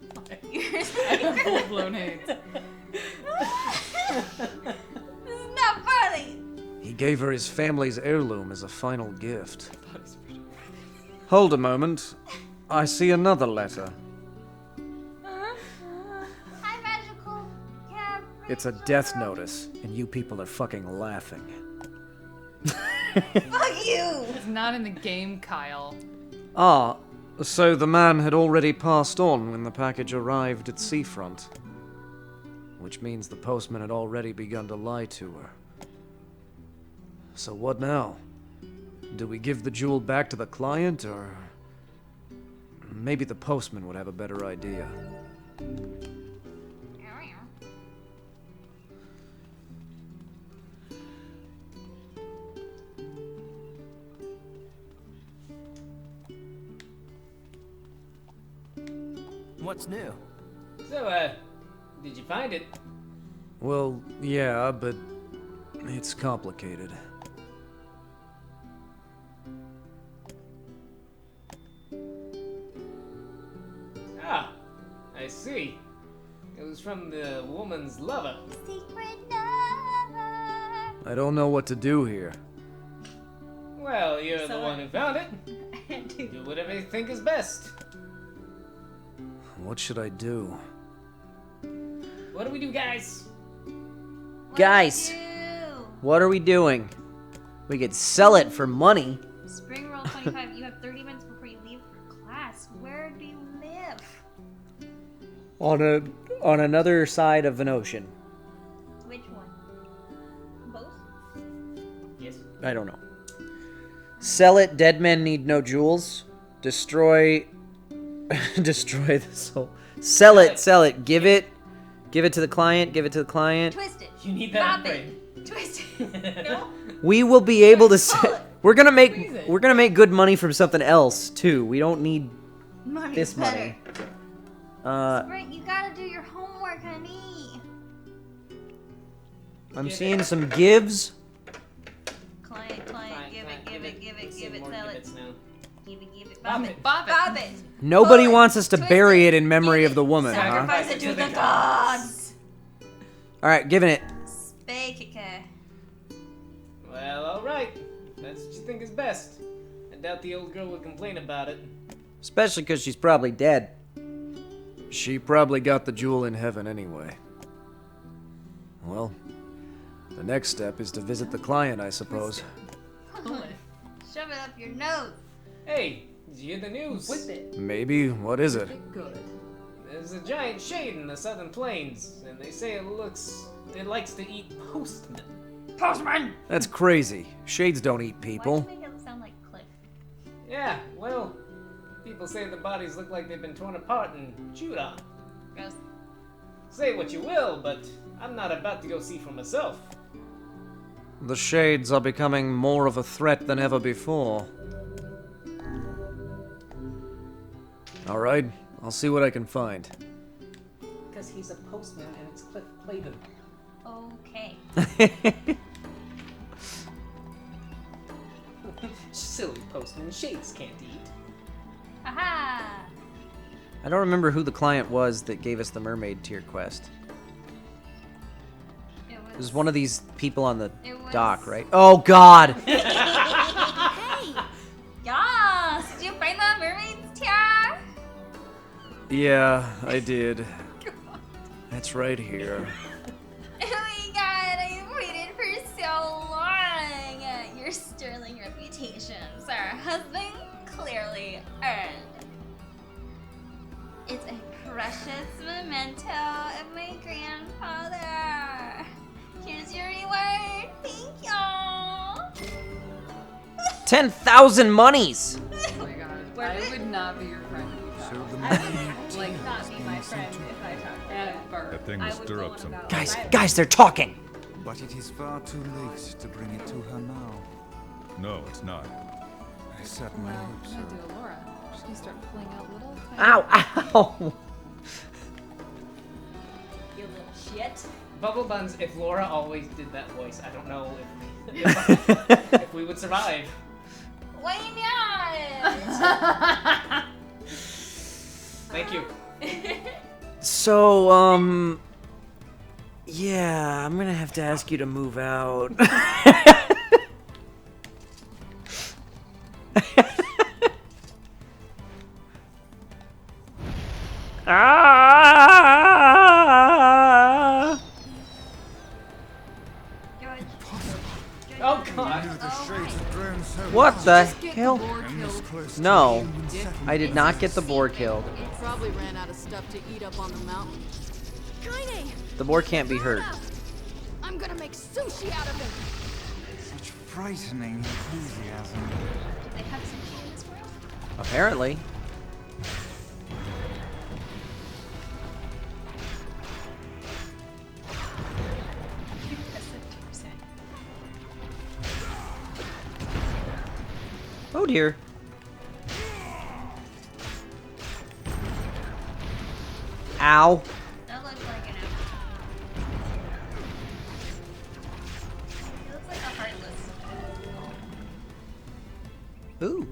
I have full-blown hate. This is not funny. He gave her his family's heirloom as a final gift. Hold a moment. I see another letter. Hi, magical cat. It's a death notice, and you people are fucking laughing. Fuck you. It's not in the game, Kyle. Ah, so the man had already passed on when the package arrived at seafront. Which means the postman had already begun to lie to her. So what now? Do we give the jewel back to the client, or... Maybe the postman would have a better idea. What's new? So, did you find it? Well, yeah, but it's complicated. Ah, I see. It was from the woman's lover. Secret lover. I don't know what to do here. Well, you're the one who found it. Do whatever you think is best. What should I do? What do we do, guys? Guys, what are we doing? We could sell it for money. Spring Roll 25. You have 30 minutes before you leave for class. Where do you live? On another side of an ocean. Which one? Both? Yes. I don't know. Sell it. Dead men need no jewels. Destroy destroy the soul. Sell it. Sell it. Give it to the client. Give it to the client. Twist it. You need that Bop it. Twist it. No? We will be able to sell. We're gonna make good money from something else too. We don't need Money's this better. money. Spring, you gotta do your homework, honey. I'm seeing some gives. Client, give it, sell it. Now. Give it, Bop bop it. it, bop it. Nobody Pull it, wants us to twist bury it, it in memory give of the woman, huh? Sacrifice it to the gods. All right, giving it. Spake. Well, alright. That's what you think is best. I doubt the old girl would complain about it. Especially because she's probably dead. She probably got the jewel in heaven anyway. Well, the next step is to visit the client, I suppose. Shove it up your nose. Hey, did you hear the news? Whip it. Maybe. What is it? Good. There's a giant shade in the southern plains, and they say it likes to eat postmen. Postman! That's crazy. Shades don't eat people. Why do you make it sound like Cliff? Yeah, well, people say the bodies look like they've been torn apart and chewed on. Gross. Say what you will, but I'm not about to go see for myself. The shades are becoming more of a threat than ever before. Alright, I'll see what I can find. Because he's a postman and it's Cliff Clavin. Okay. Silly postman, shades can't eat. Aha! I don't remember who the client was that gave us the mermaid tier quest. It was one of these people on the dock, right? Oh God! Hey! Yas! Did you find the mermaid's tiara? Yeah, I did. That's right here. Oh my god, I waited for so long! Your sterling reputation, sir, has been clearly earned. It's a precious memento of my grandfather. Here's your reward. Thank y'all. 10,000 monies! Oh my god, I would not be your friend if you talked. Like, not be my friend if I talk Ever. That thing will stir up some. Guys, they're talking! But it is far too late to bring it to her now. No, it's not. I certainly Well, hope I'm so. gonna do Laura. She's gonna start pulling out little tiny... Ow! Ow! You little shit. Bubble Buns, if Laura always did that voice, I don't know if, if we would survive. Why not? Thank you. So, yeah, I'm gonna have to ask you to move out. Ah! Oh god. What the Just get hell? the boar killed. No, I did not get the boar killed. Probably ran out of stuff to eat up on the mountain. Kaine! The boar can't be hurt. I'm gonna make sushi out of him! Such frightening enthusiasm. Did they have sushi in this world? Apparently. Oh dear. Ow. That looks like an apple. It looks like a heartless. Ooh.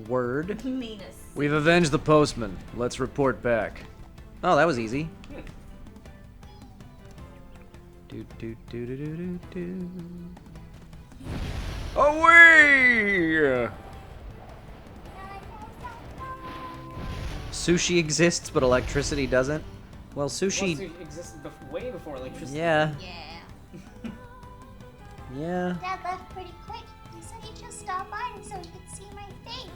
Word. Meanest. We've avenged the postman. Let's report back. Oh, that was easy. Do do do do do do do. Away! Sushi exists, but electricity doesn't. Well, sushi. Well, existed way before electricity. Yeah. Yeah. Yeah. Dad left pretty quick. He said he'd just stop by so he could see my face.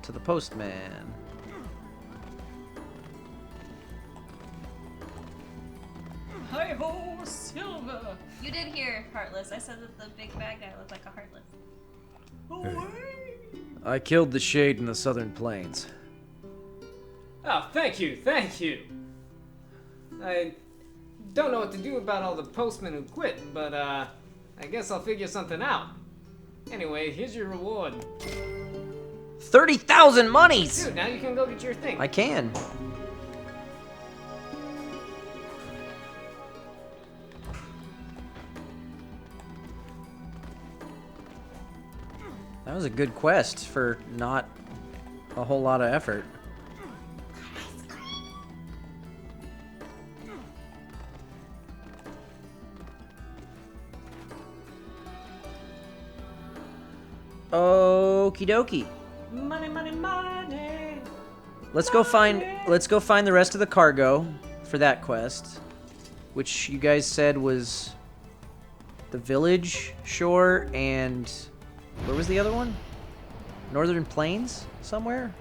To the postman. Hi ho, Silver. You did hear Heartless. I said that the big bad guy looked like a Heartless. I killed the shade in the southern plains. Oh, thank you, thank you. I don't know what to do about all the postmen who quit, but I guess I'll figure something out. Anyway, here's your reward. 30,000 monies! Dude, now you can go get your thing. I can. That was a good quest for not a whole lot of effort. Okie dokie. Money, money, money. Let's go find the rest of the cargo for that quest, which you guys said was the village shore and where was the other one? Northern Plains somewhere?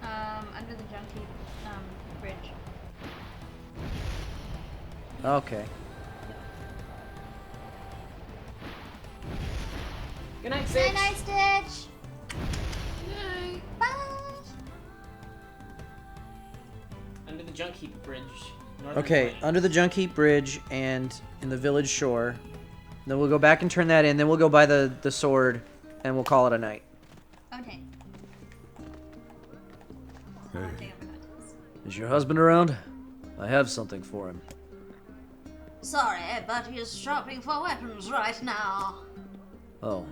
Under the junkie bridge. Okay. Good night, Stitch. Good night, Stitch. Yay. Bye. Under the junk heap bridge. Northern Okay, Plains. under the junk heap bridge and in the village shore. Then we'll go back and turn that in. Then we'll go buy the sword, and we'll call it a night. Okay. Hey, Is your husband around? I have something for him. Sorry, but he's shopping for weapons right now. Oh.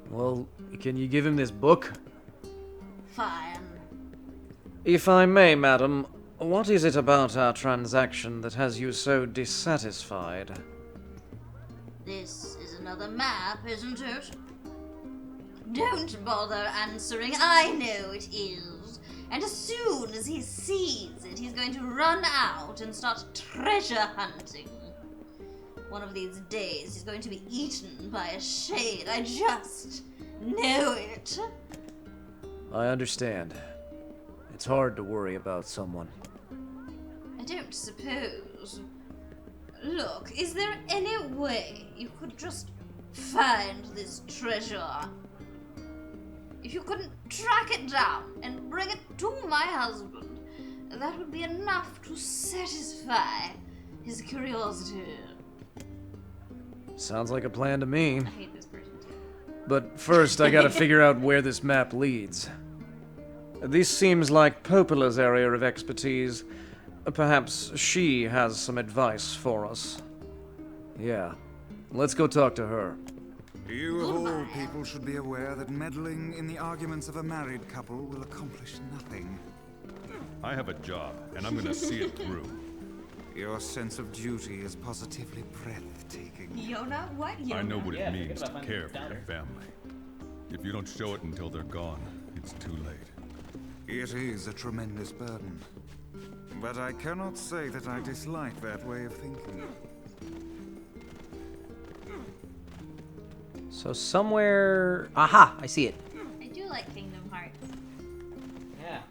Well, can you give him this book? Fine. If I may, madam, what is it about our transaction that has you so dissatisfied? This is another map, isn't it? Don't bother answering. I know it is. And as soon as he sees it, he's going to run out and start treasure hunting. One of these days, he's going to be eaten by a shade. I just know it. I understand. It's hard to worry about someone. I don't suppose. Look, is there any way you could just find this treasure? If you couldn't track it down and bring it to my husband, that would be enough to satisfy his curiosity. Sounds like a plan to me. I hate this person too. But first, I gotta figure out where this map leads. This seems like Popola's area of expertise. Perhaps she has some advice for us. Yeah. Let's go talk to her. You of all people should be aware that meddling in the arguments of a married couple will accomplish nothing. I have a job, and I'm gonna see it through. Your sense of duty is positively breathtaking. Yona? What? Yona? I know what Yeah, it forget means about to finding care your for your daughter. family. If you don't show it until they're gone, it's too late. It is a tremendous burden. But I cannot say that I dislike that way of thinking. So somewhere... Aha! I see it. I do like Kingdom Hearts. Yeah.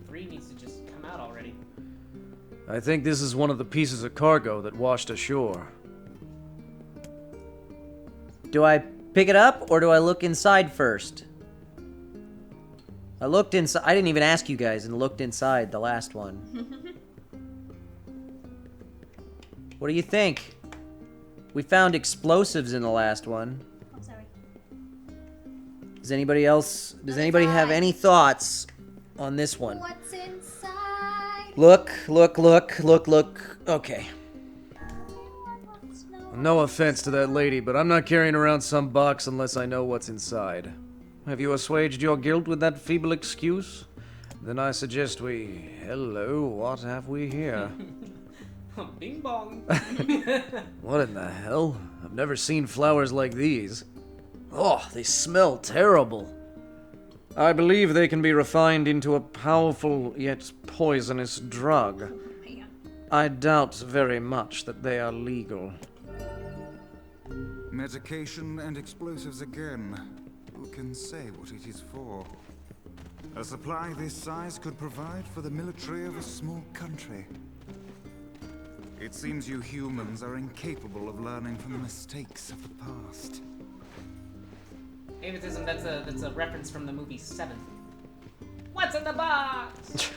3 needs to just come out already. I think this is one of the pieces of cargo that washed ashore. Do I pick it up, or do I look inside first? I looked inside. I didn't even ask you guys and looked inside the last one. What do you think? We found explosives in the last one. Oh, sorry. Does anybody have any thoughts on this one? What's inside? Look. Okay. No offense to that lady, but I'm not carrying around some box unless I know what's inside. Have you assuaged your guilt with that feeble excuse? Then I suggest we... Hello, what have we here? Bing bong. What in the hell? I've never seen flowers like these. Oh, they smell terrible. I believe they can be refined into a powerful yet poisonous drug. I doubt very much that they are legal. Medication and explosives again. Who can say what it is for? A supply this size could provide for the military of a small country. It seems you humans are incapable of learning from the mistakes of the past. Avitism, that's a reference from the movie 7. What's in the box?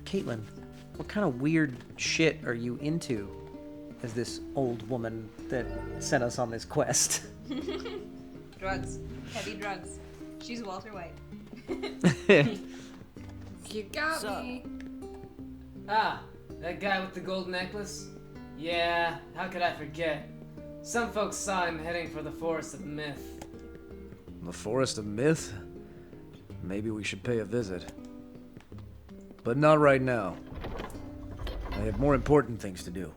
Caitlin, what kind of weird shit are you into as this old woman that sent us on this quest? Drugs. Heavy drugs. She's Walter White. You got me. Ah, that guy with the gold necklace? Yeah, how could I forget? Some folks saw him heading for the Forest of Myth. The Forest of Myth? Maybe we should pay a visit. But not right now. I have more important things to do.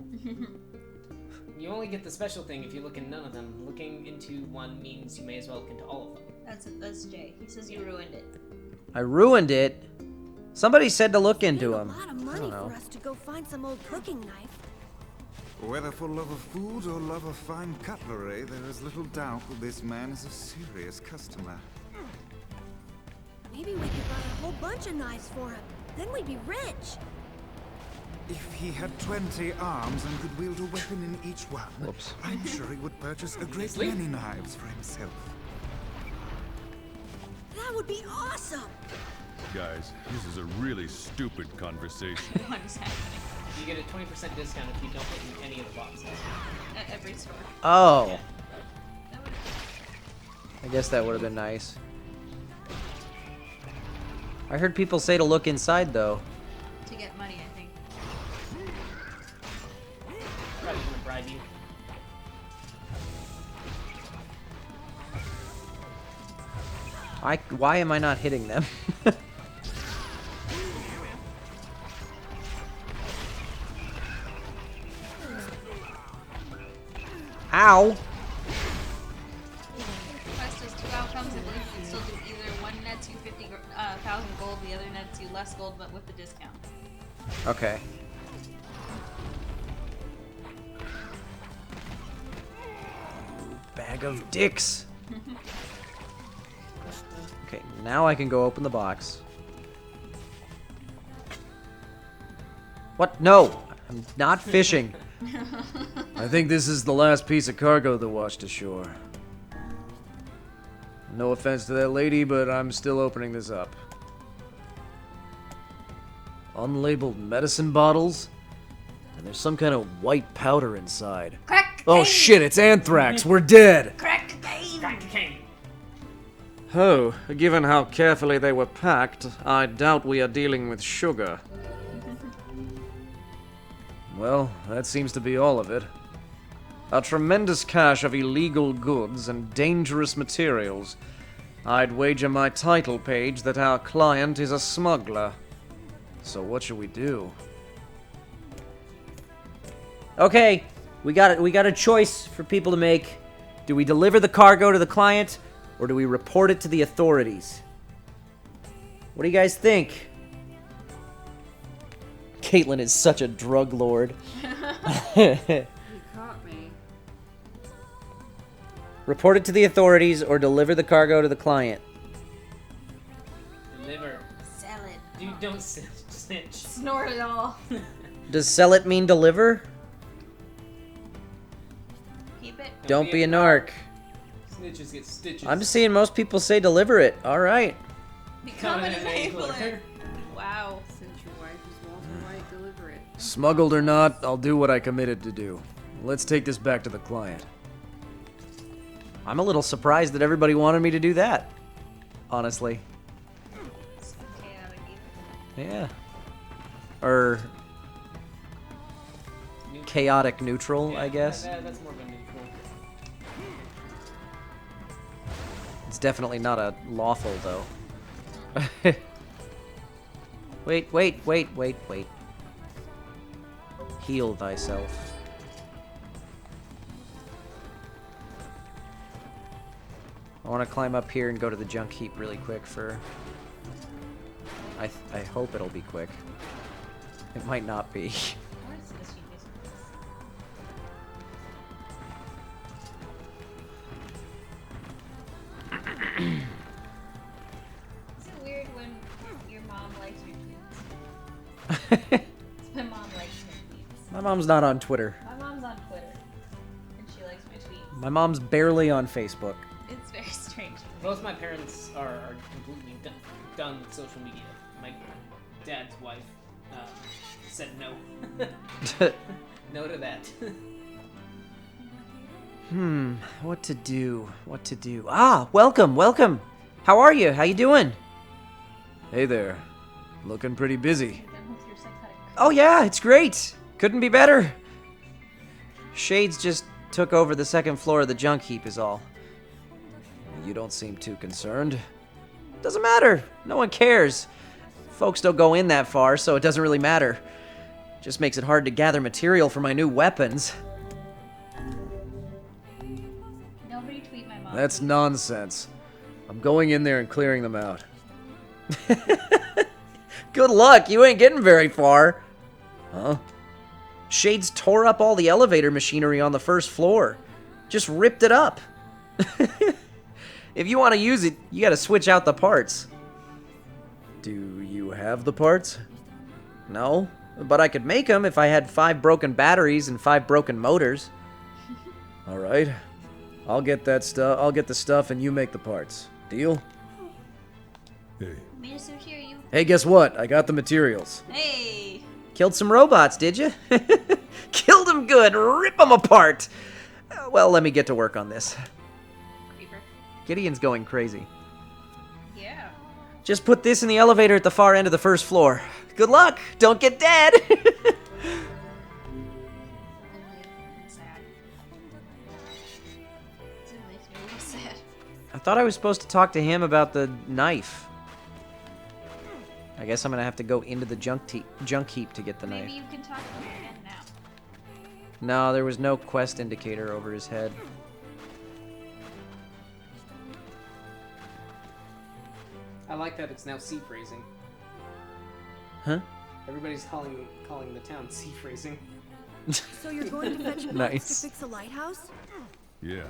You only get the special thing if you look in none of them. Looking into one means you may as well look into all of them. That's Jay. He says you ruined it. I ruined it. Somebody said to look into them. A lot of money for us to go find some old cooking knife. Whether for love of food or love of fine cutlery, there is little doubt that this man is a serious customer. Maybe we could buy a whole bunch of knives for him. Then we'd be rich. If he had 20 arms and could wield a weapon in each one, Whoops. I'm sure he would purchase a great many knives for himself. That would be awesome! Guys, this is a really stupid conversation. What is happening? You get a 20% discount if you don't open any of the boxes. At every store. Oh. Yeah. I guess that would have been nice. I heard people say to look inside, though. To get money, I think. Probably gonna bribe you. Why am I not hitting them? Ow! Quest has 2 outcomes. I believe you can still do either one nets you 50,000 gold, the other nets you less gold, but with the discount. Okay. Bag of dicks! Okay, now I can go open the box. What? No! I'm not fishing. I think this is the last piece of cargo that washed ashore. No offense to that lady, but I'm still opening this up. Unlabeled medicine bottles? And there's some kind of white powder inside. Crack Oh shit, it's anthrax! We're dead! Crack cocaine! Crack cocaine! Oh, given how carefully they were packed, I doubt we are dealing with sugar. Well, that seems to be all of it. A tremendous cache of illegal goods and dangerous materials. I'd wager my title page that our client is a smuggler. So what should we do? Okay, we got a choice for people to make. Do we deliver the cargo to the client, or do we report it to the authorities? What do you guys think? Caitlin is such a drug lord. You caught me. Report it to the authorities or deliver the cargo to the client. Deliver. Sell it. Dude, don't snitch. Snort it all. Does sell it mean deliver? Keep it. Don't be a narc. Snitches get stitches. I'm seeing most people say deliver it. All right. Become an enabler. Wow. Since your wife is Walter White, deliver it. Smuggled or not, I'll do what I committed to do. Let's take this back to the client. I'm a little surprised that everybody wanted me to do that. Honestly. It's chaotic either. Yeah. Or chaotic neutral, I guess. That's more of a neutral. It's definitely not a lawful, though. Wait. Heal thyself. I want to climb up here and go to the junk heap really quick for... I hope it'll be quick. It might not be. Is it weird when your mom likes your tweets? My mom likes my tweets. My mom's not on Twitter. My mom's on Twitter, and she likes my tweets. My mom's barely on Facebook. It's very strange. Both my parents are completely done with social media. My dad's wife said no. No to that. What to do? Ah, welcome. How are you? How you doing? Hey there. Looking pretty busy. Oh yeah, it's great. Couldn't be better. Shades just took over the second floor of the junk heap is all. You don't seem too concerned. Doesn't matter. No one cares. Folks don't go in that far, so it doesn't really matter. Just makes it hard to gather material for my new weapons. Nobody tweet my mom. That's nonsense. I'm going in there and clearing them out. Good luck, you ain't getting very far. Huh? Shades tore up all the elevator machinery on the first floor. Just ripped it up. If you want to use it, you gotta switch out the parts. Do you have the parts? No? But I could make them if I had 5 broken batteries and 5 broken motors. All right. I'll get that stuff. I'll get the stuff and you make the parts. Deal? Hey, Minister, hear you. Hey, guess what? I got the materials. Hey. Killed some robots, did you? Killed them good. Rip them apart. Well, let me get to work on this. Creeper. Gideon's going crazy. Yeah. Just put this in the elevator at the far end of the first floor. Good luck. Don't get dead. I thought I was supposed to talk to him about the knife. I guess I'm gonna have to go into the junk heap to get the knife. Maybe you can talk to him again now. No, there was no quest indicator over his head. I like that it's now sea phrasing. Huh? Everybody's calling the town sea phrasing. So you're going to fetch parts Nice. to fix a lighthouse? yeah.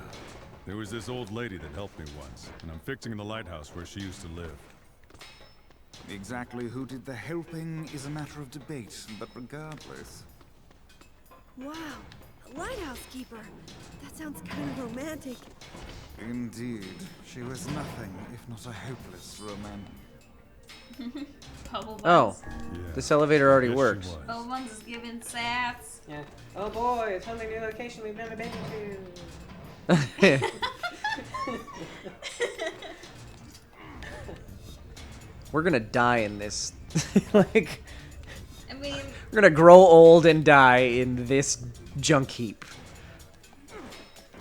There was this old lady that helped me once, and I'm fixing the lighthouse where she used to live. Exactly who did the helping is a matter of debate, but regardless. Wow, a lighthouse keeper. That sounds kind of romantic. Indeed, she was nothing if not a hopeless romantic. Bubble Oh, Buns. Yeah. this elevator already Yes, she works. was. Bubble Buns is giving sats. Yeah. Oh boy, it's only new location we've never been to. We're gonna die in this. Like, I mean, we're gonna grow old and die in this junk heap.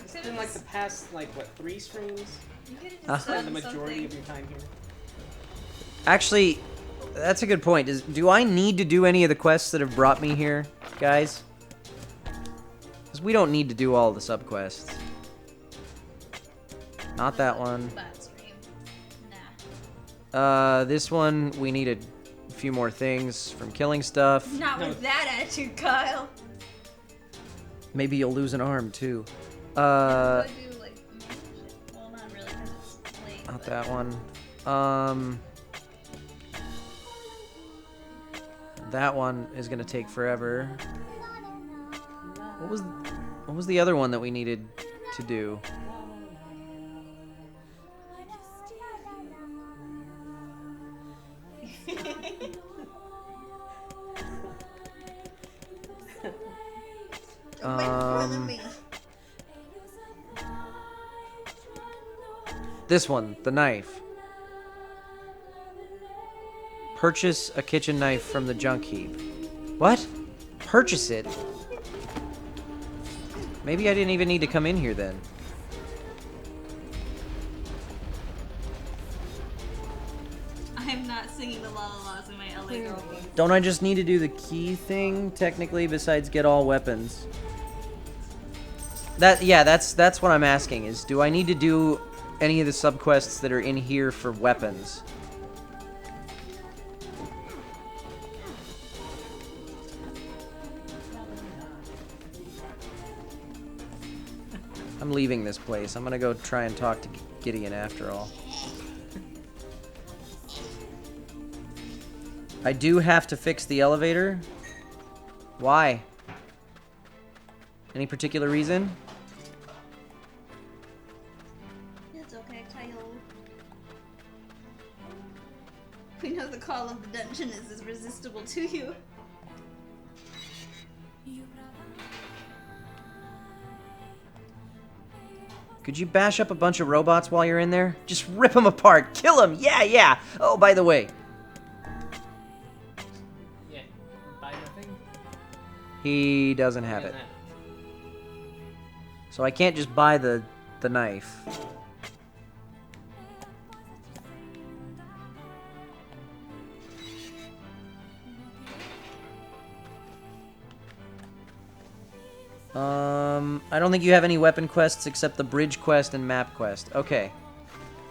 It's been like the past, like, what, 3 streams? you could have Uh-huh. just Spend done the majority something. of your time here. Actually, that's a good point. Do I need to do any of the quests that have brought me here, guys? Because we don't need to do all the subquests. Not that one. That stream. Nah. This one, we needed a few more things from killing stuff. Not No. with that attitude, Kyle. Maybe you'll lose an arm, too. Go do, like, shit. Well, not really, because it's late. Not but- that one. That one is gonna take forever. What was the other one that we needed to do? Don't make fun of me. This one, the knife. Purchase a kitchen knife from the junk heap. What? Purchase it? Maybe I didn't even need to come in here then. I'm not singing the La La La's in my LA Girl voice. Don't I just need to do the key thing, technically, besides get all weapons? That's what I'm asking, is do I need to do any of the subquests that are in here for weapons? I'm leaving this place. I'm gonna go try and talk to Gideon after all. I do have to fix the elevator. Why? Any particular reason? It's okay, Kyle. We know the call of the dungeon is irresistible to you. Could you bash up a bunch of robots while you're in there? Just rip them apart. Kill them. Yeah, yeah. Oh, by the way, Yeah. Buy nothing? he doesn't have it. So I can't just buy the knife. I don't think you have any weapon quests except the bridge quest and map quest. Okay.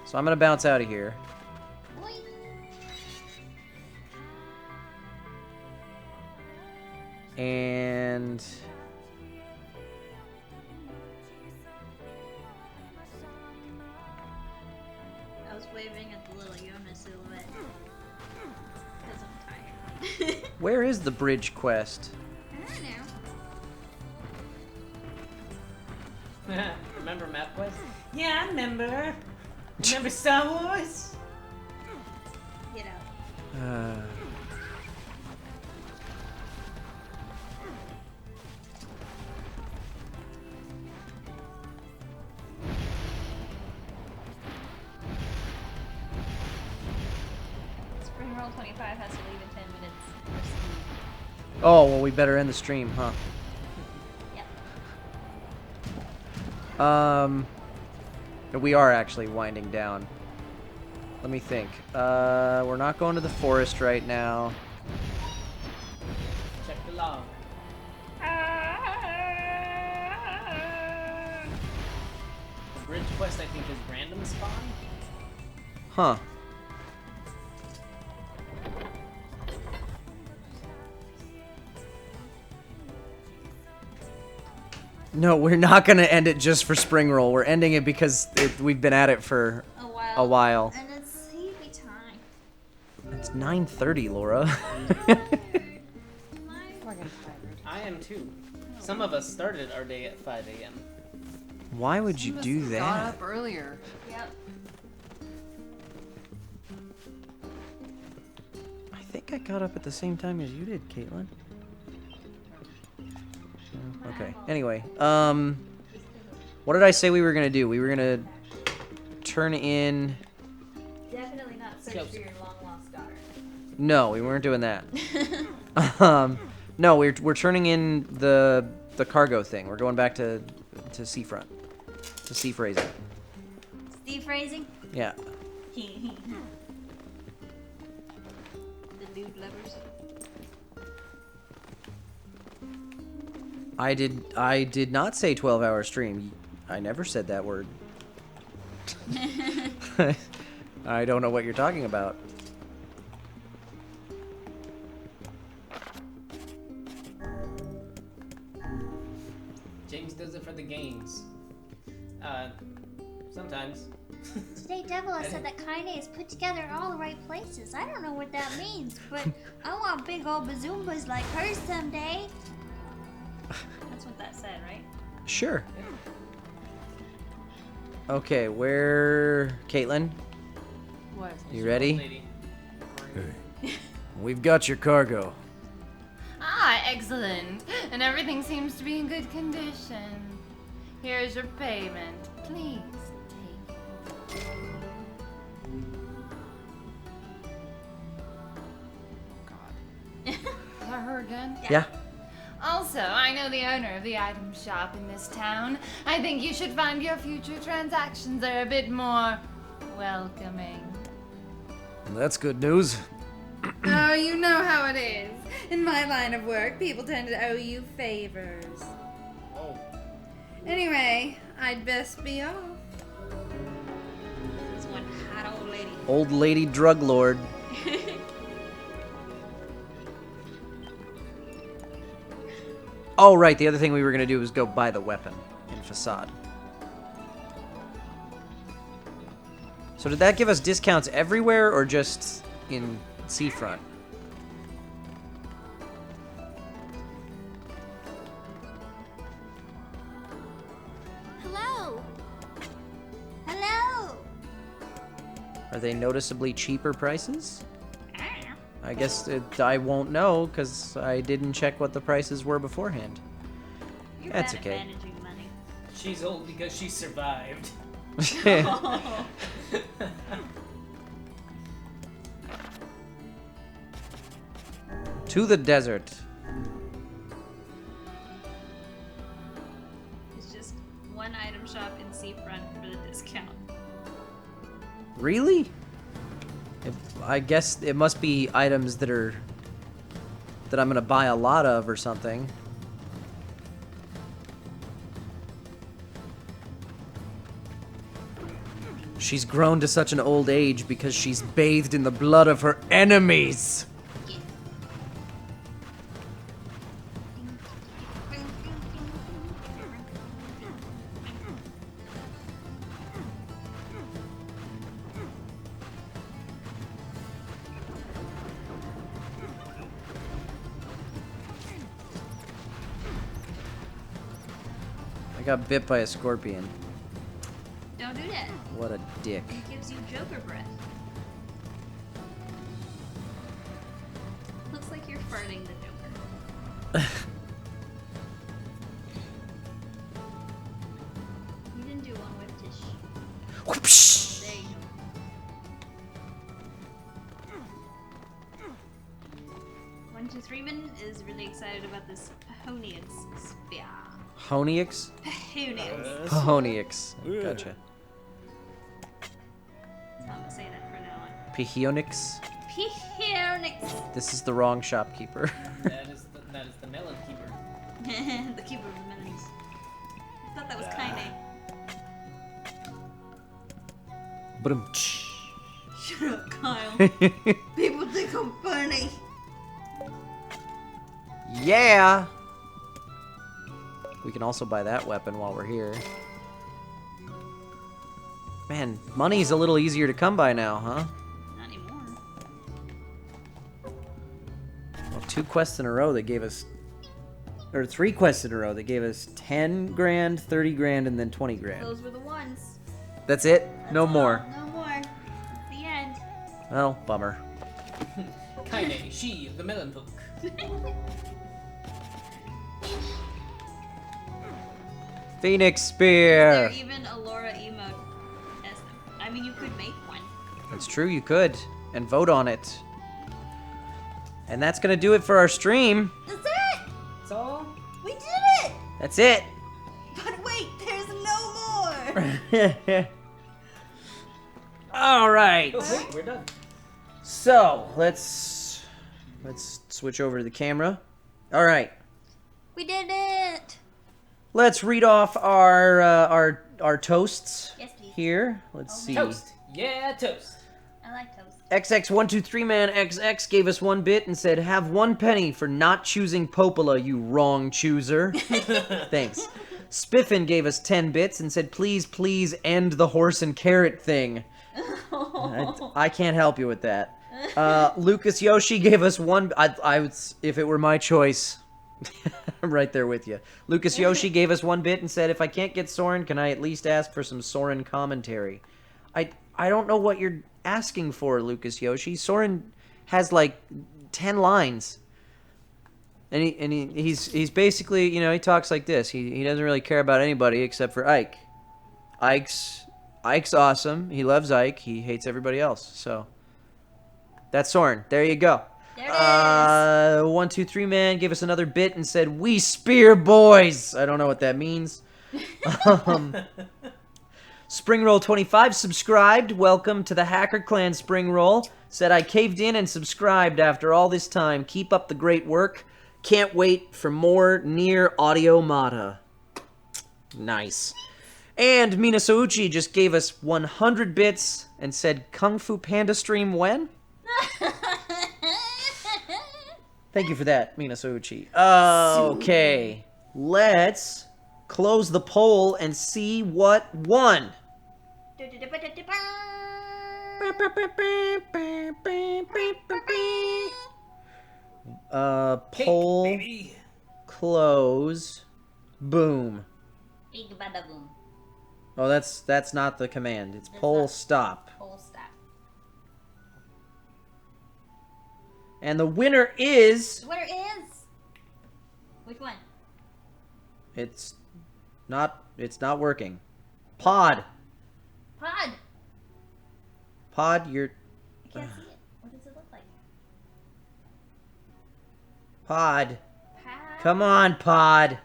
So I'm gonna bounce out of here. And I was waving at the little Yona silhouette. Because I'm tired. Where is the bridge quest? I don't know. Remember MapQuest? Yeah, I remember. Remember Star Wars? You know. Spring Roll 25 has to leave in 10 minutes. Oh, well, we better end the stream, huh? Yep. We are actually winding down. Let me think. We're not going to the forest right now. Check the log. The bridge quest, I think, is random spawn. Huh. No, we're not gonna end it just for Spring Roll. We're ending it because we've been at it for a while. And it's sleepy time. It's 9:30, Laura. I am too. Some of us started our day at 5 a.m. Why would you do Got that? up earlier. Yep. I think I got up at the same time as you did, Caitlin. Okay. Anyway, what did I say we were gonna do? We were gonna turn in. Definitely not search for your long lost daughter. No, we weren't doing that. No, we're turning in the cargo thing. We're going back to seafront, to sea phrasing. Steve phrasing? Yeah. The dude lovers. I did not say 12-hour stream. I never said that word. I don't know what you're talking about. James does it for the games. Sometimes. Today Devil said that Kaine is put together in all the right places. I don't know what that means, but I want big old bazoombas like hers someday. That's what that said, right? Sure. Okay, where... Caitlin? What? You ready? Hey. We've got your cargo. Ah, excellent. And everything seems to be in good condition. Here's your payment. Please take it. God. Is that her again? Yeah. Also, I know the owner of the item shop in this town. I think you should find your future transactions are a bit more welcoming. That's good news. Oh, you know how it is. In my line of work, people tend to owe you favors. Oh. Anyway, I'd best be off. This one hot old lady. Old lady drug lord. Oh, right. The other thing we were going to do was go buy the weapon in Facade. So did that give us discounts everywhere or just in Seafront? Hello. Hello. Are they noticeably cheaper prices? I guess I won't know because I didn't check what the prices were beforehand. You're That's bad at okay. managing money. She's old because she survived. To the desert. It's just one item shop in Seafront for the discount. Really? I guess it must be items that I'm gonna buy a lot of or something. She's grown to such an old age because she's bathed in the blood of her enemies. I got bit by a scorpion. Don't do that. What a dick. It gives you Joker breath. Looks like you're farting the Joker. You didn't do one with Tish. Whoopsh. There you go. 123man is really excited about this Honix spear. Honix? Honix. Honix. Gotcha. That's how I'm gonna say that from now on. Pihionix? Honix. This is the wrong shopkeeper. That is the melon keeper. The keeper of the melons. I thought that was Kaine. Shut up, Kyle. People think I'm funny. Yeah! We can also buy that weapon while we're here. Man, money's a little easier to come by now, huh? Not anymore. Well, 2 quests in a row that gave us... Or 3 quests in a row that gave us 10 grand, 30 grand, and then 20 grand. Those were the ones. That's it? No more. No more. That's the end. Well, bummer. Kaine, she, the melon book. Phoenix Is Spear! there even a Laura emote? I mean, you could make one. It's true, you could. And vote on it. And that's gonna do it for our stream. That's it! That's all? We did it! That's it! But wait, there's no more! Alright. Oh, wait, we're done. So, let's switch over to the camera. Alright. We did it! Let's read off our toasts Yes, please. here. Let's see. Toast. Yeah, toast. I like toast. XX123man XX gave us 1 bit and said, "Have 1 penny for not choosing Popola, you wrong chooser." Thanks. Spiffin gave us 10 bits and said, "Please, please end the horse and carrot thing." I can't help you with that. Lucas Yoshi gave us 1. I would, if it were my choice. I'm right there with you. Lucas Yoshi gave us 1 bit and said, "If I can't get Soren, can I at least ask for some Soren commentary?" I don't know what you're asking for, Lucas Yoshi. Soren has like 10 lines. And he's basically, you know, he talks like this. He doesn't really care about anybody except for Ike. Ike's awesome. He loves Ike. He hates everybody else. So that's Soren. There you go. There it is. 123man gave us another bit and said, "We spear boys." I don't know what that means. Springroll25 subscribed. Welcome to the Hacker Clan, Springroll. Said, "I caved in and subscribed after all this time. Keep up the great work. Can't wait for more NieR Automata." Nice. And Mina Souchi just gave us 100 bits and said, "Kung Fu Panda stream when?" Thank you for that, Mina Souchi. Okay. Let's close the poll and see what won. Poll, baby. Close, boom. Big bada boom. Oh, that's not the command. It's poll stop. Poll stop. And the winner is... The winner is... Which one? It's not working. Pod. Pod. Pod, you're... I can't see it. What does it look like? Pod. Pod. Come on, Pod.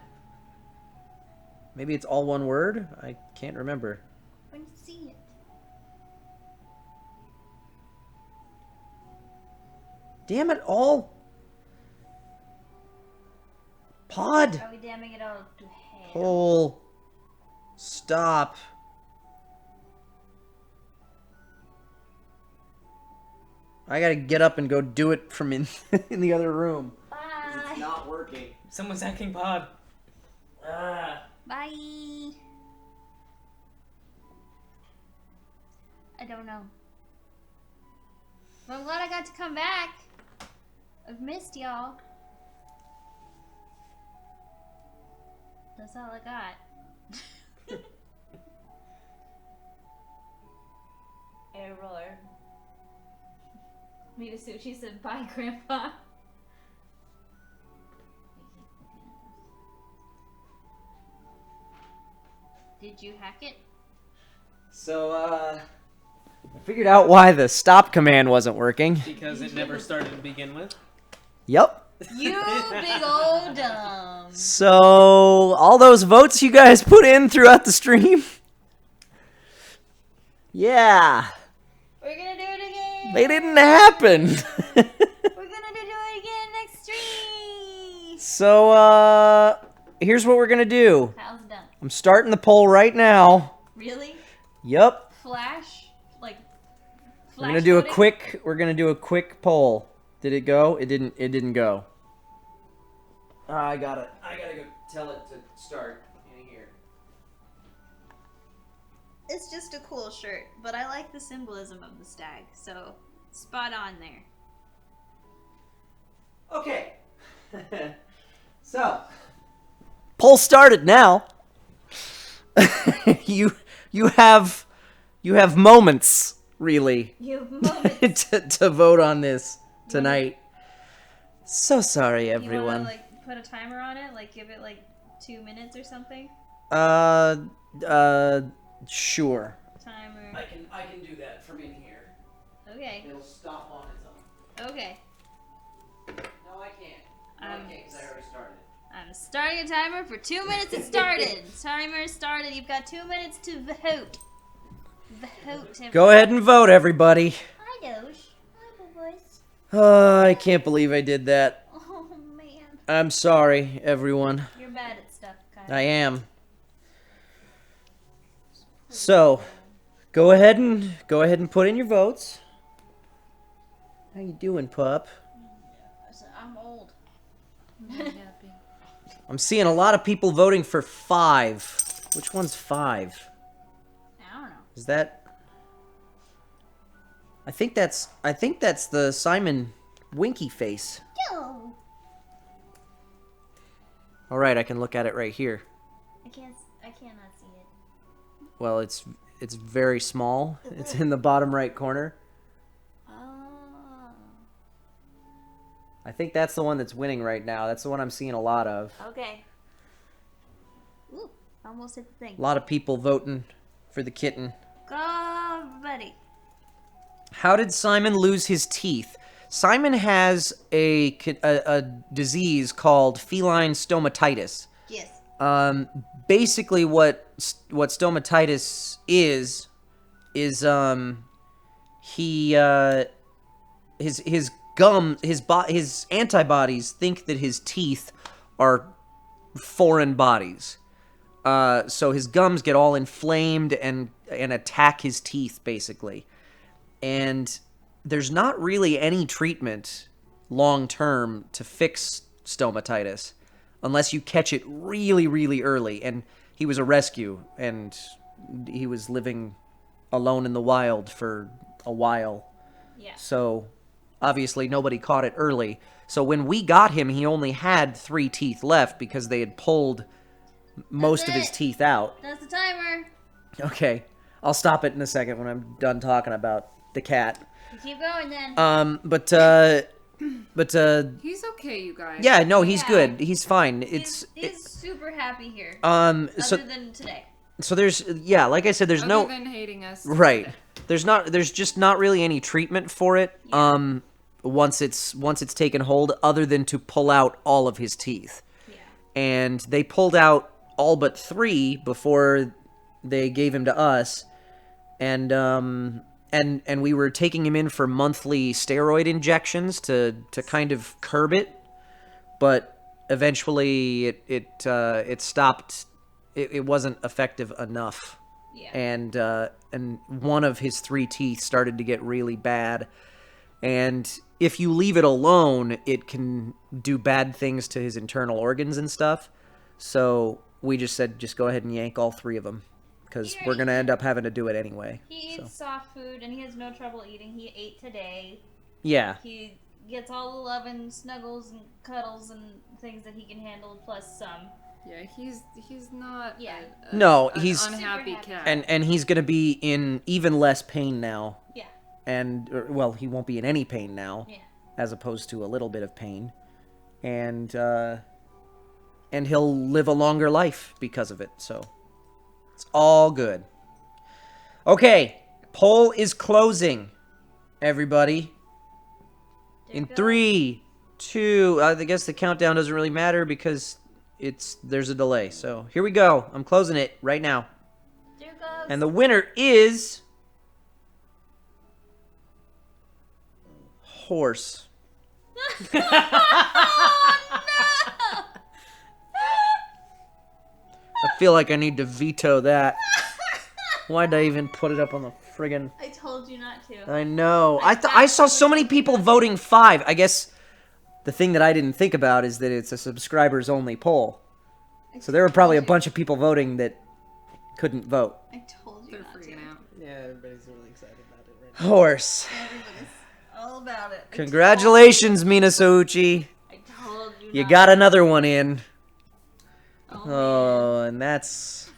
Maybe it's all one word? I can't remember. I don't see it. Damn it all. Pod. Are we damning it all to hell? Poll. Stop. I gotta get up and go do it from in the other room. Bye. It's not working. Someone's hacking pod. Bye. I don't know. But I'm glad I got to come back. I've missed y'all. That's all I got. Me to suit. She said, bye, Grandpa. Did you hack it? So, I figured out why the stop command wasn't working. Because it never started to begin with. Yep. You big old dumb. So, all those votes you guys put in throughout the stream? Yeah. We're gonna do it again. They didn't happen. We're gonna do it again next stream. So, here's what we're gonna do. How's it done? I'm starting the poll right now. Really? Yep. Flash? Like, We're gonna do a quick poll. Did it go? It didn't go. I gotta go tell it to start in here. It's just a cool shirt, but I like the symbolism of the stag, so spot on there. Okay. So, poll started now. you have moments, really. You have moments. to vote on this tonight. So sorry, You everyone. wanna, like, put a timer on it? Like, give it, like, 2 minutes or something? Sure. Timer. I can do that from in here. Okay. It'll stop on its own. Okay. No, I can't. No, I can't because I already started. I'm starting a timer for 2 minutes. It started. Timer started. You've got 2 minutes to vote. Vote. Go ahead and vote, everybody. Hi, Doge. Hi, boys. I can't believe I did that. Oh, man. I'm sorry, everyone. You're bad at stuff, kind of. I am. So, go ahead and put in your votes. How you doing, pup? I'm old. I'm seeing a lot of people voting for 5. Which one's 5? I don't know. Is that? I think that's the Simon Winky face. Yo. All right, I can look at it right here. I cannot see it. Well, it's very small. It's in the bottom right corner. Oh. I think that's the one that's winning right now. That's the one I'm seeing a lot of. Okay. Ooh, almost hit the thing. A lot of people voting for the kitten. Go, buddy. How did Simon lose his teeth? Simon has a disease called feline stomatitis. Yes. Basically what stomatitis is his antibodies think that his teeth are foreign bodies. So his gums get all inflamed and attack his teeth, basically. And there's not really any treatment long-term to fix stomatitis unless you catch it really, really early. And he was a rescue, and he was living alone in the wild for a while. Yeah. So obviously nobody caught it early. So when we got him, he only had 3 teeth left because they had pulled most of his teeth out. That's the timer. Okay. I'll stop it in a second when I'm done talking about the cat. You keep going then. But he's okay, you guys. yeah, no, he's good. He's fine. He's super happy here. Other than today. So there's like I said, there's Other no than hating us. right. There's just not really any treatment for it. Yeah. Once it's taken hold, other than to pull out all of his teeth. Yeah. And they pulled out all but 3 before they gave him to us, and we were taking him in for monthly steroid injections to kind of curb it, but eventually it stopped. It wasn't effective enough. Yeah. And one of his 3 teeth started to get really bad, and if you leave it alone, it can do bad things to his internal organs and stuff. So we just said, just go ahead and yank all 3 of them, because we're going to end up having to do it anyway. He eats soft food, and he has no trouble eating. He ate today. Yeah. He gets all the love and snuggles and cuddles and things that he can handle, plus some. Yeah, he's not. Yeah. No, an he's unhappy cat. And he's going to be in even less pain now. Yeah. well, he won't be in any pain now, Yeah. as opposed to a little bit of pain, and he'll live a longer life because of it. So it's all good. Okay, poll is closing, everybody. In 3, 2, I guess the countdown doesn't really matter because there's a delay. So here we go. I'm closing it right now. There goes. And the winner is horse. I feel like I need to veto that. Why'd I even put it up on the friggin'... I told you not to. I know. I saw so many people voting 5. I guess the thing that I didn't think about is that it's a subscribers-only poll. So there were probably a bunch of people voting that couldn't vote. I told you not to. Out. Yeah, everybody's really excited about it right now. Horse. Everybody's all about it. Congratulations, Minasouchi. I told you You not got to. another one in. Oh, And that's...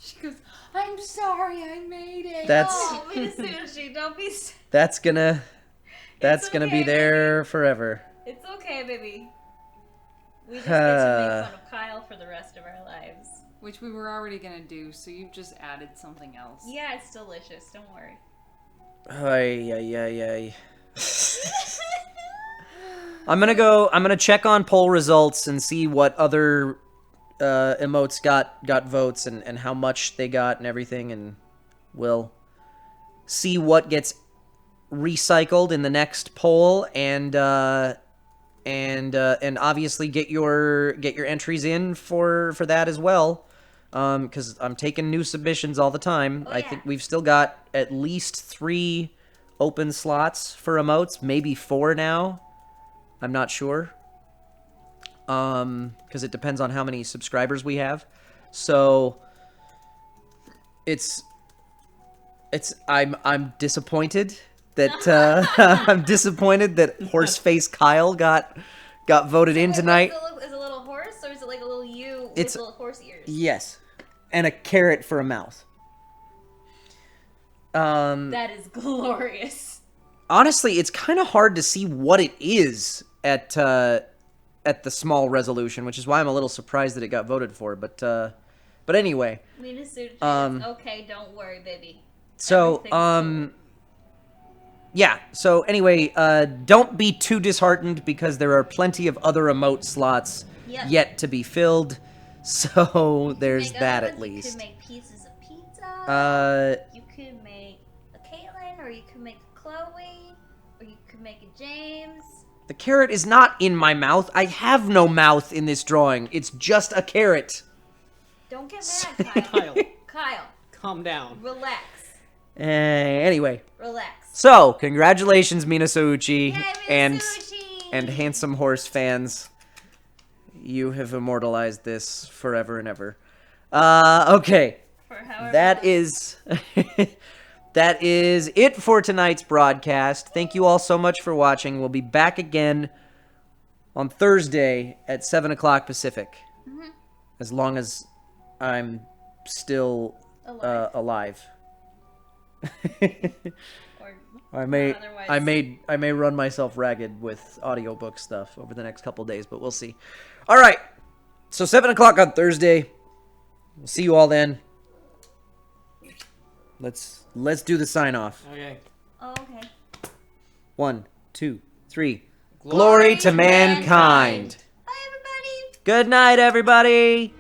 She goes, I'm sorry I made it. That's... Oh, Minasushi, don't be... That's gonna okay, be there forever. It's okay, baby. We just get to make fun of Kyle for the rest of our lives. Which we were already gonna do, so you've just added something else. Yeah, it's delicious. Don't worry. Ay. I'm gonna check on poll results and see what other emotes got votes and how much they got and everything, and we'll see what gets recycled in the next poll, and obviously get your entries in for that as well, because I'm taking new submissions all the time. I think we've still got at least 3 open slots for emotes, maybe 4 now. I'm not sure, because it depends on how many subscribers we have. So I'm disappointed that I'm disappointed that Horseface Kyle got voted in tonight. Is it a little horse, or is it like a little you It's- with little horse ears? Yes, and a carrot for a mouth. That is glorious. Honestly, it's kind of hard to see what it is at the small resolution, which is why I'm a little surprised that it got voted for. But anyway. Minasuchi, okay, don't worry, baby. So Everything's cool. yeah. So anyway, don't be too disheartened because there are plenty of other emote slots yet to be filled. So there's that at least. You could make pieces of pizza. You could make a Caitlin, or you could make a Chloe, or you could make a James. The carrot is not in my mouth. I have no mouth in this drawing. It's just a carrot. Don't get mad, Kyle. Kyle, Calm down. relax. Anyway. Relax. So, congratulations, Minasouchi, Yay, and Minasuchi! Handsome Horse fans. You have immortalized this forever and ever. Okay. For however That long. is that is it for tonight's broadcast. Thank you all so much for watching. We'll be back again on Thursday at 7 o'clock Pacific. Mhm. As long as I'm still alive. Or I may otherwise. I may run myself ragged with audiobook stuff over the next couple days, but we'll see. All right. So 7 o'clock on Thursday. We'll see you all then. Let's do the sign off. Okay. Oh, okay. 1, 2, 3. Glory to mankind. Bye, everybody. Good night, everybody.